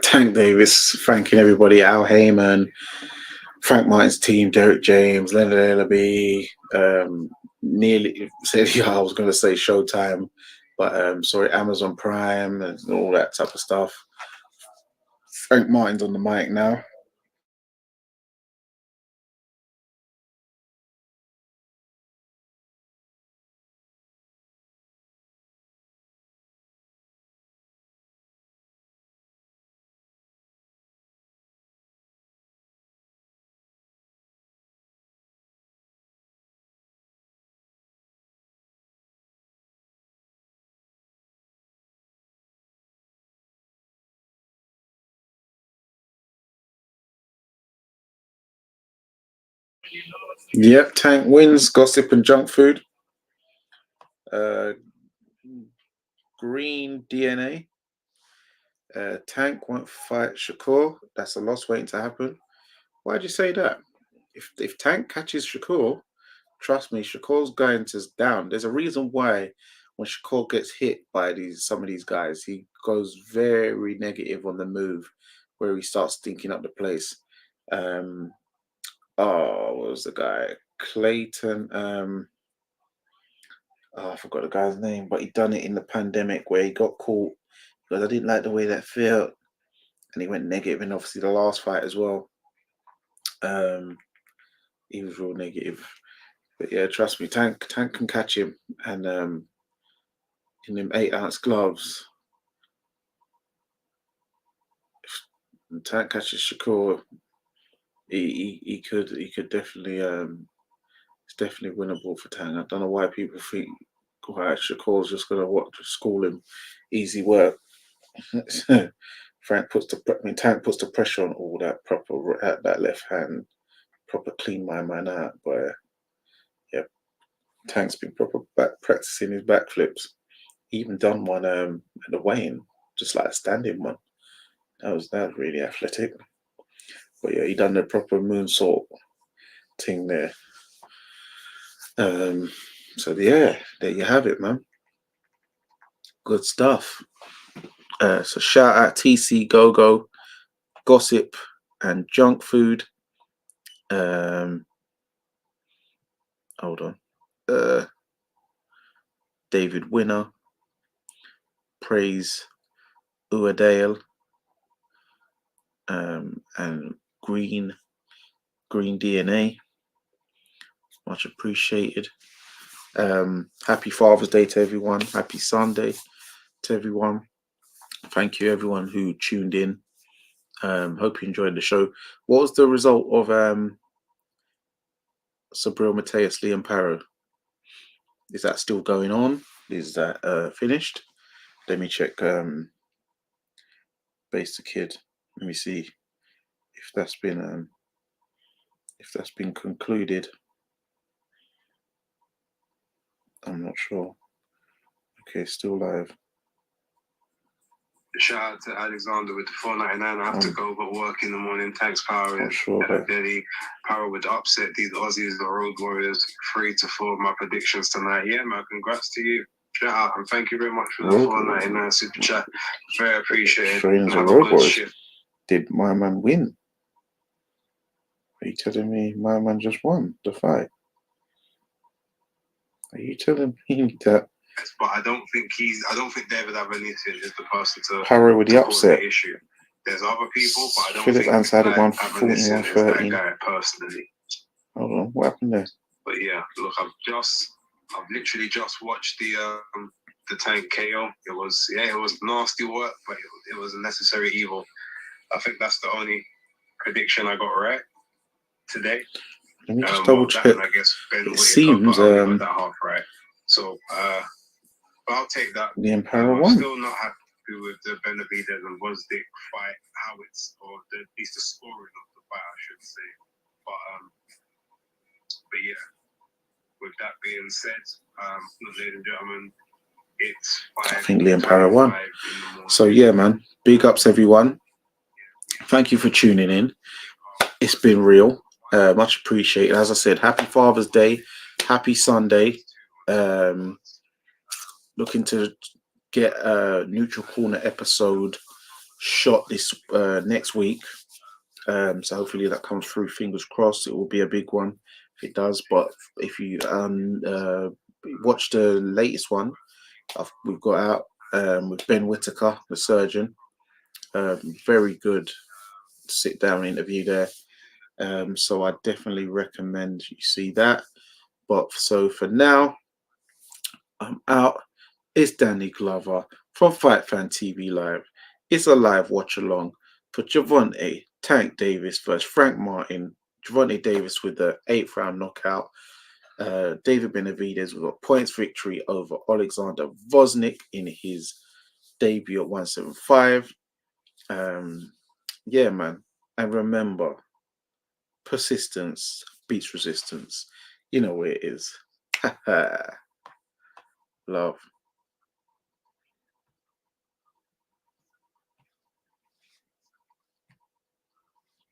Tank Davis thanking everybody, Al Heyman, Frank Martin's team, Derek James, Leonard Ellaby, nearly said, yeah, I was going to say Showtime, but sorry, Amazon Prime and all that type of stuff. Frank Martin's on the mic now. Yep, Tank wins, gossip and junk food. Green DNA. Tank won't fight Shakur. That's a loss waiting to happen. Why'd you say that? If Tank catches Shakur, trust me, Shakur's going to down. There's a reason why when Shakur gets hit by some of these guys, he goes very negative on the move, where he starts stinking up the place. What was the guy? Clayton. I forgot the guy's name, but he done it in the pandemic where he got caught because I didn't like the way that felt, and he went negative. And obviously the last fight as well, he was real negative. But yeah, trust me, Tank can catch him, and in them 8-ounce gloves, if Tank catches Shakur, he could definitely it's definitely winnable for Tank. I don't know why people think Shakur's just gonna school him, easy work. Tank puts the pressure on all that proper at that left hand, proper clean my man out. But yeah, Tank's been proper practicing his backflips. He even done one at the weigh-in, just like a standing one. That was really athletic. But yeah, he done the proper moonsault thing there. So yeah, there you have it, man. Good stuff. So shout out TC Go, Gossip and Junk Food. Hold on. David Winner. Praise Uadale. And Green DNA. Much appreciated. Happy Father's Day to everyone. Happy Sunday to everyone. Thank you everyone who tuned in. Hope you enjoyed the show. What was the result of Sabril Mateus, Liam Parrow? Is that still going on? Is that finished? Let me check Base the Kid. Let me see if that's been concluded. I'm not sure. Okay, still live. Shout out to Alexander with the $4.99. I have to go, but work in the morning. Thanks, Power. Sure, Daddy. Power would upset these Aussies, the Road Warriors. 3-4. My predictions tonight. Yeah, man. Congrats to you. Shout out and thank you very much for the $4.99 super chat. Very appreciated. Trainers and Road Warriors. Did my man win? Are you telling me my man just won the fight? Are you telling me that But I don't think David Benavidez is the person to Paro with the cause upset? the issue. There's other people, but I don't Philip think Ansel had like, 114, Benavidez is that 113. guy personally. Hold on, what happened there? But yeah, look, I've literally just watched the Tank KO. It was nasty work, but it was a necessary evil. I think that's the only prediction I got right today. Let me just double check. I guess Ben it seems got that half right. So but I'll take that. the Emperor I'm won. still not happy with the Benavidez and Gvozdyk fight, how it's, or at least the scoring of the fight, I should say. But yeah, with that being said, ladies and gentlemen, it's 5. I think Liam Parra won. So yeah, man, big ups everyone. Thank you for tuning in. It's been real. Much appreciated. As I said, happy Father's Day, happy Sunday. Looking to get a Neutral Corner episode shot this next week. So hopefully that comes through. Fingers crossed. It will be a big one if it does. But if you watch the latest one we've got out with Ben Whitaker, the surgeon, very good sit down interview there. So I definitely recommend you see that. But so for now, I'm out. It's Danny Glover from Fight Fan TV Live. It's a live watch along for Gervonta Tank Davis versus Frank Martin. Gervonta Davis with the 8th round knockout. David Benavidez with a points victory over Oleksandr Gvozdyk in his debut at 175. Yeah, man. And remember, persistence beats resistance. You know where it is. Love.